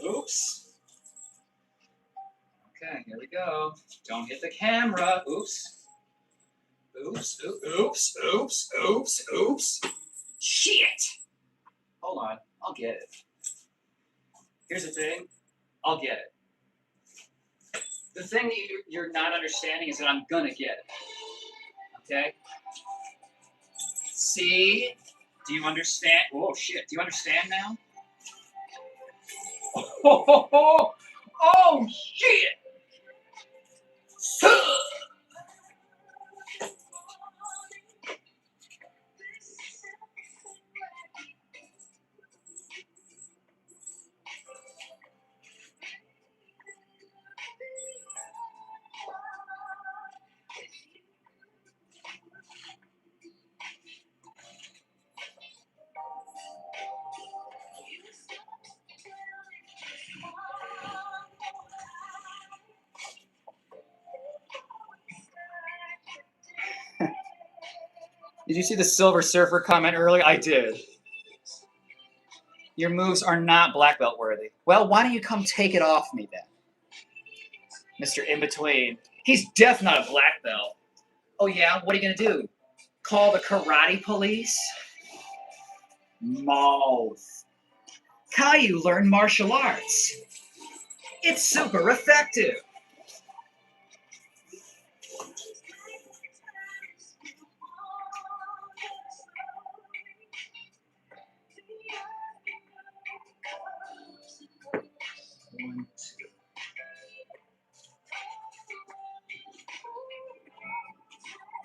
Oops. Okay, here we go. Don't hit the camera. Oops. Oops, oops, oops, oops, oops. Shit! Hold on, I'll get it. Here's the thing, I'll get it. The thing that you're not understanding is that I'm gonna get it. Okay? See? Do you understand? Oh shit, do you understand now? Oh shit! Did you see the Silver Surfer comment earlier? I did. Your moves are not black belt worthy. Well, why don't you come take it off me then? Mr. In-Between. He's def not a black belt. Oh yeah? What are you gonna do? Call the karate police? Mouth. Caillou learned martial arts. It's super effective. One, two.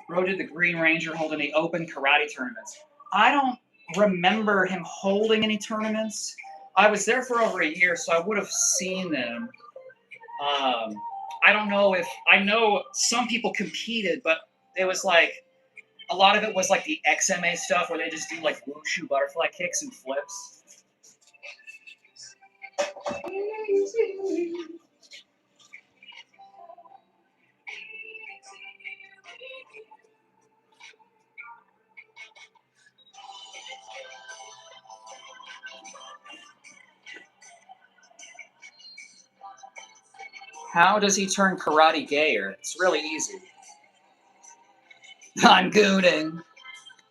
Bro did the Green Ranger hold any open karate tournaments. I don't remember him holding any tournaments. I was there for over a year, so I would have seen them. I don't know if I know some people competed, but it was like a lot of it was like the XMA stuff where they just do like wushu butterfly kicks and flips. How does he turn karate gayer? It's really easy. I'm gooning.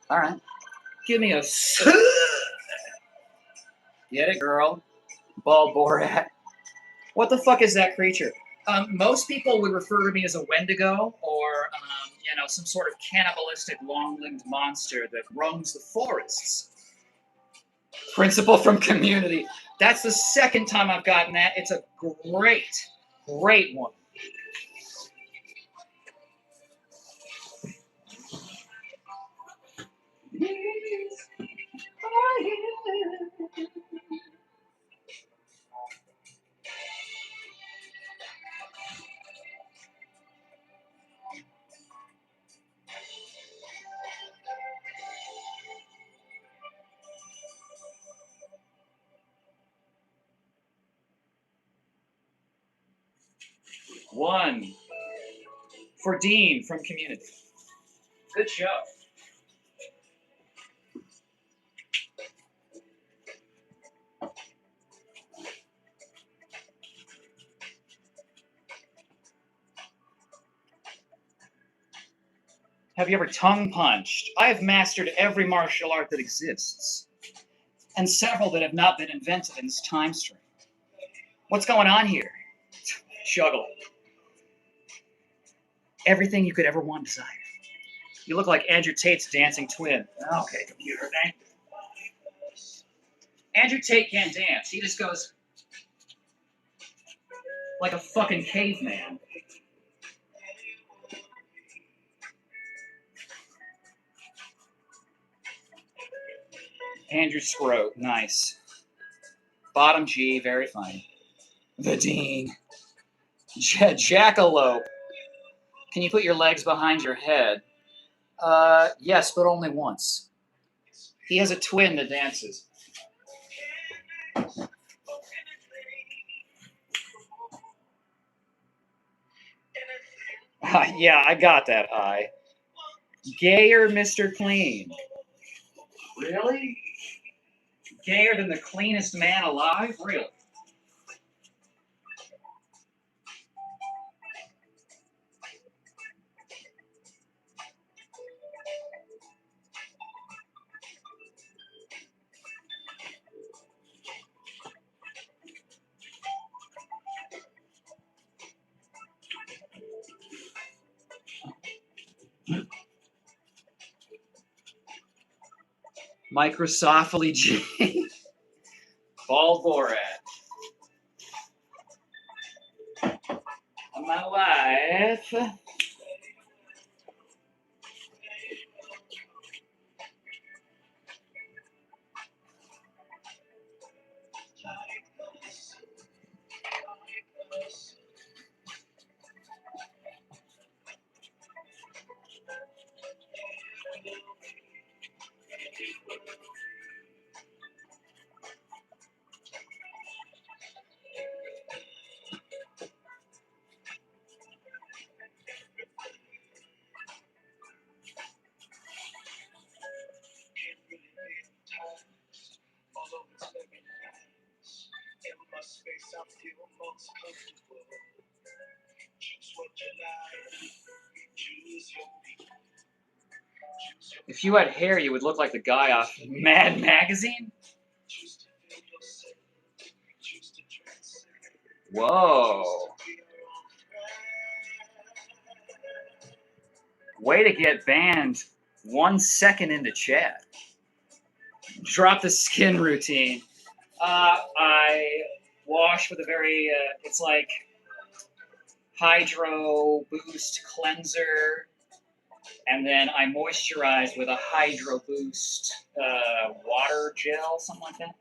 All right. Give me a Get it, girl? Ball Borat. What the fuck is that creature? Most people would refer to me as a Wendigo or, some sort of cannibalistic long-limbed monster that roams the forests. Principal from Community. That's the second time I've gotten that. It's a great, great one. One for Dean from Community. Good show. Have you ever tongue punched? I have mastered every martial art that exists, and several that have not been invented in this time stream. What's going on here? Juggling. Everything you could ever want and desire. You look like Andrew Tate's dancing twin. Okay, computer, thank you. Andrew Tate can't dance. He just goes like a fucking caveman. Andrew Scroat, nice. Bottom G, very fine. The Dean. Jackalope. Can you put your legs behind your head? Yes, but only once. He has a twin that dances. Yeah, I got that eye. Gayer Mr. Clean. Really? Gayer than the cleanest man alive? Really? Microsoftly J. Bald Borat. My wife. If you had hair, you would look like the guy off Mad Magazine. Whoa. Way to get banned 1 second into chat. Drop the skin routine. I wash with a very, it's like Hydro Boost cleanser. And then I moisturize with a Hydro Boost water gel, something like that.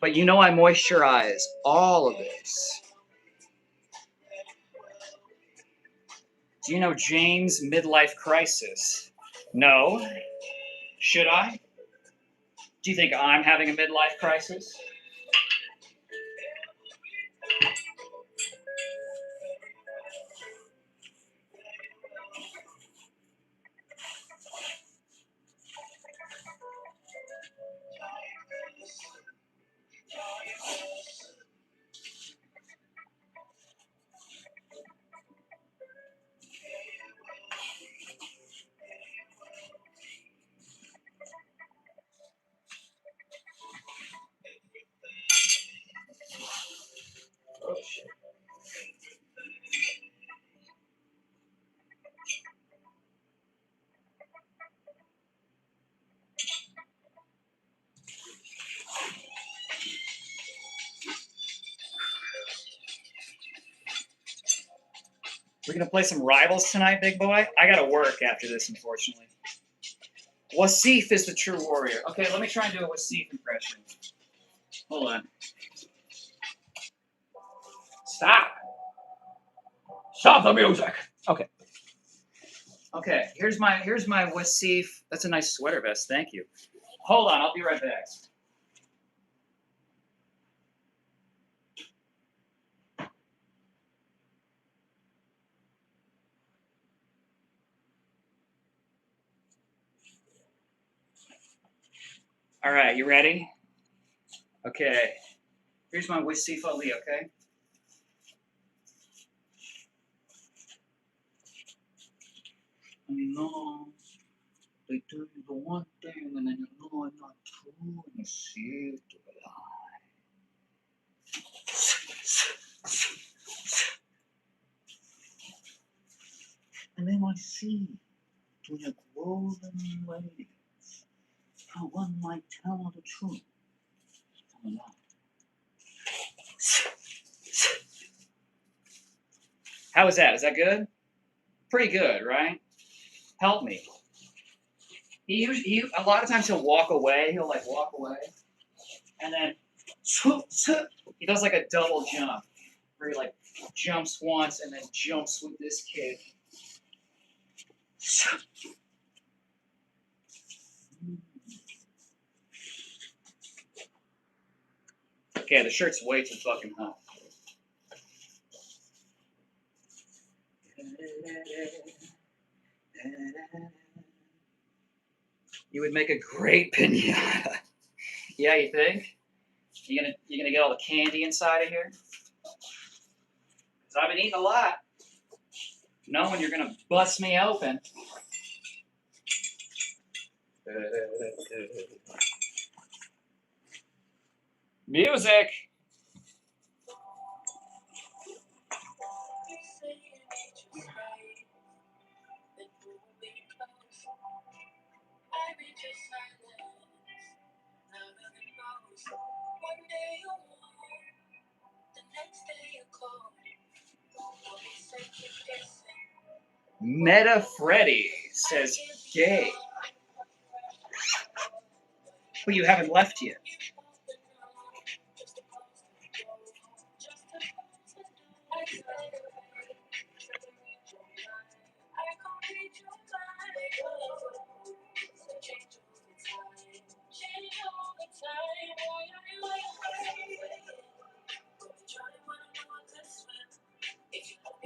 But you know I moisturize all of this. Do you know James' midlife crisis? No. Should I? Do you think I'm having a midlife crisis? Oh, shit. We're gonna play some Rivals tonight, big boy? I gotta work after this, unfortunately. Wasif is the true warrior. Okay, let me try and do a Wasif impression. Hold on. Stop! Stop the music! Okay. Okay, here's my Wasif. That's a nice sweater vest, thank you. Hold on, I'll be right back. All right, you ready? Okay. Here's my Wasif Ali, okay? I know they tell you the one thing and then you know it's not true and you see it to the lie. And then I see between your golden ways how one might tell the truth from a lie. How was that? Is that good? Pretty good, right? Help me. He a lot of times he'll walk away. He'll like walk away, and then he does like a double jump, where he like jumps once and then jumps with this kick. Okay, the shirt's way too fucking hot. You would make a great pinata. Yeah, you think? You gonna get all the candy inside of here? 'Cause I've been eating a lot, knowing you're gonna bust me open. Music. Meta Freddy says gay. But you haven't left yet.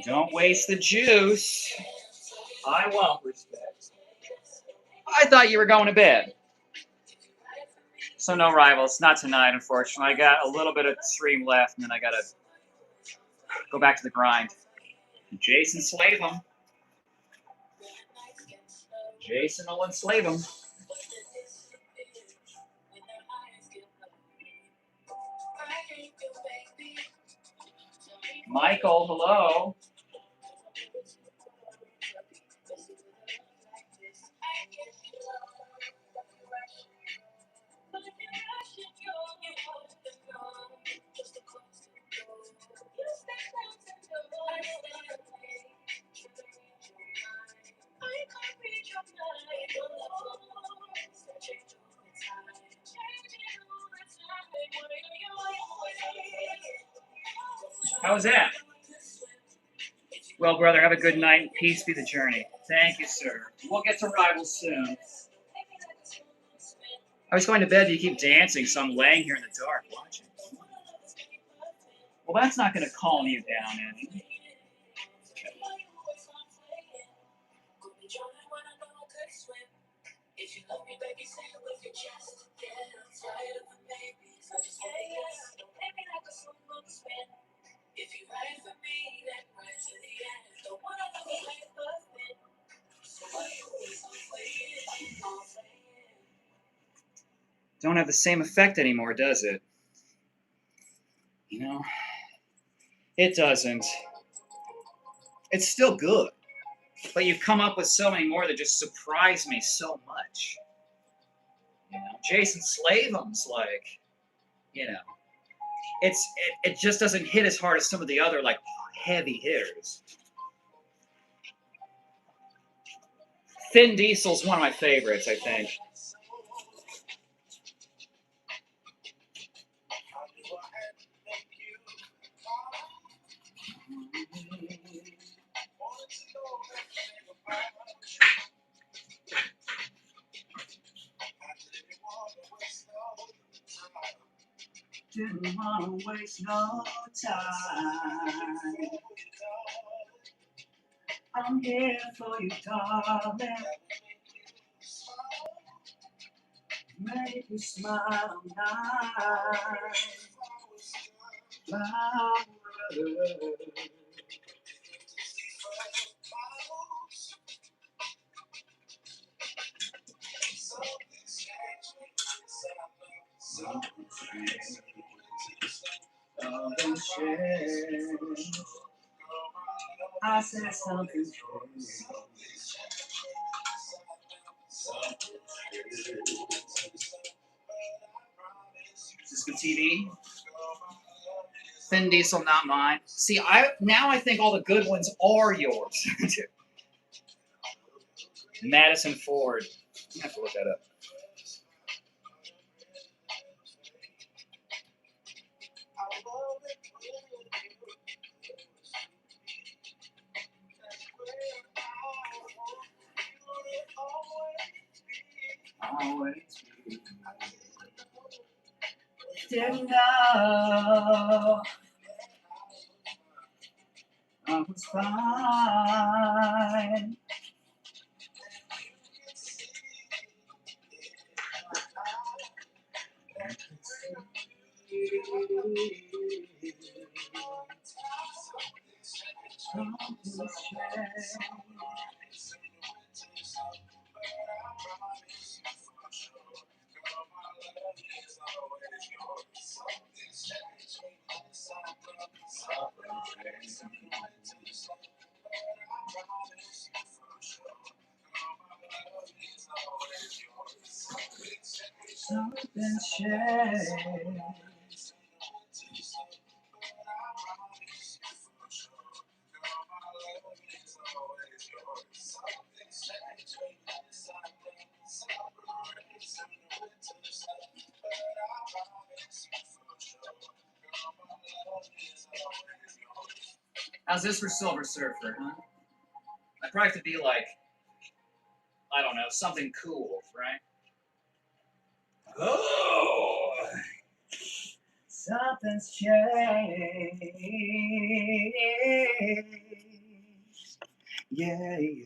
Don't waste the juice. I won't respect. I thought you were going to bed. So no rivals, not tonight, unfortunately. I got a little bit of stream left, and then I gotta go back to the grind. Jason, slave him. Jason will enslave him. Michael, hello. How was that? Well, brother, have a good night. Peace be the journey. Thank you, sir. We'll get to rivals soon. I was going to bed. You keep dancing, so I'm laying here in the dark watching. Well, that's not going to calm you down any. Don't have the same effect anymore, does it? You know, it doesn't. It's still good. But you've come up with so many more that just surprise me so much. You know, Jason Slavum's like, you know, it just doesn't hit as hard as some of the other like heavy hitters. Thin Diesel's one of my favorites, I think. Didn't want to waste no time. I'm here for you, darling. Make you smile night. I said something true. Cisco TV. Thin Diesel, not mine. See, I think all the good ones are yours. Madison Ford. I have to look that up. Always didn't know I was fine. Something changed. How's this for Silver Surfer, huh? I'd probably have to be like, I don't know, something cool, right? Oh, something's changed. Yeah, yeah, yeah.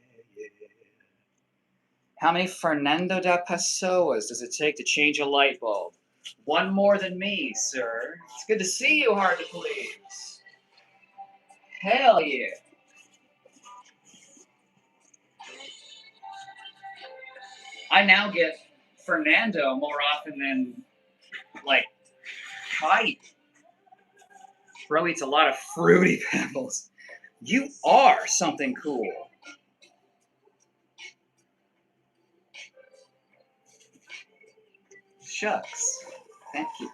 How many Fernando da Pessoas does it take to change a light bulb? One more than me, sir. It's good to see you, hard to please. Hell yeah. I now get Fernando more often than, like, Kite. Bro eats a lot of fruity pebbles. You are something cool. Shucks. Thank you.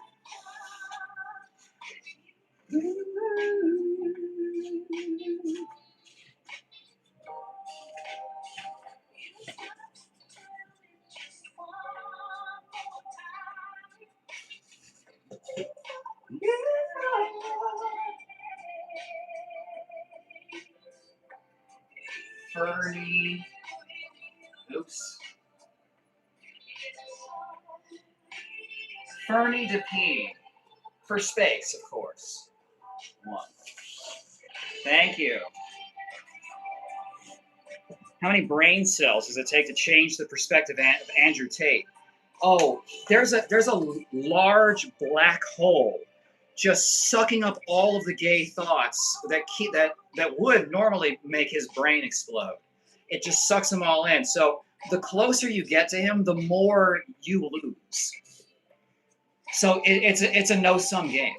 Fernie. Oops. Fernie DeP. For space, of course. One. Thank you. How many brain cells does it take to change the perspective of Andrew Tate? Oh, there's a large black hole just sucking up all of the gay thoughts that would normally make his brain explode. It just sucks them all in. So the closer you get to him, the more you lose. So it's a no-sum game.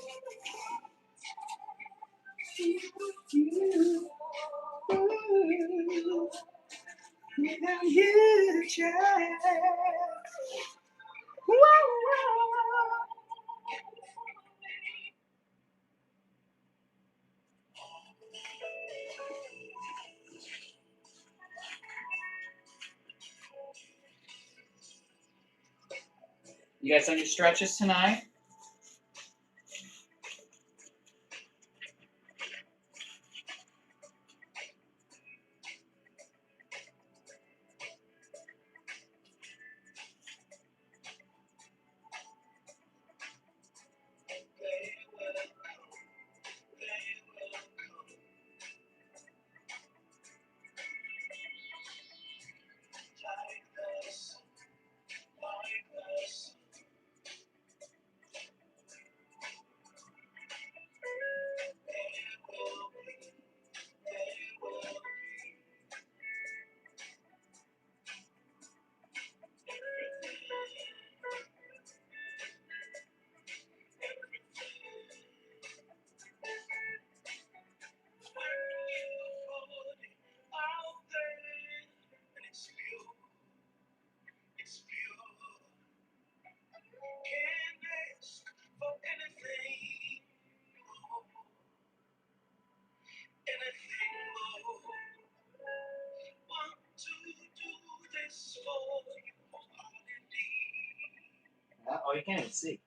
You guys done your stretches tonight? Oh, you can't even see.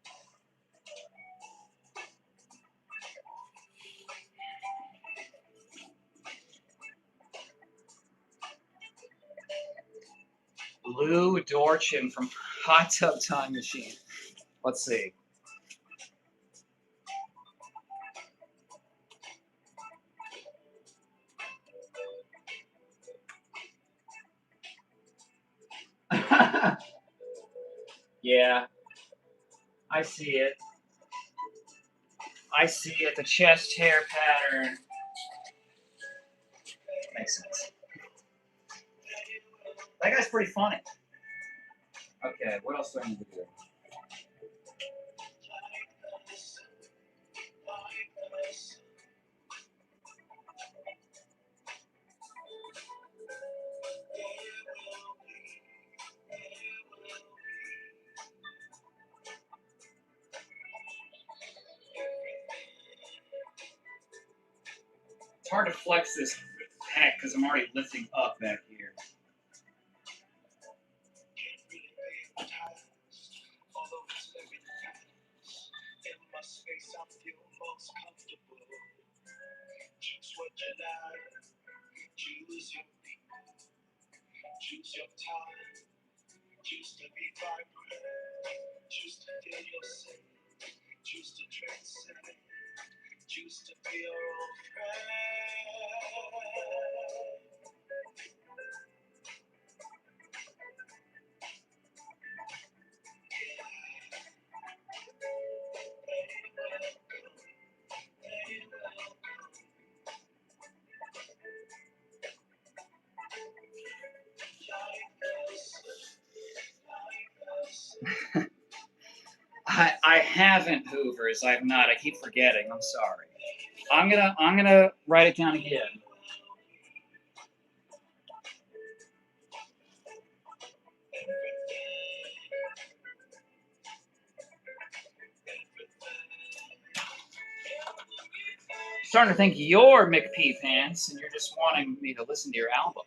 Lou Dorchin from Hot Tub Time Machine. Let's see. Yeah. I see it. I see it. The chest hair pattern. Makes sense. That guy's pretty funny. Okay, what else do I need to do? It's hard to flex this pack because I'm already lifting up back here. I haven't Hoovers. I've not. I keep forgetting. I'm sorry. I'm gonna write it down again. Starting to think you're McPee Pants, and you're just wanting me to listen to your album.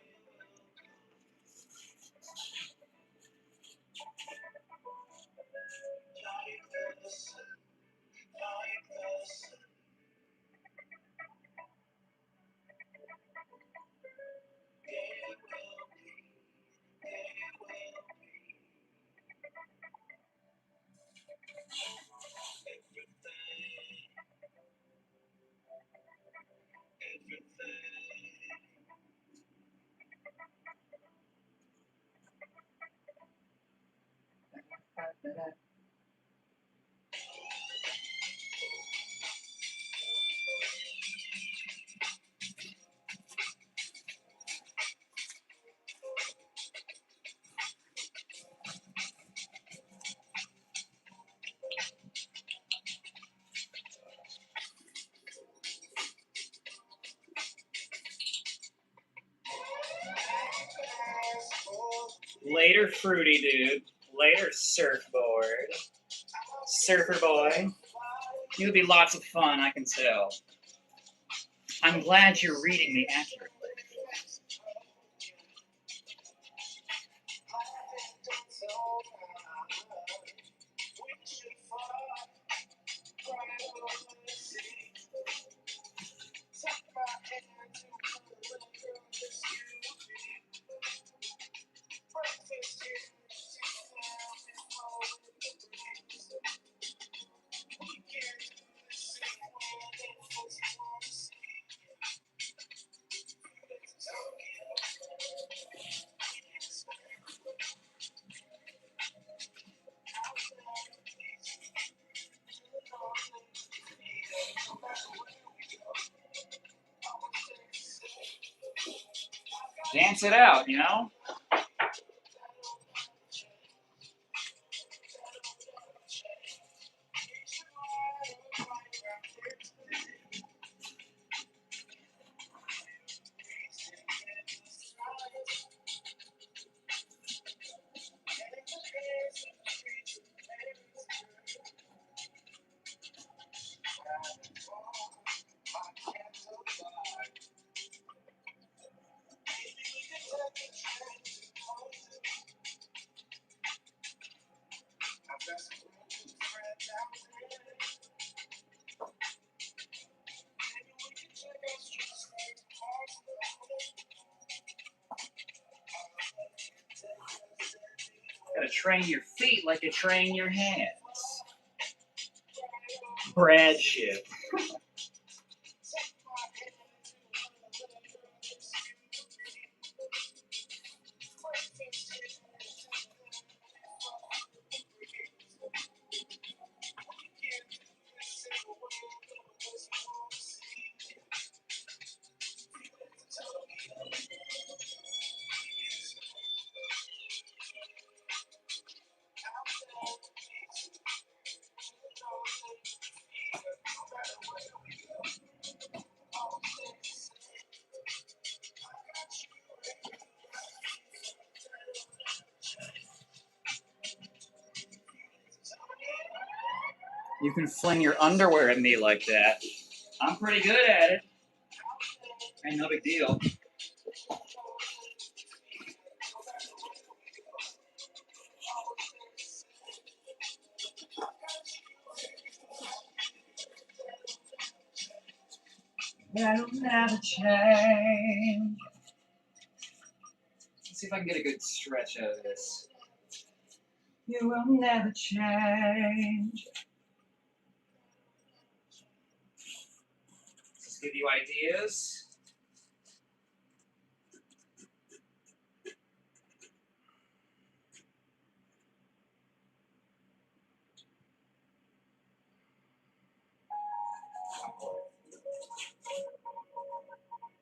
Later, Fruity Dude. Later, Surfboard. Surfer Boy. It would be lots of fun, I can tell. I'm glad you're reading me accurately. Dance it out, you know? Gotta train your feet like you train your hands. Brad shit. You can fling your underwear at me like that. I'm pretty good at it. Ain't no big deal. That'll never change. Let's see if I can get a good stretch out of this. You will never change. Let's give you ideas.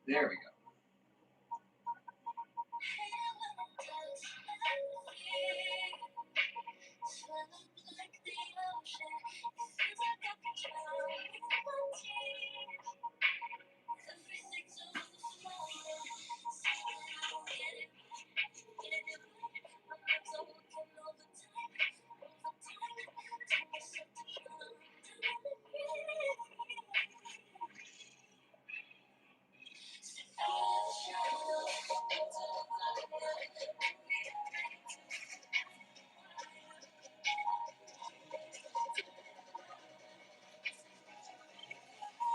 There we go.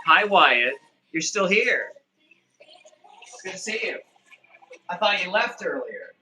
Hi, Wyatt. You're still here. Good to see you. I thought you left earlier.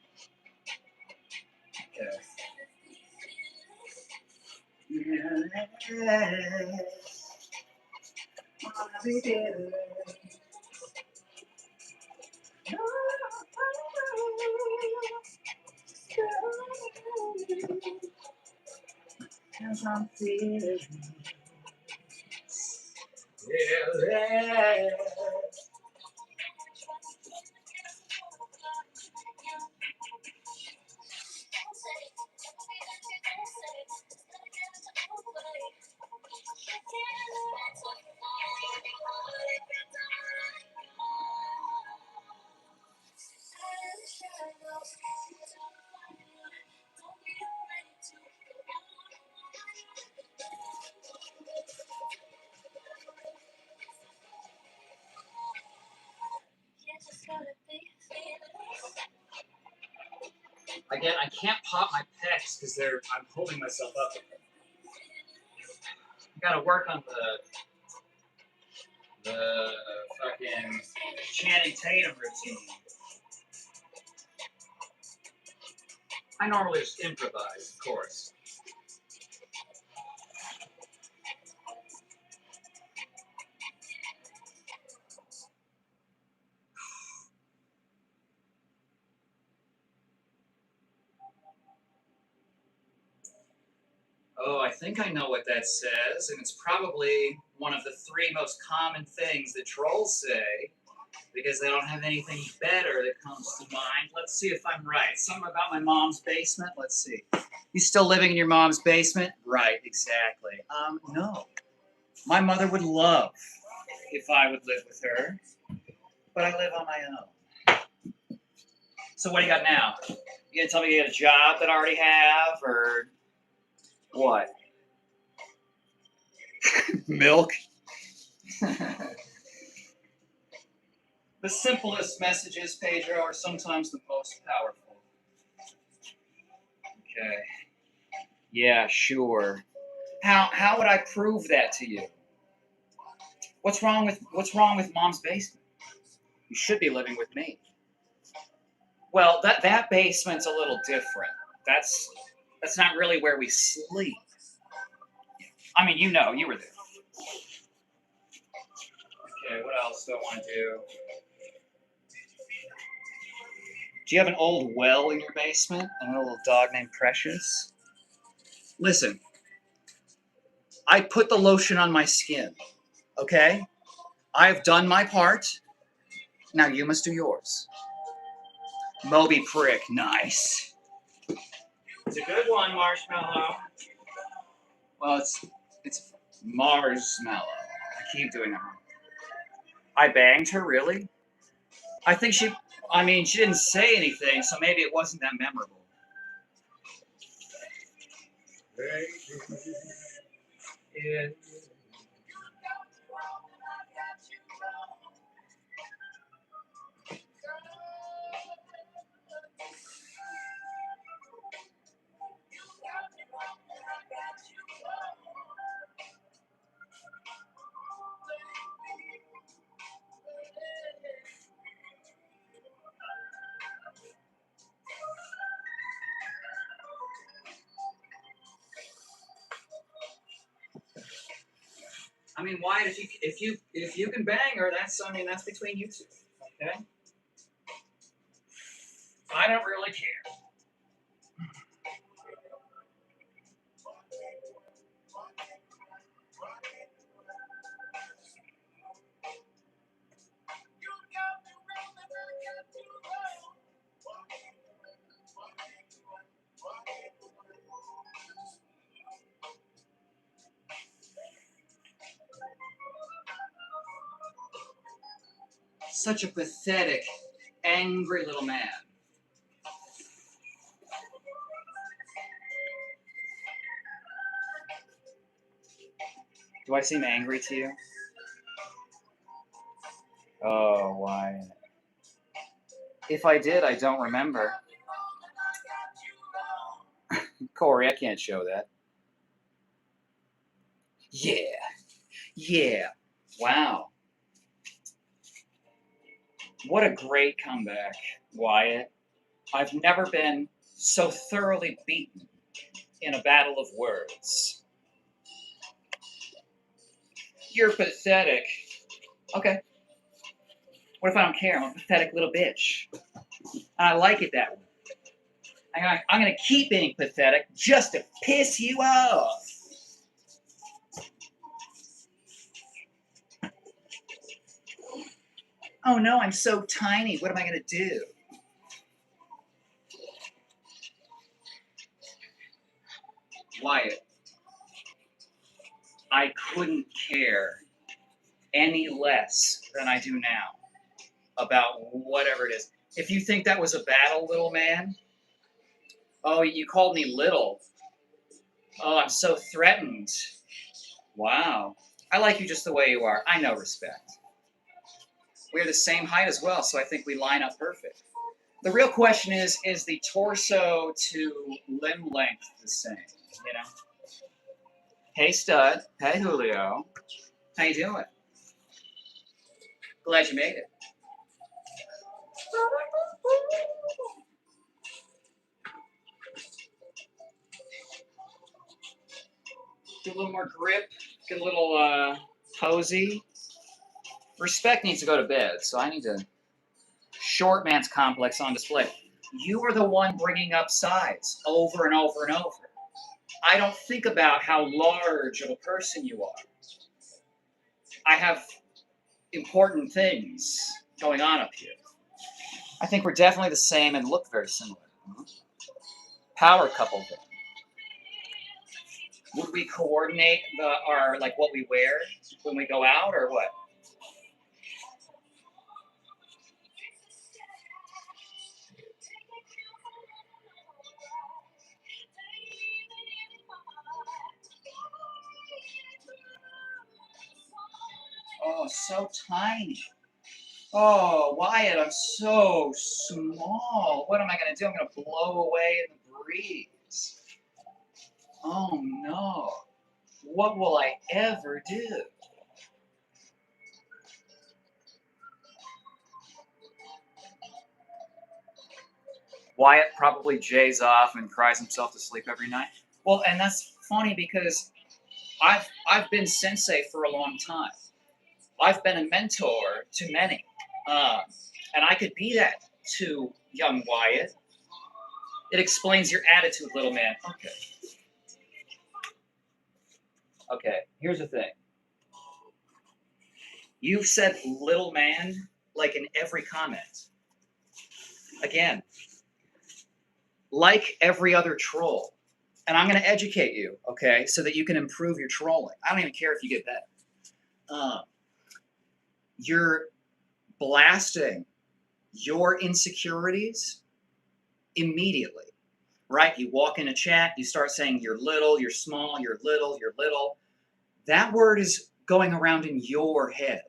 Again, I can't pop my pecs because I'm holding myself up. I gotta work on the fucking Channing Tatum routine. I normally just improvise, of course. Oh, I think I know what that says, and it's probably one of the 3 most common things that trolls say, because they don't have anything better that comes to mind. Let's see if I'm right. Something about my mom's basement? Let's see. You still living in your mom's basement? Right, exactly. No. My mother would love if I would live with her, but I live on my own. So what do you got now? You gonna tell me you got a job that I already have, or what? Milk? The simplest messages, Pedro, are sometimes the most powerful. Okay. Yeah, sure. How would I prove that to you? What's wrong with Mom's basement? You should be living with me. Well, that basement's a little different. That's not really where we sleep. I mean, you were there. Okay, what else do I want to do? Do you have an old well in your basement and a little dog named Precious? Listen, I put the lotion on my skin, okay? I've done my part. Now you must do yours. Moby Prick, nice. It's a good one, Marshmallow. Well, it's Marsmallow. I keep doing it wrong. I banged her, really? She didn't say anything, so maybe it wasn't that memorable. Yeah. I mean, Wyatt, if you can bang her, that's between you two. Okay. I don't really care. Such a pathetic, angry little man. Do I seem angry to you? Oh, why? If I did, I don't remember. Corey, I can't show that. Yeah. Yeah. Wow. What a great comeback, Wyatt. I've never been so thoroughly beaten in a battle of words. You're pathetic. Okay. What if I don't care? I'm a pathetic little bitch. And I like it that way. I'm going to keep being pathetic just to piss you off. Oh no, I'm so tiny. What am I going to do? Wyatt, I couldn't care any less than I do now about whatever it is. If you think that was a battle, little man, oh, you called me little. Oh, I'm so threatened. Wow. I like you just the way you are. I know respect. We're the same height as well, so I think we line up perfect. The real question is the torso to limb length the same? You know? Hey, stud. Hey, Julio. How you doing? Glad you made it. Get a little more grip. Get a little posy. Respect needs to go to bed, so I need to short man's complex on display. You are the one bringing up size over and over and over. I don't think about how large of a person you are. I have important things going on up here. I think we're definitely the same and look very similar. Power couple thing. Would we coordinate our like what we wear when we go out or what? Oh, so tiny. Oh, Wyatt, I'm so small. What am I going to do? I'm going to blow away in the breeze. Oh, no. What will I ever do? Wyatt probably jays off and cries himself to sleep every night. Well, and that's funny because I've been sensei for a long time. I've been a mentor to many, and I could be that to young Wyatt. It explains your attitude, little man. Okay. Okay. Here's the thing. You've said little man like in every comment. Again, like every other troll. And I'm going to educate you, okay, so that you can improve your trolling. I don't even care if you get that. You're blasting your insecurities immediately, right? You walk in a chat, you start saying you're little, you're small, you're little, you're little. That word is going around in your head.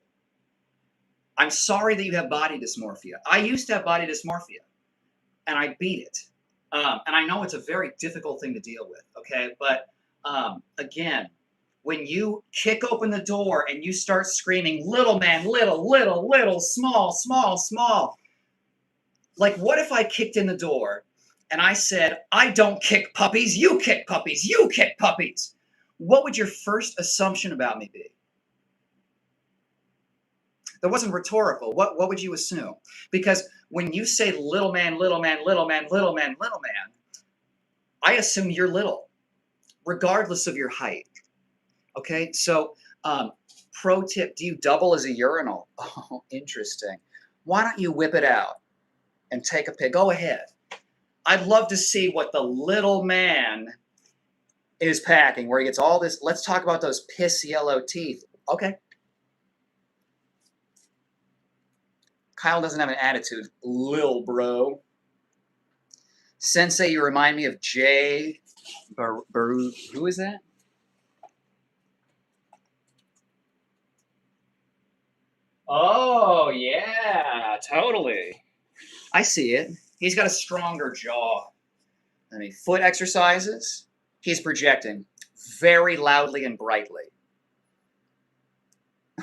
I'm sorry that you have body dysmorphia. I used to have body dysmorphia, and I beat it. And I know it's a very difficult thing to deal with, okay? But again, when you kick open the door and you start screaming, little man, little, little, little, small, small, small. Like, what if I kicked in the door and I said, I don't kick puppies, you kick puppies, you kick puppies? What would your first assumption about me be? That wasn't rhetorical. What would you assume? Because when you say little man, little man, little man, little man, little man, I assume you're little, regardless of your height. Okay, so pro tip, do you double as a urinal? Oh, interesting. Why don't you whip it out and take a pic? Go ahead. I'd love to see what the little man is packing, where he gets all this. Let's talk about those piss yellow teeth. Okay. Kyle doesn't have an attitude, lil bro. Sensei, you remind me of Jay Baru. Who is that? Oh, yeah, totally. I see it. He's got a stronger jaw. I mean, foot exercises. He's projecting very loudly and brightly.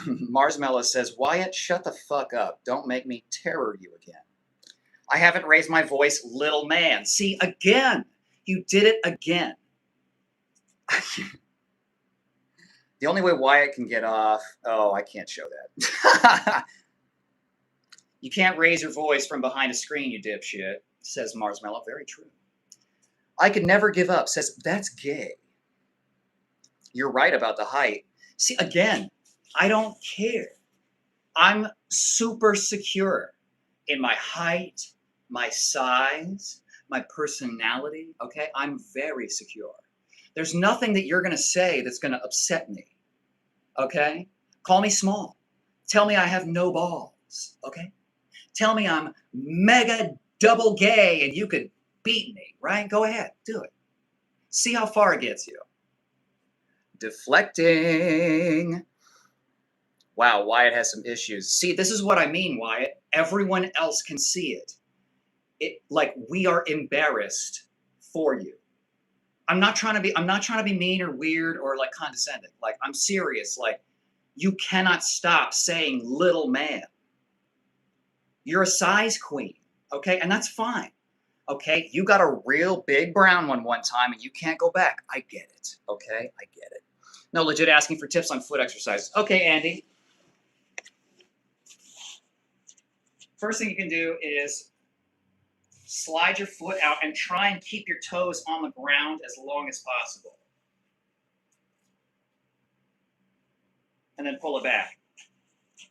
Marsmello says, Wyatt, shut the fuck up. Don't make me terror you again. I haven't raised my voice, little man. See, again, you did it again. The only way Wyatt can get off, oh, I can't show that. You can't raise your voice from behind a screen, you dipshit, says Marsmello. Very true. I could never give up, says, that's gay. You're right about the height. See, again, I don't care. I'm super secure in my height, my size, my personality, okay? I'm very secure. There's nothing that you're going to say that's going to upset me, okay? Call me small. Tell me I have no balls, okay? Tell me I'm mega double gay and you could beat me, right? Go ahead, do it. See how far it gets you. Deflecting. Wow, Wyatt has some issues. See, this is what I mean, Wyatt. Everyone else can see it. Like we are embarrassed for you. I'm not trying to be mean or weird or like condescending. Like I'm serious. Like you cannot stop saying little man. You're a size queen, okay? And that's fine. Okay? You got a real big brown one time and you can't go back. I get it. Okay? I get it. No, legit asking for tips on foot exercises. Okay, Andy. First thing you can do is slide your foot out and try and keep your toes on the ground as long as possible. And then pull it back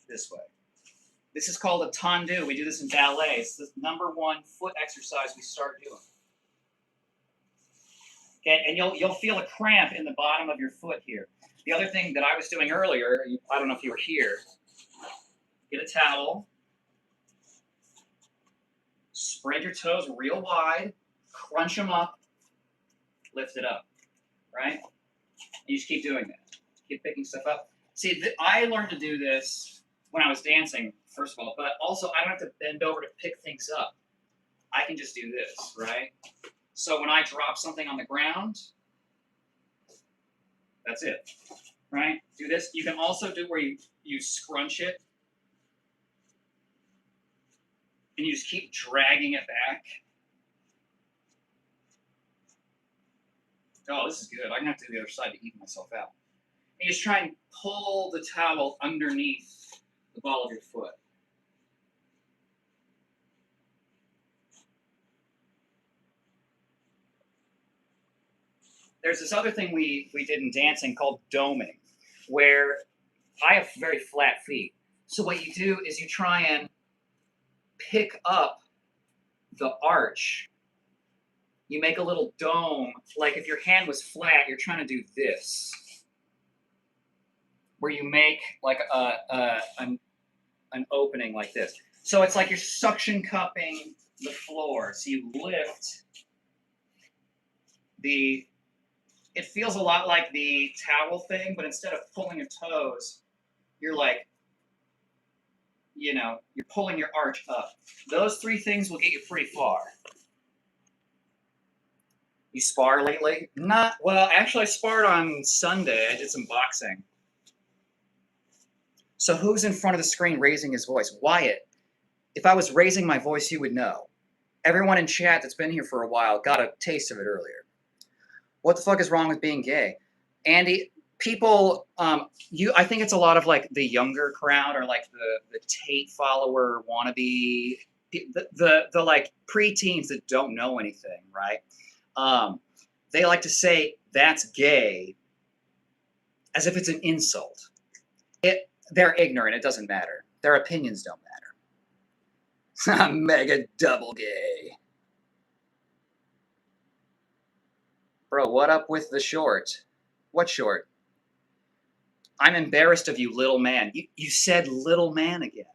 this way. This is called a tendu. We do this in ballet. It's the #1 foot exercise we start doing. Okay, and you'll feel a cramp in the bottom of your foot here. The other thing that I was doing earlier, I don't know if you were here, get a towel, spread your toes real wide, crunch them up, lift it up, right? And you just keep doing that. Keep picking stuff up. See, I learned to do this when I was dancing, first of all, but also I don't have to bend over to pick things up. I can just do this, right? So when I drop something on the ground, that's it, right? Do this. You can also do where you scrunch it, and you just keep dragging it back. Oh, this is good. I'm going to have to do the other side to even myself out. And you just try and pull the towel underneath the ball of your foot. There's this other thing we did in dancing called doming, where I have very flat feet. So what you do is you try and pick up the arch. You make a little dome. Like if your hand was flat, you're trying to do this, where you make like an opening like this. So it's like you're suction cupping the floor. So you lift it feels a lot like the towel thing, but instead of pulling your toes, you're like, you're pulling your arch up. Those three things will get you pretty far. You spar lately? Not well. Actually, I sparred on Sunday. I did some boxing. So who's in front of the screen raising his voice? Wyatt. If I was raising my voice, you would know. Everyone in chat that's been here for a while got a taste of it earlier. What the fuck is wrong with being gay? Andy, people, I think it's a lot of like the younger crowd or like the Tate follower wannabe, the like preteens that don't know anything, right? They like to say that's gay as if it's an insult. They're ignorant. It doesn't matter. Their opinions don't matter. I'm mega double gay. Bro, what up with the short? What short? I'm embarrassed of you, little man. You said little man again.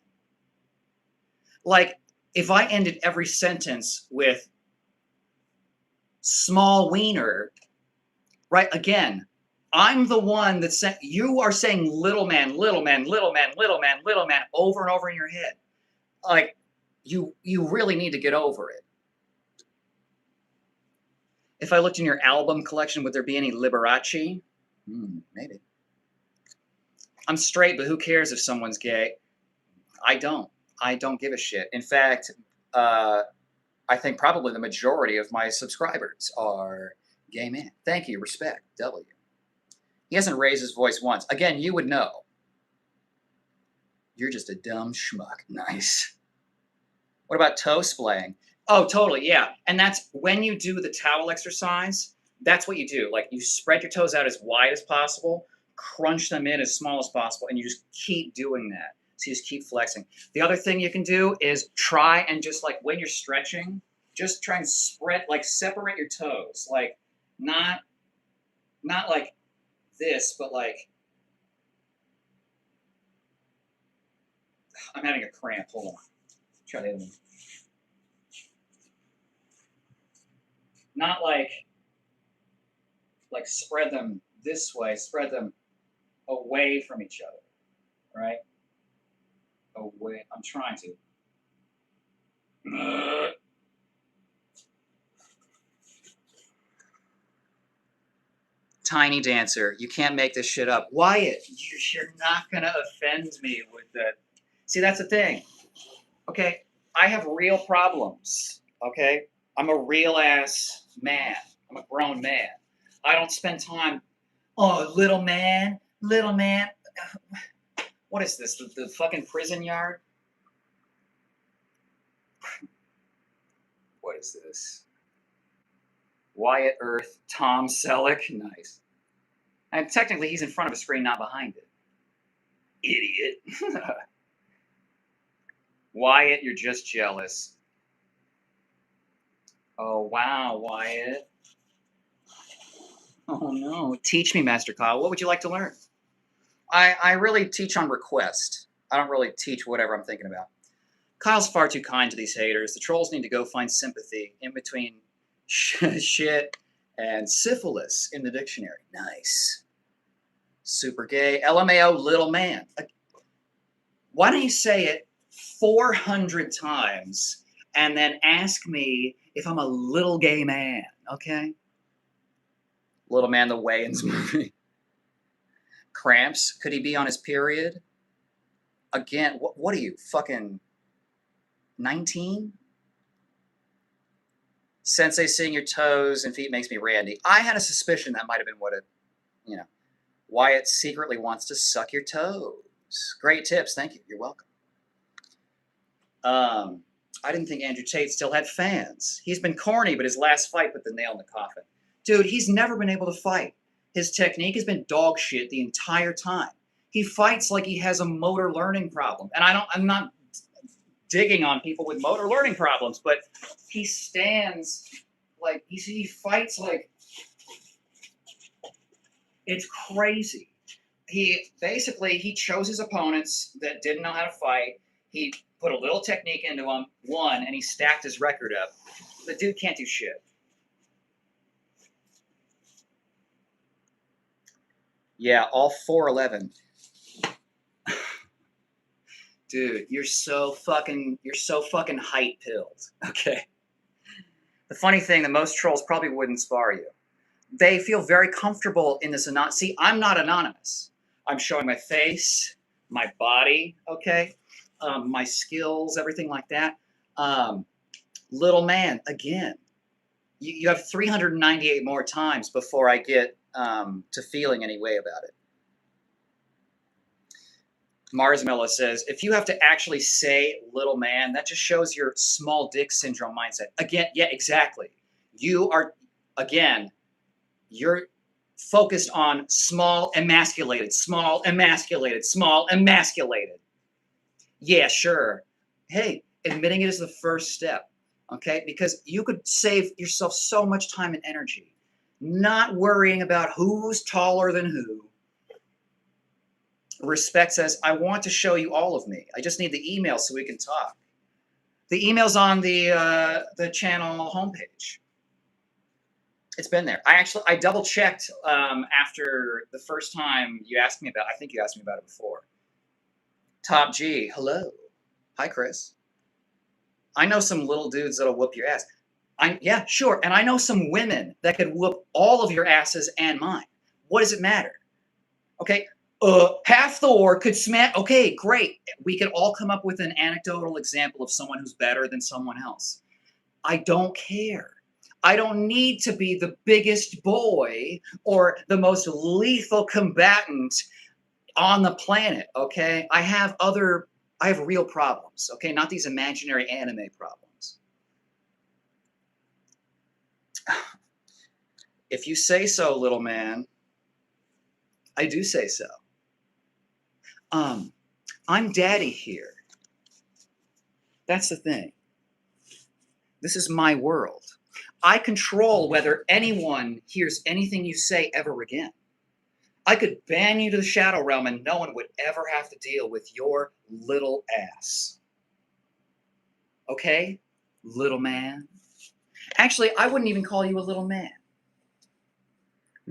Like, if I ended every sentence with small wiener, right? Again, I'm the one that said, you are saying little man, little man, little man, little man, little man over and over in your head. Like, you really need to get over it. If I looked in your album collection, would there be any Liberace? Maybe. I'm straight, but who cares if someone's gay? I don't give a shit. In fact, I think probably the majority of my subscribers are gay men. Thank you. Respect. W. He hasn't raised his voice once. Again, you would know. You're just a dumb schmuck. Nice. What about toe splaying? Oh, totally, yeah. And that's when you do the towel exercise, that's what you do. Like, you spread your toes out as wide as possible, crunch them in as small as possible, and you just keep doing that. So you just keep flexing. The other thing you can do is try and just, like, when you're stretching, just try and spread, like, separate your toes. Like, not like this, but like, I'm having a cramp. Hold on. Try the other one. Not like spread them this way, spread them away from each other, right? Away. I'm trying to. Tiny dancer, you can't make this shit up. Wyatt, you're not gonna offend me with that. See, that's the thing. Okay, I have real problems. Okay, I'm a real ass man. I'm a grown man. I don't spend time. Oh, little man, little man. What is this? The fucking prison yard? What is this? Wyatt Earth, Tom Selleck. Nice. And technically, he's in front of a screen, not behind it. Idiot. Wyatt, you're just jealous. Oh, wow, Wyatt. Oh, no. Teach me, Master Kyle. What would you like to learn? I really teach on request. I don't really teach whatever I'm thinking about. Kyle's far too kind to these haters. The trolls need to go find sympathy in between shit and syphilis in the dictionary. Nice. Super gay. LMAO, little man. Why don't you say it 400 times and then ask me if I'm a little gay man, okay? Little Man, the Wayans movie. Cramps. Could he be on his period? Again, what are you, fucking 19? Sensei, seeing your toes and feet makes me randy. I had a suspicion that might have been what it, Wyatt secretly wants to suck your toes. Great tips. Thank you. You're welcome. I didn't think Andrew Tate still had fans. He's been corny, but his last fight put the nail in the coffin. Dude, he's never been able to fight. His technique has been dog shit the entire time. He fights like he has a motor learning problem. And I'm not digging on people with motor learning problems, but he stands like, he fights like, it's crazy. He chose his opponents that didn't know how to fight. He put a little technique into them, won, and he stacked his record up. The dude can't do shit.
Yeah, all 411.
Dude, you're so fucking height pilled. Okay. The funny thing, that most trolls probably wouldn't spar you. They feel very comfortable in this anonymous. See, I'm not anonymous. I'm showing my face, my body, okay, my skills, everything like that. Little man, again, you have 398 more times before I get to feeling any way about it. Marsmello says, if you have to actually say little man, that just shows your small dick syndrome mindset. Again, yeah, exactly. You are, again, you're focused on small emasculated, small emasculated, small emasculated. Yeah, sure. Hey, admitting it is the first step, okay? Because you could save yourself so much time and energy not worrying about who's taller than who. Respect says, I want to show you all of me. I just need the email so we can talk. The email's on the channel homepage. It's been there. I double checked after the first time you asked me about. I think you asked me about it before. Top G, hello, hi Chris. I know some little dudes that'll whoop your ass. Yeah, sure. And I know some women that could whoop all of your asses and mine. What does it matter? Okay. Half Thor could smash. Okay, great. We could all come up with an anecdotal example of someone who's better than someone else. I don't care. I don't need to be the biggest boy or the most lethal combatant on the planet, okay? I have real problems, okay? Not these imaginary anime problems. If you say so, little man, I do say so. I'm daddy here. That's the thing. This is my world. I control whether anyone hears anything you say ever again. I could ban you to the Shadow Realm and no one would ever have to deal with your little ass. Okay? Little man. Actually, I wouldn't even call you a little man.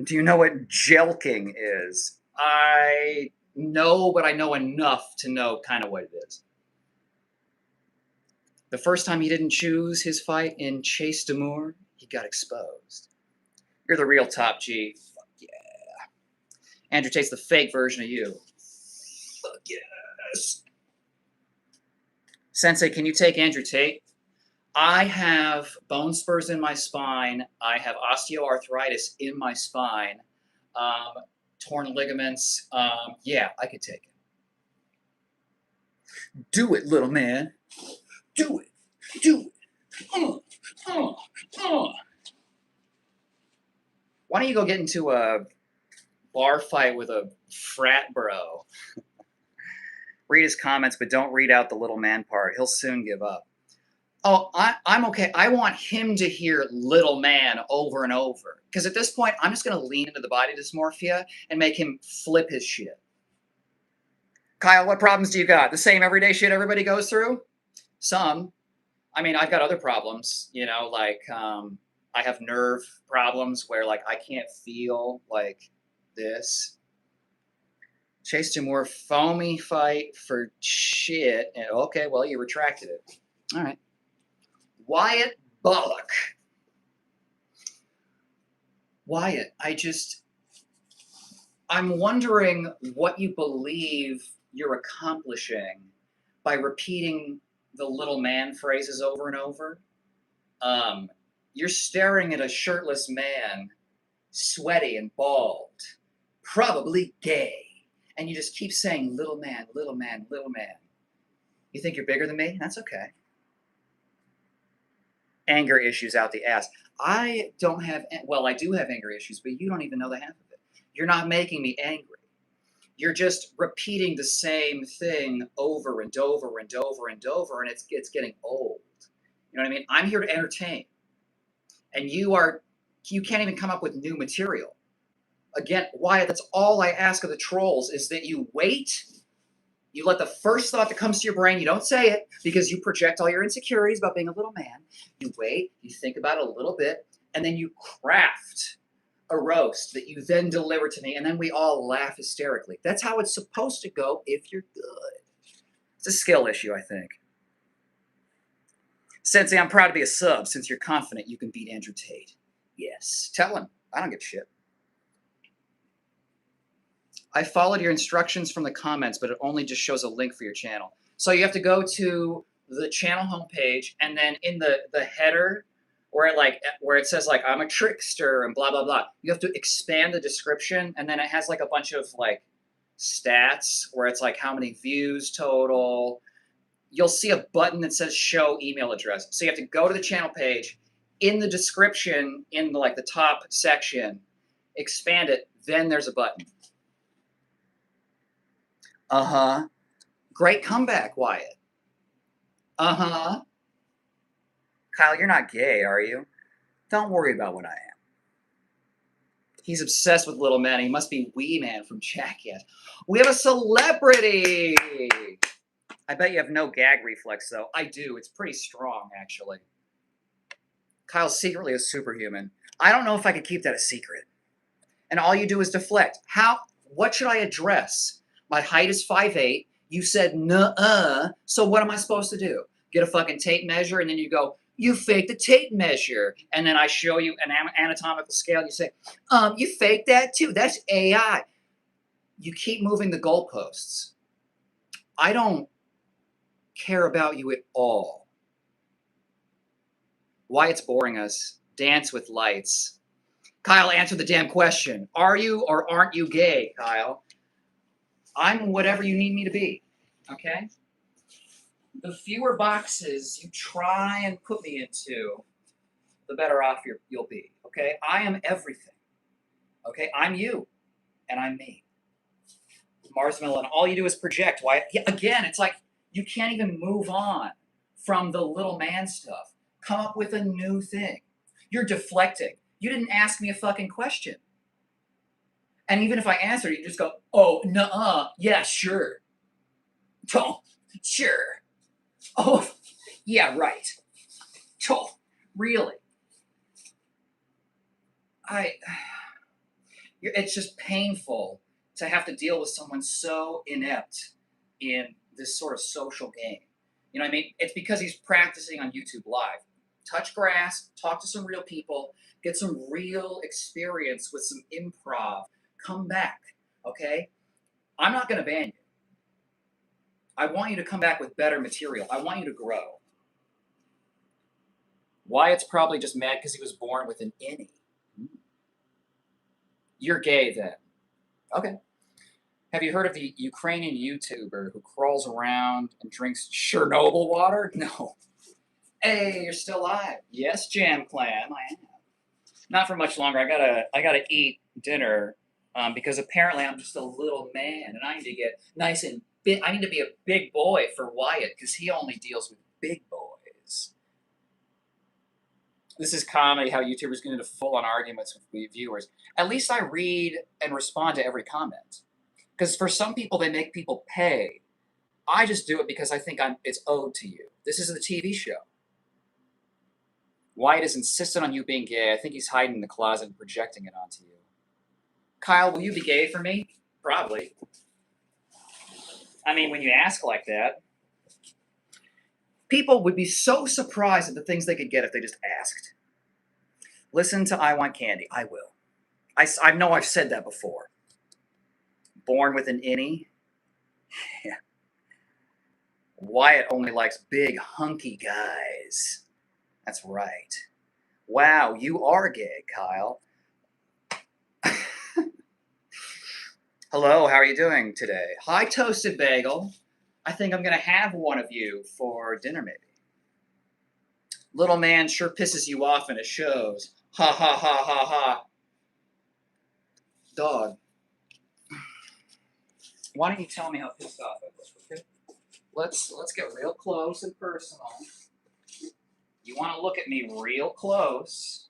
Do you know what jelking is? I know, but I know enough to know kind of what it is. The first time he didn't choose his fight in Chase d'Amour, he got exposed. You're the real Top G. Fuck yeah. Andrew Tate's the fake version of you. Fuck yes. Sensei, can you take Andrew Tate? I have bone spurs in my spine. I have osteoarthritis in my spine. Torn ligaments. Yeah, I could take it. Do it, little man. Do it. Do it. Why don't you go get into a bar fight with a frat bro? Read his comments, but don't read out the little man part. He'll soon give up. Oh, I'm okay. I want him to hear little man over and over. Because at this point, I'm just going to lean into the body dysmorphia and make him flip his shit. Kyle, what problems do you got? The same everyday shit everybody goes through? Some. I mean, I've got other problems, you know, like I have nerve problems where like I can't feel like this. Chase d'Amour, foamy fight for shit. And okay, well, you retracted it. All right. Wyatt Bollock. Wyatt, I'm wondering what you believe you're accomplishing by repeating the little man phrases over and over. You're staring at a shirtless man, sweaty and bald, probably gay, and you just keep saying, little man, little man, little man. You think you're bigger than me? That's okay. Anger issues out the ass. I do have anger issues, but you don't even know the half of it. You're not making me angry. You're just repeating the same thing over and over and over and over, and it's getting old. You know what I mean? I'm here to entertain. And you can't even come up with new material. Again, Wyatt, that's all I ask of the trolls is that you wait. You let the first thought that comes to your brain, you don't say it because you project all your insecurities about being a little man. You wait, you think about it a little bit, and then you craft a roast that you then deliver to me, and then we all laugh hysterically. That's how it's supposed to go if you're good. It's a skill issue, I think. Sensei, I'm proud to be a sub since you're confident you can beat Andrew Tate. Yes. Tell him. I don't give a shit. I followed your instructions from the comments, but it only just shows a link for your channel. So you have to go to the channel homepage, and then in the header, where it says like I'm a trickster and blah blah blah, you have to expand the description, and then it has like a bunch of like stats where it's like how many views total. You'll see a button that says show email address. So you have to go to the channel page, in the description, in the top section, expand it, then there's a button. Uh-huh. Great comeback, Wyatt. Uh-huh. Kyle, you're not gay, are you? Don't worry about what I am. He's obsessed with little men. He must be Wee Man from Jackass. We have a celebrity! I bet you have no gag reflex, though. I do. It's pretty strong, actually. Kyle's secretly a superhuman. I don't know if I could keep that a secret. And all you do is deflect. What should I address? My height is 5'8". You said nuh-uh. So what am I supposed to do? Get a fucking tape measure, and then you go, you faked the tape measure. And then I show you an anatomical scale, and you say, you faked that too. That's AI. You keep moving the goalposts. I don't care about you at all. Wyatt's boring us. Dance with lights. Kyle, answer the damn question. Are you or aren't you gay, Kyle? I'm whatever you need me to be, okay? The fewer boxes you try and put me into, the better off you'll be, okay? I am everything, okay? I'm you, and I'm me. Marsmill, and all you do is project. Why? Yeah, again, it's like you can't even move on from the little man stuff. Come up with a new thing. You're deflecting. You didn't ask me a fucking question. And even if I answer, you just go, oh, nuh-uh, yeah, sure. Oh, sure. Oh, yeah, right. Oh, really? It's just painful to have to deal with someone so inept in this sort of social game. You know what I mean? It's because he's practicing on YouTube Live. Touch grass, talk to some real people, get some real experience with some improv. Come back, okay? I'm not going to ban you. I want you to come back with better material. I want you to grow. Wyatt's probably just mad because he was born with an innie. You're gay then. Okay. Have you heard of the Ukrainian YouTuber who crawls around and drinks Chernobyl water? No. Hey, you're still alive. Yes, Jam Clam, I am. Not for much longer. I gotta eat dinner because apparently I'm just a little man and I need to get nice and big. I need to be a big boy for Wyatt because he only deals with big boys. This is comedy, how YouTubers get into full-on arguments with viewers. At least I read and respond to every comment. Because for some people, they make people pay. I just do it because I think it's owed to you. This is the TV show. Wyatt is insistent on you being gay. I think he's hiding in the closet and projecting it onto you. Kyle, will you be gay for me? Probably. I mean, when you ask like that, people would be so surprised at the things they could get if they just asked. Listen to I Want Candy. I will. I know I've said that before. Born with an innie? Yeah. Wyatt only likes big, hunky guys. That's right. Wow, you are gay, Kyle. Hello, how are you doing today? Hi, Toasted Bagel. I think I'm going to have one of you for dinner, maybe. Little man sure pisses you off and it shows. Ha, ha, ha, ha, ha. Dog. Why don't you tell me how pissed off I was, okay? Let's get real close and personal. You want to look at me real close.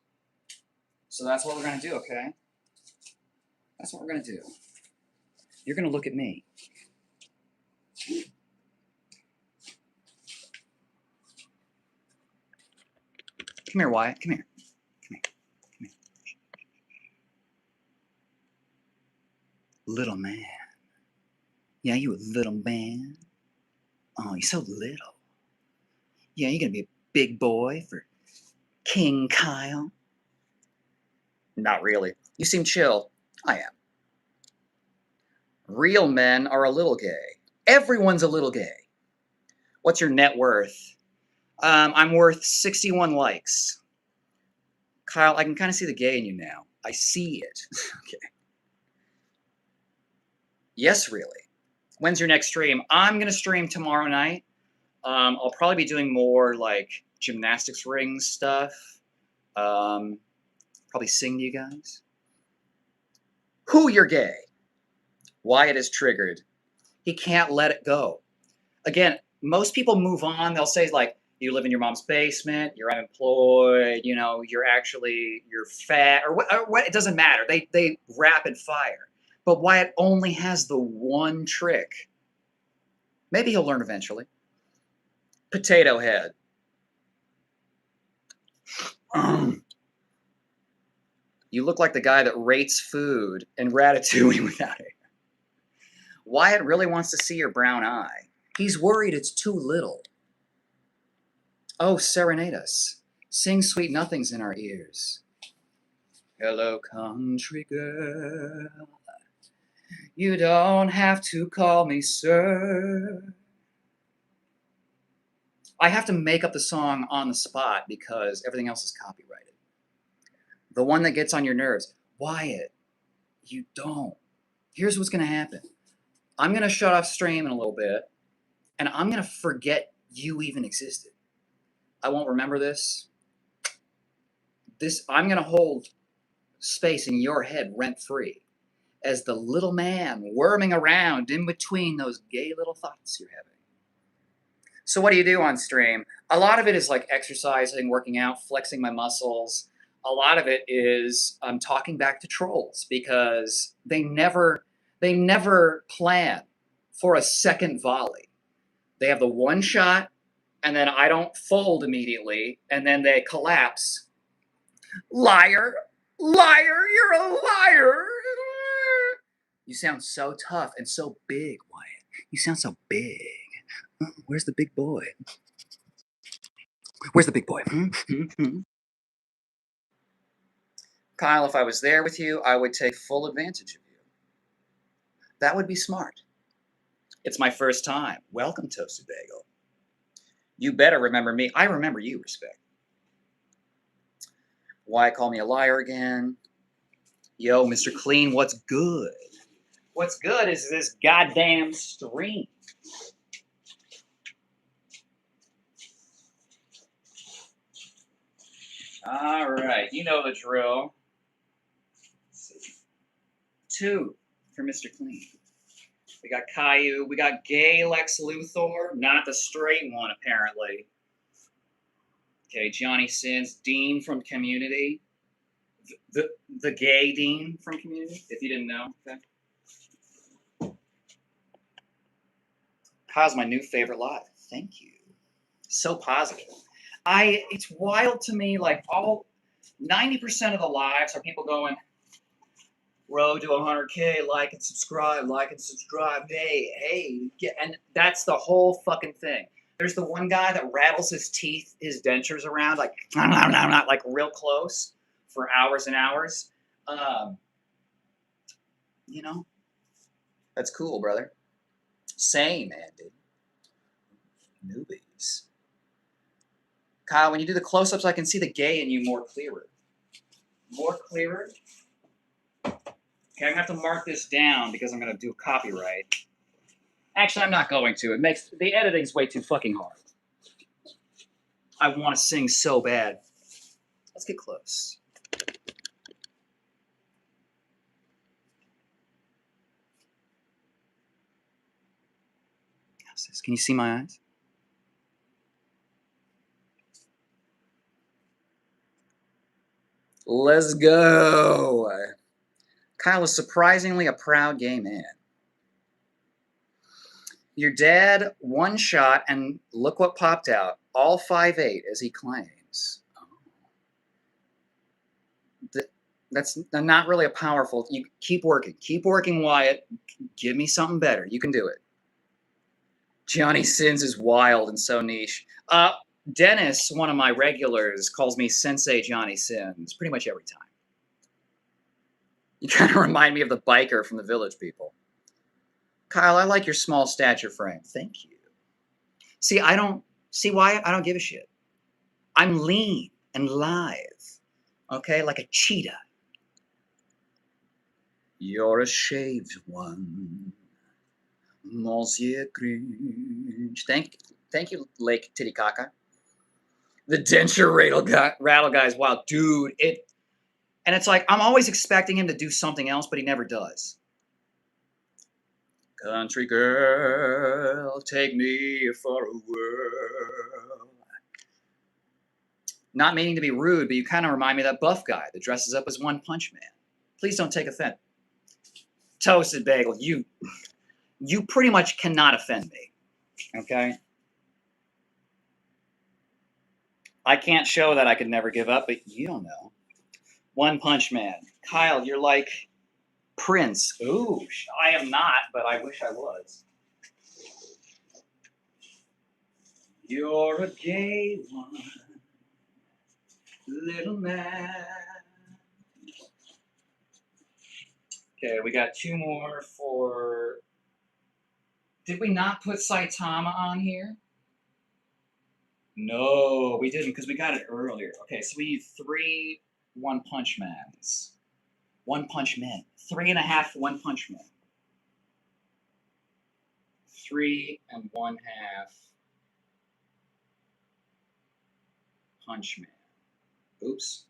So that's what we're going to do, okay? That's what we're going to do. You're going to look at me. Come here, Wyatt. Come here. Come here. Come here. little man. Yeah, you a little man. Oh, you're so little. Yeah, you're gonna be a big boy for King Kyle. Not really. You seem chill. I am. Real men are a little gay. Everyone's a little gay. What's your net worth? I'm worth 61 likes. Kyle, I can kind of see the gay in you now. I see it. Okay. Yes, really. When's your next stream? I'm gonna stream tomorrow night. I'll probably be doing more like gymnastics ring stuff. Probably sing to you guys. Who you're gay? Wyatt is triggered. He can't let it go. Again, most people move on. They'll say like, you live in your mom's basement, you're unemployed, you know, you're fat, or what, it doesn't matter. They rapid fire. But Wyatt only has the one trick. Maybe he'll learn eventually. Potato head. You look like the guy that rates food and Ratatouille without it. Wyatt really wants to see your brown eye. He's worried it's too little. Oh, serenade us. Sing sweet nothings in our ears. Hello, country girl. You don't have to call me sir. I have to make up the song on the spot because everything else is copyrighted. The one that gets on your nerves. Wyatt, you don't. Here's what's going to happen. I'm going to shut off stream in a little bit, and I'm going to forget you even existed. I won't remember this. I'm going to hold space in your head rent-free as the little man worming around in between those gay little thoughts you're having. So what do you do on stream? A lot of it is like exercising, working out, flexing my muscles. A lot of it is talking back to trolls because they never plan for a second volley. They have the one shot, and then I don't fold immediately, and then they collapse. Liar, liar, you're a liar. You sound so tough and so big, Wyatt. You sound so big. Where's the big boy? Where's the big boy? Kyle, if I was there with you, I would take full advantage of you. That would be smart. It's my first time. Welcome, Toasted Bagel. You better remember me. I remember you, Respect. Why call me a liar again? Yo, Mr. Clean, what's good? What's good is this goddamn stream. All right, you know the drill. Let's see. 2 for Mr. Clean. We got Caillou. We got gay Lex Luthor, not the straight one, apparently. Okay, Johnny Sins, Dean from Community. The gay Dean from Community, if you didn't know. Okay. Kyle's my new favorite live. Thank you. So positive. It's wild to me, like 90% of the lives are people going, road to 100K, like and subscribe, hey, and that's the whole fucking thing. There's the one guy that rattles his teeth, his dentures around, like, like real close for hours and hours. You know, that's cool, brother. Same, man, dude. Newbies. Kyle, when you do the close-ups, I can see the gay in you more clearer. More clearer? Okay, I'm gonna have to mark this down because I'm gonna do copyright. Actually, I'm not going to. It makes the editing's way too fucking hard. I want to sing so bad. Let's get close. How's this? Can you see my eyes? Let's go. Kyle is surprisingly a proud gay man. Your dad, one shot, and look what popped out. All 5'8", as he claims. That's not really a powerful. You keep working, Wyatt. Give me something better. You can do it. Johnny Sins is wild and so niche. Dennis, one of my regulars, calls me Sensei Johnny Sins pretty much every time. You kind of remind me of the biker from the Village People. Kyle, I like your small stature frame. Thank you. See, Wyatt, I don't give a shit. I'm lean and lithe, okay, like a cheetah. You're a shaved one, Monsieur Cringe. Thank you, Lake Titicaca. The denture rattle guy's wild, dude. And it's like I'm always expecting him to do something else, but he never does. Country girl, take me for a whirl. Not meaning to be rude, but you kind of remind me of that buff guy that dresses up as One Punch Man. Please don't take offense. Toasted Bagel, you pretty much cannot offend me, okay? I can't show that I could never give up, but you don't know. One Punch Man. Kyle, you're like Prince. Ooh, I am not, but I wish I was. You're a gay one, little man. Okay, we got two more for... Did we not put Saitama on here? No, we didn't because we got it earlier. Okay, so we need 3 One Punch Mans. One Punch Men. 3.5 One Punch Men. 3 1/2 Punch Man. Oops.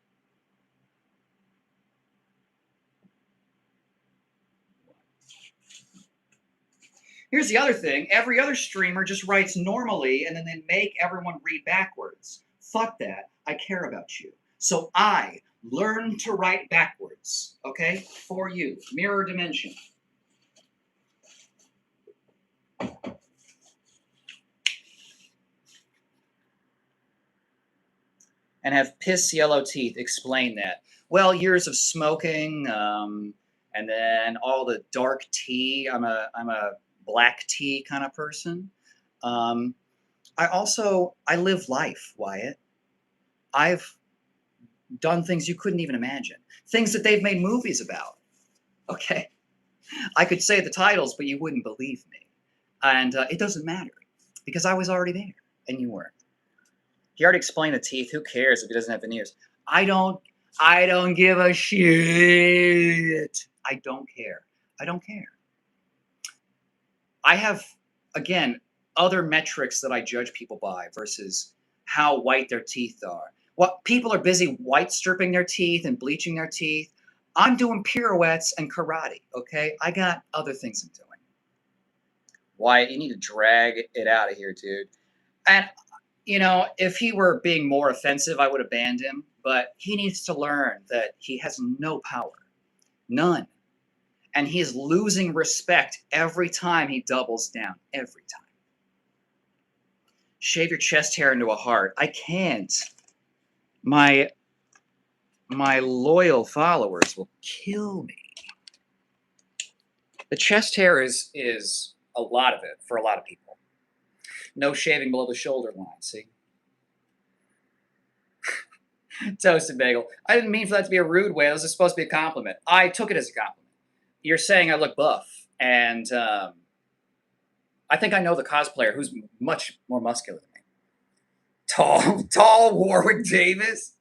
Here's the other thing. Every other streamer just writes normally and then they make everyone read backwards. Fuck that. I care about you. So I learn to write backwards. Okay? For you. Mirror dimension. And have piss yellow teeth. Explain that. Well, years of smoking, and then all the dark tea. I'm a black tea kind of person. I live life, Wyatt. I've done things you couldn't even imagine. Things that they've made movies about. Okay? I could say the titles, but you wouldn't believe me. And it doesn't matter because I was already there and you weren't. He already explained the teeth. Who cares if he doesn't have veneers? I don't give a shit. I don't care. I don't care. I have, again, other metrics that I judge people by versus how white their teeth are. What people are busy white stripping their teeth and bleaching their teeth. I'm doing pirouettes and karate, okay? I got other things I'm doing. Wyatt, you need to drag it out of here, dude. And, you know, if he were being more offensive, I would have banned him. But he needs to learn that he has no power. None. And he is losing respect every time he doubles down. Every time. Shave your chest hair into a heart. I can't. My loyal followers will kill me. The chest hair is a lot of it for a lot of people. No shaving below the shoulder line, see? Toasted Bagel. I didn't mean for that to be a rude way. This is supposed to be a compliment. I took it as a compliment. You're saying I look buff, and I think I know the cosplayer who's much more muscular than me. Tall Warwick Davis.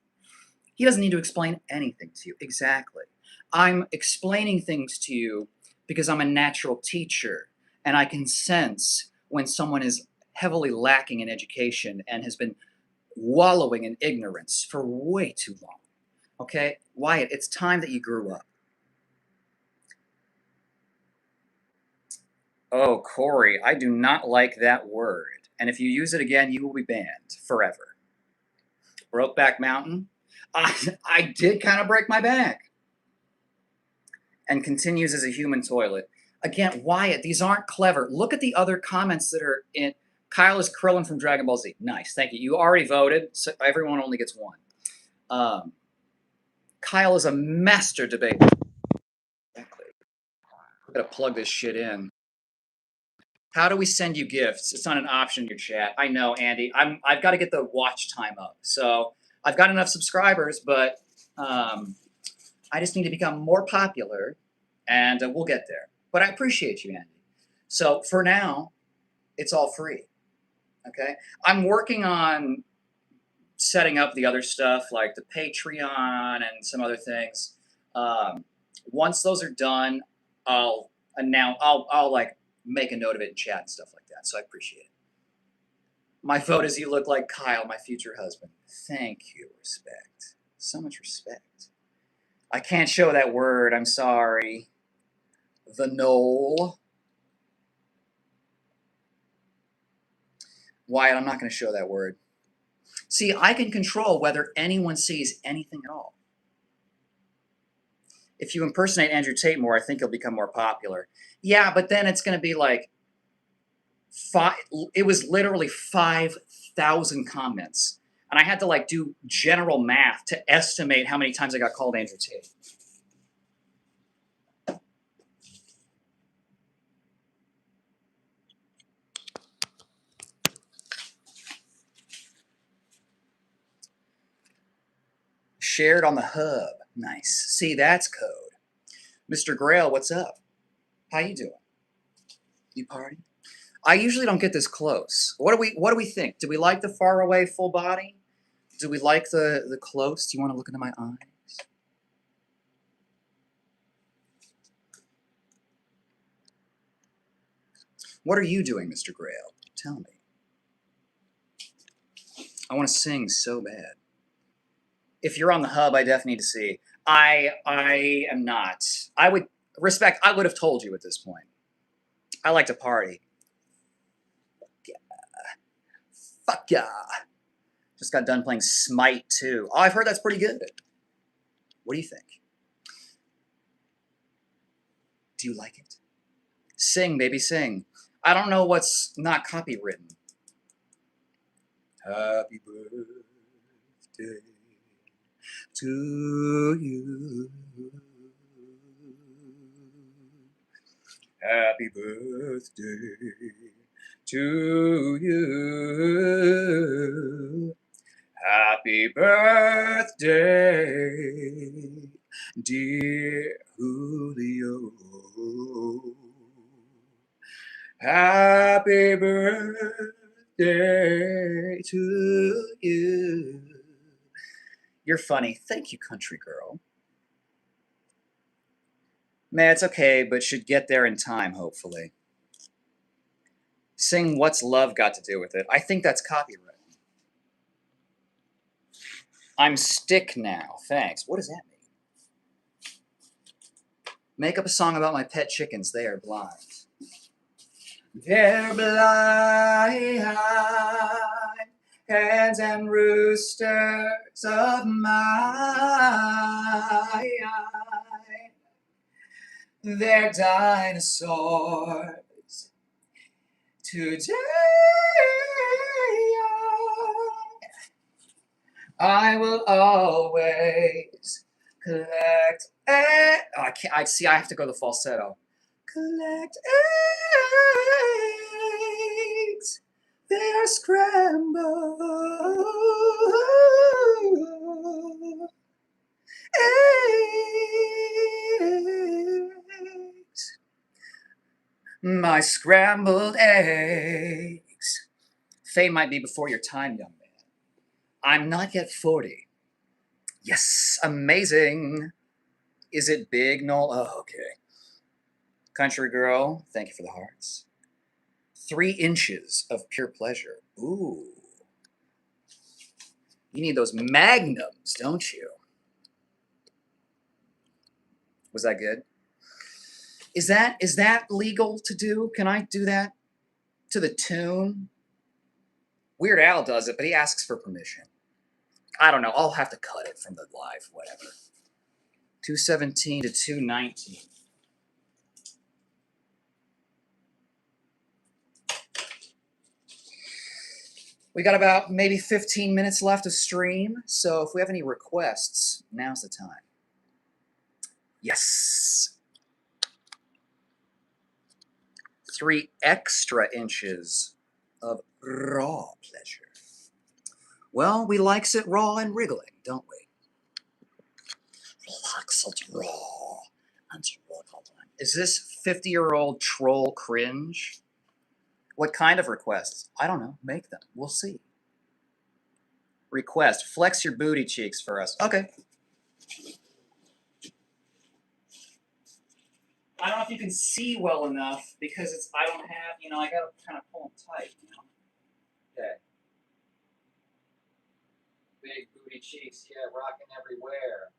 He doesn't need to explain anything to you. Exactly. I'm explaining things to you because I'm a natural teacher, and I can sense when someone is heavily lacking in education and has been wallowing in ignorance for way too long. Okay? Wyatt, it's time that you grew up. Oh, Corey, I do not like that word. And if you use it again, you will be banned forever. Brokeback Mountain? I did kind of break my back. And continues as a human toilet. Again, Wyatt, these aren't clever. Look at the other comments that are in. Kyle is Krillin from Dragon Ball Z. Nice, thank you. You already voted, so everyone only gets one.
Kyle is a master debater. Exactly. Gotta plug this shit in. How do we send you gifts? It's not an option in your chat. I know, Andy. I've got to get the watch time up. So I've got enough subscribers, but I just need to become more popular, and we'll get there. But I appreciate you, Andy. So for now, it's all free. Okay? I'm working on setting up the other stuff like the Patreon and some other things. Once those are done, I'll like make a note of it in chat and stuff like that. So I appreciate it. My vote is you look like Kyle, my future husband. Thank you. Respect. So much respect. I can't show that word. I'm sorry. The knoll. Wyatt, I'm not going to show that word. See, I can control whether anyone sees anything at all. If you impersonate Andrew Tate more, I think you'll become more popular. Yeah, but then it's going to be like it was literally 5,000 comments. And I had to like do general math to estimate how many times I got called Andrew Tate. Shared on the hub. Nice. See, that's code. Mr. Grail, what's up? How you doing? You party? I usually don't get this close. What do we think? Do we like the far away full body? Do we like the close? Do you want to look into my eyes? What are you doing, Mr. Grail? Tell me. I want to sing so bad. If you're on the hub, I definitely need to see. I am not. I would have told you at this point. I like to party. Yeah. Fuck yeah. Just got done playing Smite 2. Oh, I've heard that's pretty good. What do you think? Do you like it? Sing, baby, sing. I don't know what's not copywritten. Happy birthday to you. Happy birthday to you. Happy birthday, dear Julio. Happy birthday to you. You're funny. Thank you, country girl. Man, it's okay, but should get there in time, hopefully. Sing What's Love Got to Do with It? I think that's copyright. I'm stick now. Thanks. What does that mean? Make up a song about my pet chickens. They are blind. They're blind, hens and roosters of mine. They're dinosaurs. Today I will always collect eggs. Oh, I can't. I see. I have to go the falsetto. Collect eggs. They are scrambled eggs. My scrambled eggs. Fame might be before your time, young man. I'm not yet 40. Yes, amazing. Is it big, Noel? Oh, okay. Country girl, thank you for the hearts. 3 inches of pure pleasure. Ooh. You need those magnums, don't you? Was that good? Is that legal to do? Can I do that to the tune? Weird Al does it, but he asks for permission. I don't know. I'll have to cut it from the live, whatever. 217 to 219. We got about maybe 15 minutes left of stream, so if we have any requests, now's the time. Yes. 3 extra inches of raw pleasure. Well, we likes it raw and wriggling, don't we? Likes it raw and wriggling. Is this 50-year-old troll cringe? What kind of requests? I don't know. Make them. We'll see. Request. Flex your booty cheeks for us. Okay. I don't know if you can see well enough because it's, I don't have, I gotta kind of pull them tight, Okay. Big booty cheeks, yeah, rocking everywhere,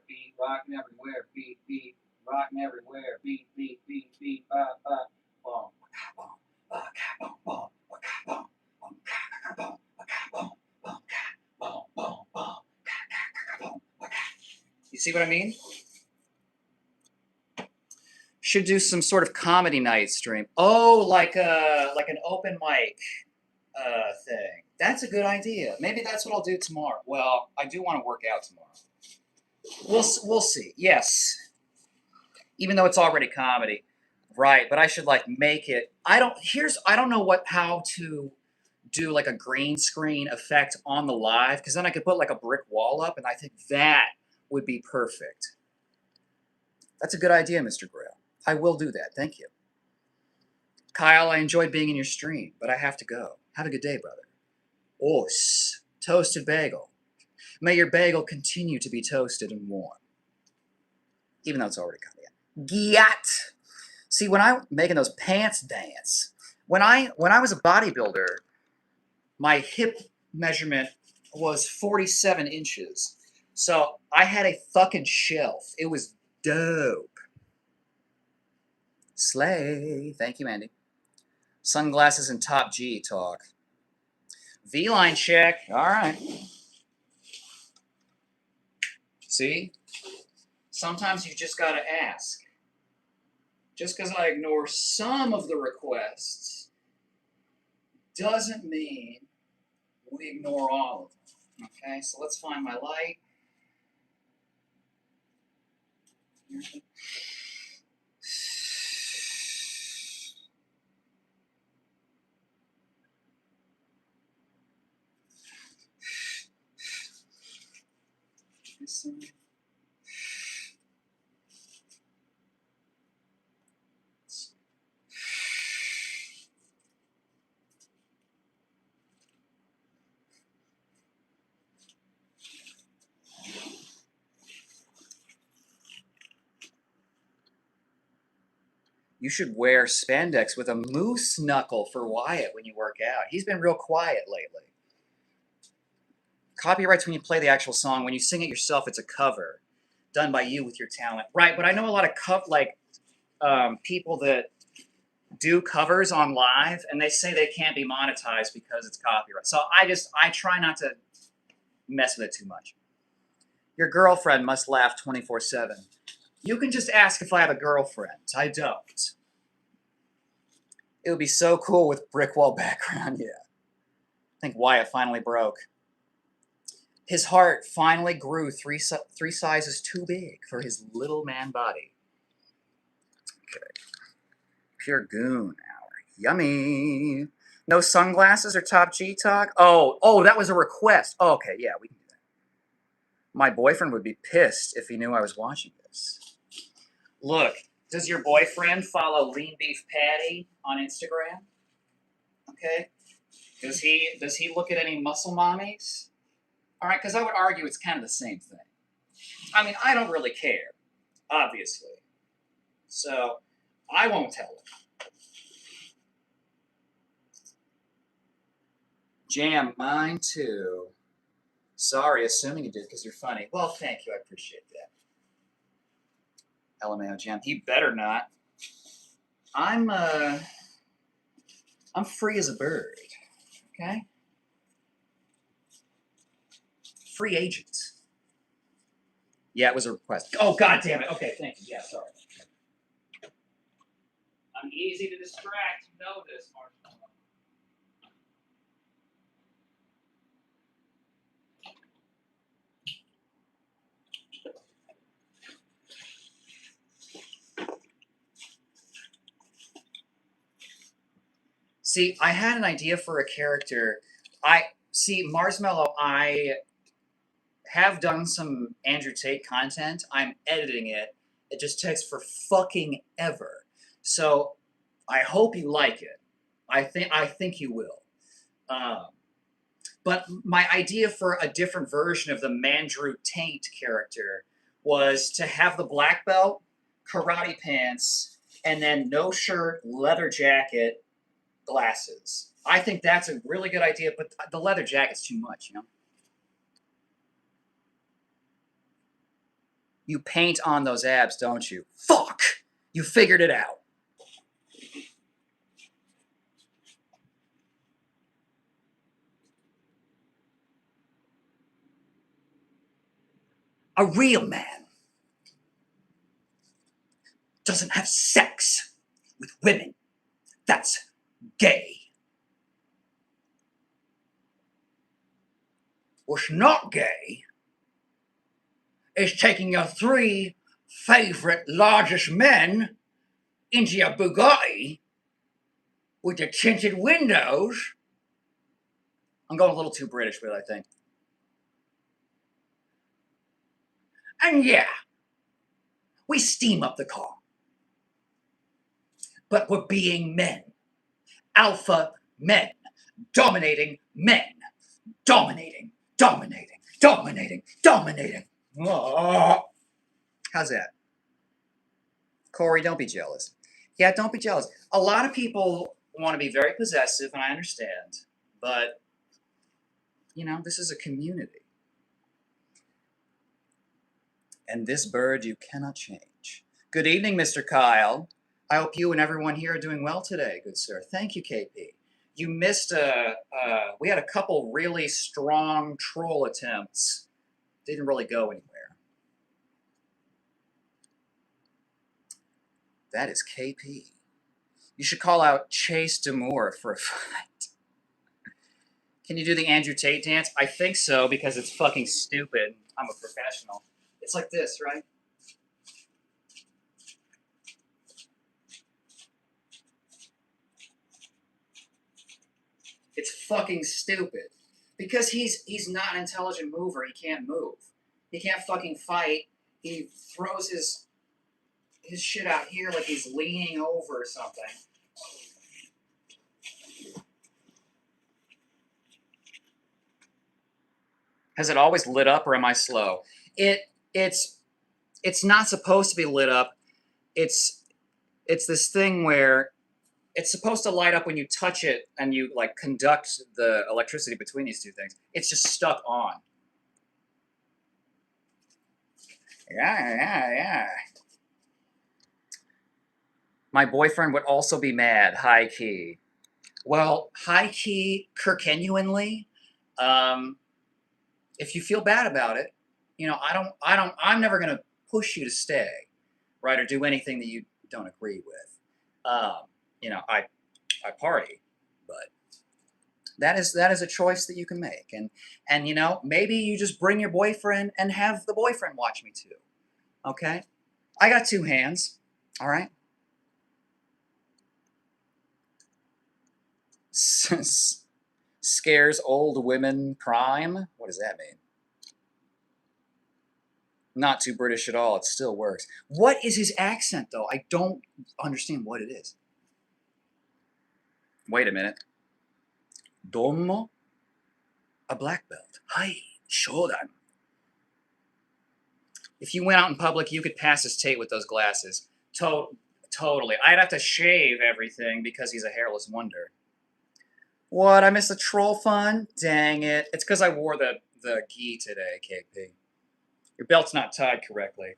beat, rocking everywhere, beat, rocking everywhere, beat, boom, boom, boom, boom, boom, You see what I mean? Should do some sort of comedy night stream. Oh, like an open mic thing. That's a good idea. Maybe that's what I'll do tomorrow. Well, I do want to work out tomorrow. We'll see. Yes, even though it's already comedy, right? But I should like make it. I don't know how to do like a green screen effect on the live because then I could put like a brick wall up, and I think that would be perfect. That's a good idea, Mr. Grail. I will do that. Thank you. Kyle, I enjoyed being in your stream, but I have to go. Have a good day, brother. Os, toasted bagel. May your bagel continue to be toasted and warm. Even though it's already coming in. Gyat! See, when I'm making those pants dance, when I was a bodybuilder, my hip measurement was 47 inches. So I had a fucking shelf. It was dope. Slay. Thank you, Andy. Sunglasses and top G talk. V-line check. All right. See? Sometimes you just gotta ask. Just because I ignore some of the requests doesn't mean we ignore all of them. Okay, so let's find my light. This one. You should wear spandex with a moose knuckle for Wyatt when you work out. He's been real quiet lately. Copyrights when you play the actual song. When you sing it yourself, it's a cover done by you with your talent. Right, but I know a lot of people that do covers on live, and they say they can't be monetized because it's copyright. So I try not to mess with it too much. Your girlfriend must laugh 24/7. You can just ask if I have a girlfriend. I don't. It would be so cool with brick wall background, yeah. I think Wyatt finally broke. His heart finally grew three sizes too big for his little man body. Okay. Pure goon hour. Yummy. No sunglasses or top G talk? Oh, that was a request. Oh, okay, yeah, we can do that. My boyfriend would be pissed if he knew I was watching this. Look, does your boyfriend follow Lean Beef Patty on Instagram? Okay. Does he look at any muscle mommies? All right, because I would argue it's kind of the same thing. I mean, I don't really care, obviously. So I won't tell him. Jam, mine too. Sorry, assuming you did because you're funny. Well, thank you. I appreciate that. LMAO Jam. He better not. I'm free as a bird. Okay? Free agent. Yeah, it was a request. Oh, God damn it. Okay, thank you. Yeah, sorry. I'm easy to distract. You know this, Marshall. See, I had an idea for a character. Marshmallow, I have done some Andrew Tate content. I'm editing it. It just takes for fucking ever. So I hope you like it. I think you will. Um, but my idea for a different version of the Mandrew Taint character was to have the black belt, karate pants, and then no shirt, leather jacket, glasses. I think that's a really good idea, but the leather jacket's too much, you know? You paint on those abs, don't you? Fuck! You figured it out. A real man doesn't have sex with women. That's gay. What's not gay is taking your three favorite largest men into your Bugatti with the tinted windows. I'm going a little too British with it, I think. And yeah, we steam up the car. But we're being men. Alpha men. Dominating men. Dominating, dominating, dominating, dominating. Oh. How's that? Corey, don't be jealous. Yeah, don't be jealous. A lot of people want to be very possessive, and I understand. But, this is a community. And this bird you cannot change. Good evening, Mr. Kyle. I hope you and everyone here are doing well today, good sir. Thank you, KP. You missed we had a couple really strong troll attempts. Didn't really go anywhere. That is KP. You should call out Chase Demore for a fight. Can you do the Andrew Tate dance? I think so, because it's fucking stupid. I'm a professional. It's like this, right? It's fucking stupid. Because he's not an intelligent mover. He can't move. He can't fucking fight. He throws his shit out here like he's leaning over or something. Has it always lit up, or am I slow? It's not supposed to be lit up. It's this thing where it's supposed to light up when you touch it and you like conduct the electricity between these two things. It's just stuck on. Yeah. My boyfriend would also be mad, high key. Well, high key, Kirkenuanly, if you feel bad about it, I'm never gonna push you to stay, right, or do anything that you don't agree with. I party, but that is a choice that you can make, and maybe you just bring your boyfriend and have the boyfriend watch me too. Okay, I got two hands. All right. Scares old women prime. What does that mean? Not too British at all. It still works. What is his accent, though? I don't understand what it is. Wait a minute. Domo? A black belt. Hi, Shodan. If you went out in public, you could pass as Tate with those glasses. Totally. I'd have to shave everything because he's a hairless wonder. What? I missed the troll fun? Dang it. It's because I wore the gi today, KP. Your belt's not tied correctly.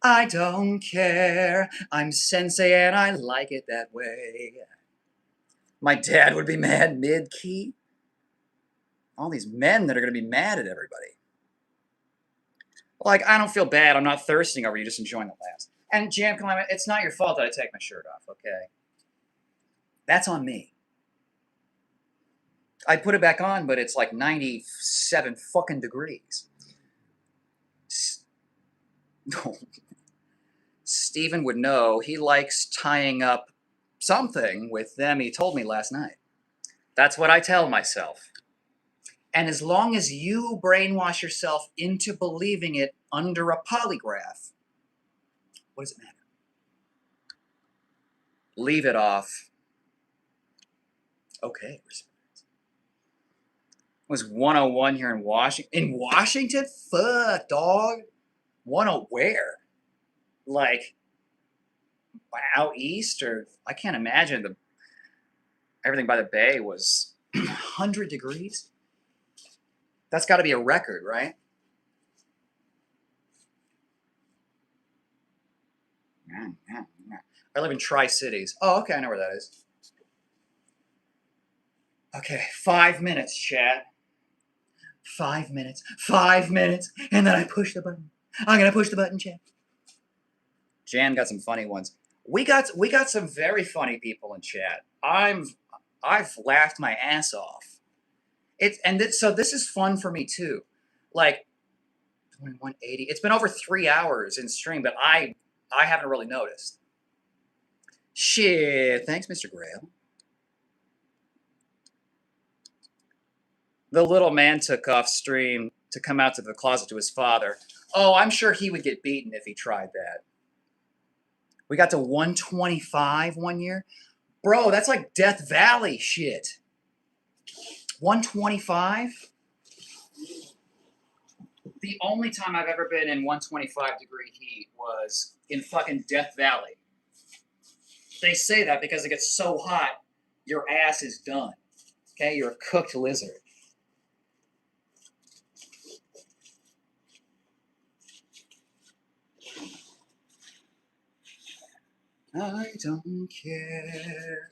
I don't care. I'm sensei and I like it that way. My dad would be mad mid-key. All these men that are going to be mad at everybody. Like, I don't feel bad. I'm not thirsting over you, just enjoying the laughs. And Jam Climate, it's not your fault that I take my shirt off, okay? That's on me. I put it back on, but it's like 97 fucking degrees. Steven would know. He likes tying up something with them. He told me last night. That's what I tell myself. And as long as you brainwash yourself into believing it under a polygraph, what does it matter? Leave it off. Okay. It was 101 here in Washington. In Washington? Fuck, dog. 101 where? Like, out east? Or I can't imagine everything by the bay was 100 degrees. That's got to be a record, right? I live in Tri-Cities. Oh, okay, I know where that is. Okay, 5 minutes, Chad. 5 minutes. 5 minutes. And then I push the button. I'm gonna push the button, Chad. Jan got some funny ones. We got some very funny people in chat. I've laughed my ass off. So this is fun for me too. Like 2180. It's been over 3 hours in stream, but I haven't really noticed. Shit. Thanks, Mr. Graham. The little man took off stream to come out to the closet to his father. Oh, I'm sure he would get beaten if he tried that. We got to 125 one year. Bro, that's like Death Valley shit. 125? The only time I've ever been in 125-degree heat was in fucking Death Valley. They say that because it gets so hot, your ass is done. Okay? You're a cooked lizard. I don't care.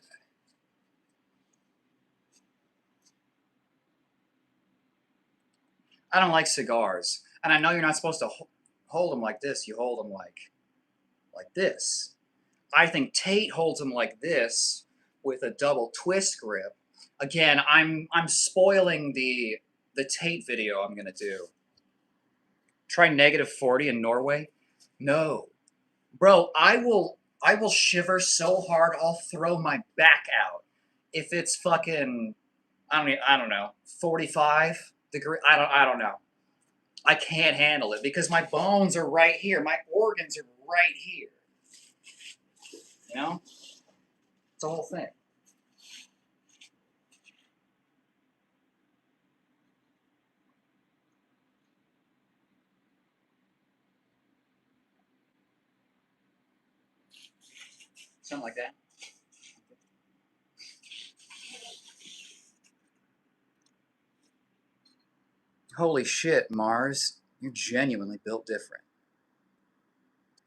I don't like cigars. And I know you're not supposed to hold them like this. You hold them like this. I think Tate holds them like this with a double twist grip. Again, I'm spoiling the Tate video I'm going to do. Try -40 in Norway? No. Bro, I will shiver so hard I'll throw my back out if it's fucking I don't know, 45 degree. I don't know. I can't handle it because my bones are right here. My organs are right here. You know? It's a whole thing. Something like that. Holy shit, Mars. You're genuinely built different.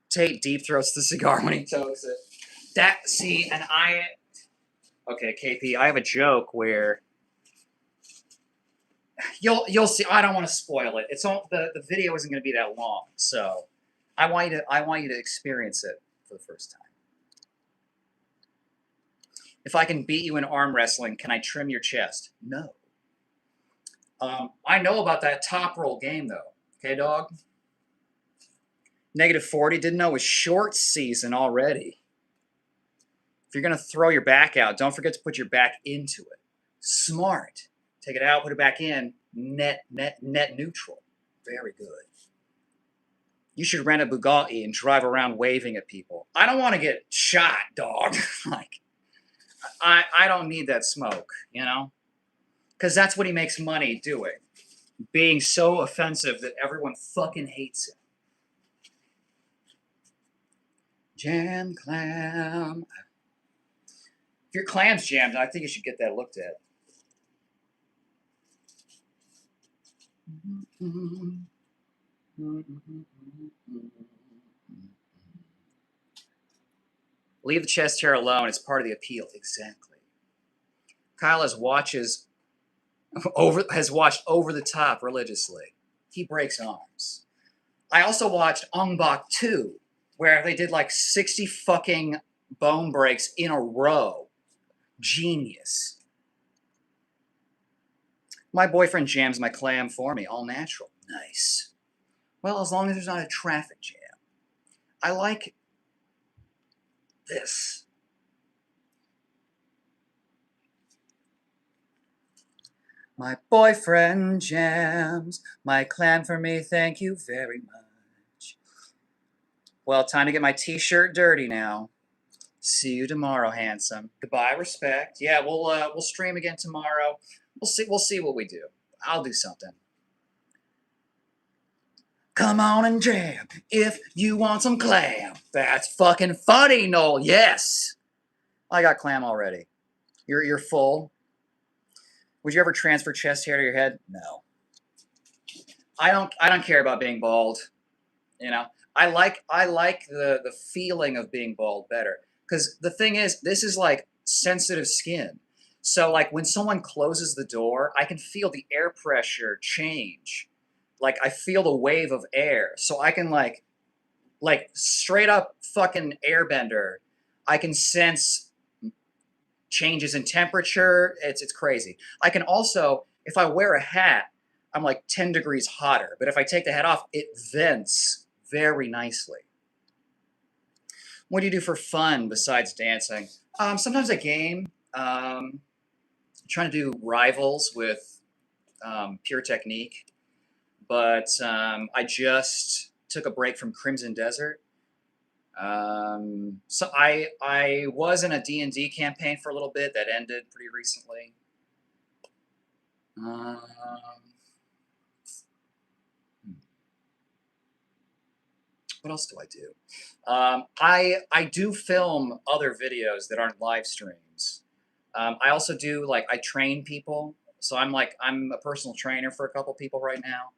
Tate deep throats the cigar when he tokes it. Okay, KP, I have a joke where you'll see. I don't want to spoil it. It's all the video isn't going to be that long, so I want you to experience it for the first time. If I can beat you in arm wrestling, can I trim your chest? No. I know about that top roll game though. Okay, dog. -40. Didn't know it was short season already. If you're gonna throw your back out, don't forget to put your back into it. Smart. Take it out, put it back in. Net neutral. Very good. You should rent a Bugatti and drive around waving at people. I don't want to get shot, dog. Like, I don't need that smoke, you know? Because that's what he makes money doing. Being so offensive that everyone fucking hates him. Jam clam. If your clam's jammed, I think you should get that looked at. Leave the chest hair alone. It's part of the appeal. Exactly. Kyle has watched Over the Top religiously. He breaks arms. I also watched Ong Bak 2, where they did like 60 fucking bone breaks in a row. Genius. My boyfriend jams my clam for me, all natural. Nice. Well, as long as there's not a traffic jam. I like this. My boyfriend jams my clam for me, thank you very much. Well, time to get my t-shirt dirty now. See you tomorrow, handsome. Goodbye, respect. Yeah, we'll stream again tomorrow. We'll see what we do. I'll do something. Come on and jam if you want some clam. That's fucking funny, Noel. Yes. I got clam already. You're full. Would you ever transfer chest hair to your head? No. I don't care about being bald. You know, I like the feeling of being bald better, because the thing is, this is like sensitive skin. So like when someone closes the door, I can feel the air pressure change. Like I feel the wave of air, so I can like straight up fucking airbender. I can sense changes in temperature. It's crazy. I can also, if I wear a hat, I'm like 10 degrees hotter. But if I take the hat off, it vents very nicely. What do you do for fun besides dancing? Sometimes I game. Trying to do rivals with Pure Technique, but I just took a break from Crimson Desert. So I was in a D&D campaign for a little bit that ended pretty recently. Um, what else do I do? I do film other videos that aren't live streams. I also do, like, I train people. So I'm a personal trainer for a couple people right now.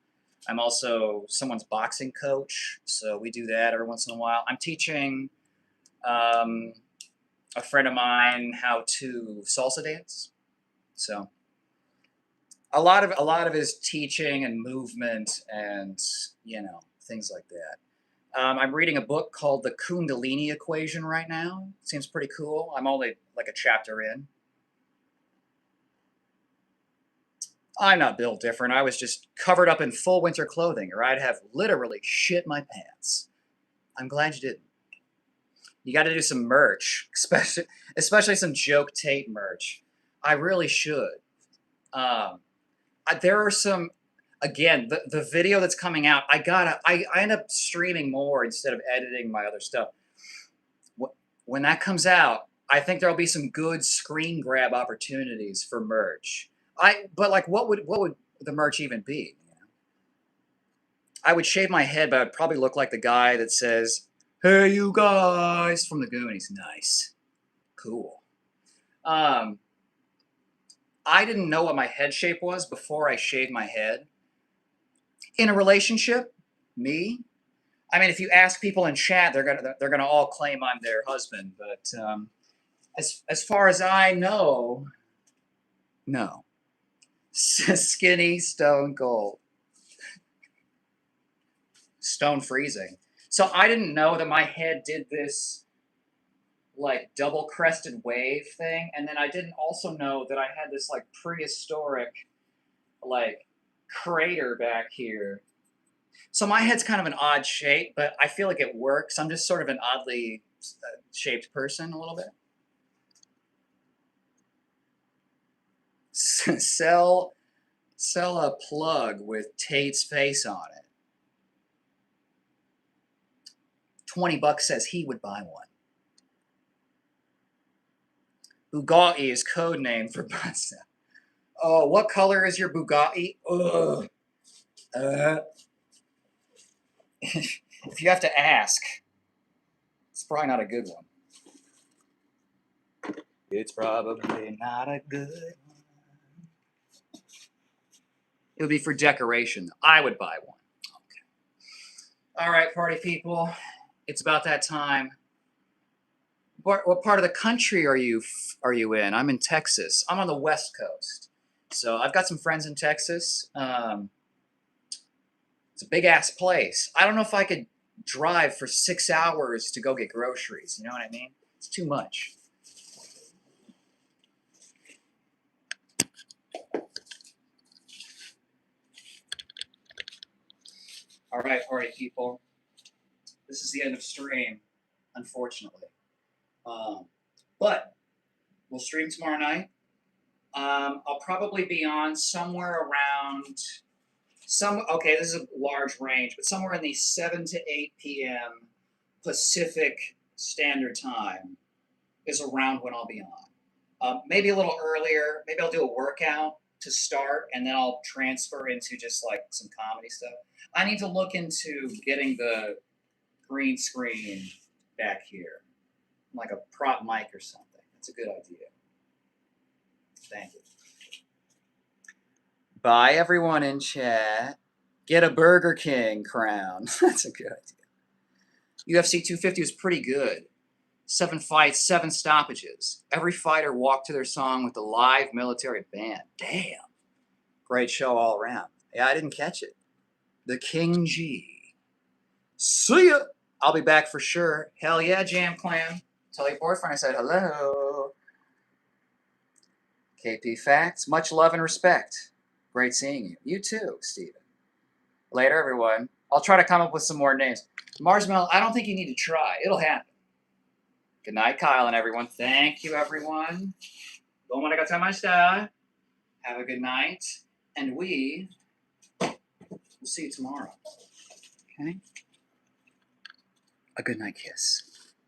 I'm also someone's boxing coach, so we do that every once in a while. I'm teaching a friend of mine how to salsa dance. So a lot of his teaching and movement and things like that. I'm reading a book called The Kundalini Equation right now. Seems pretty cool. I'm only like a chapter in. I'm not built different. I was just covered up in full winter clothing, or I'd have literally shit my pants. I'm glad you didn't. You got to do some merch, especially some Joke Tate merch. I really should. Um, there are some. Again, the video that's coming out, I end up streaming more instead of editing my other stuff. When that comes out, I think there'll be some good screen grab opportunities for merch. But like, what would the merch even be? I would shave my head, but I'd probably look like the guy that says, "Hey, you guys," from the Goonies. Nice, cool. Um, I didn't know what my head shape was before I shaved my head. In a relationship, me. I mean, if you ask people in chat, they're gonna all claim I'm their husband. But as far as I know, no. Skinny, stone cold, stone freezing. So I didn't know that my head did this like double crested wave thing, and then I didn't also know that I had this like prehistoric like crater back here. So my head's kind of an odd shape, but I feel like it works. I'm just sort of an oddly shaped person a little bit. Sell a plug with Tate's face on it. $20 says he would buy one. Bugatti is code name for pasta. Oh, what color is your Bugatti? Ugh. If you have to ask, it's probably not a good one. It's probably not a good one. It would be for decoration. I would buy one. Okay. All right, party people. It's about that time. What part of the country are you in? I'm in Texas. I'm on the West Coast. So I've got some friends in Texas. It's a big ass place. I don't know if I could drive for 6 hours to go get groceries. You know what I mean? It's too much. All right, party people. This is the end of stream, unfortunately. But we'll stream tomorrow night.
I'll probably be on somewhere around okay, this is a large range, but somewhere in the 7 to 8 p.m. Pacific Standard Time is around when I'll be on. Maybe a little earlier. Maybe I'll do a workout to start, and then I'll transfer into just like some comedy stuff. I need to look into getting the green screen back here, like a prop mic or something. That's a good idea. Thank you. Bye, everyone in chat. Get a Burger King crown. That's a good idea. UFC 250 was pretty good. 7 fights, 7 stoppages. Every fighter walked to their song with a live military band. Damn. Great show all around. Yeah, I didn't catch it. The King G. See ya. I'll be back for sure. Hell yeah, Jam Clan. Tell your boyfriend I said hello. KP Facts. Much love and respect. Great seeing you. You too, Steven. Later, everyone. I'll try to come up with some more names. Marsmell, I don't think you need to try. It'll happen. Good night, Kyle and everyone. Thank you, everyone. Have a good night. And we will see you tomorrow. Okay? A good night kiss.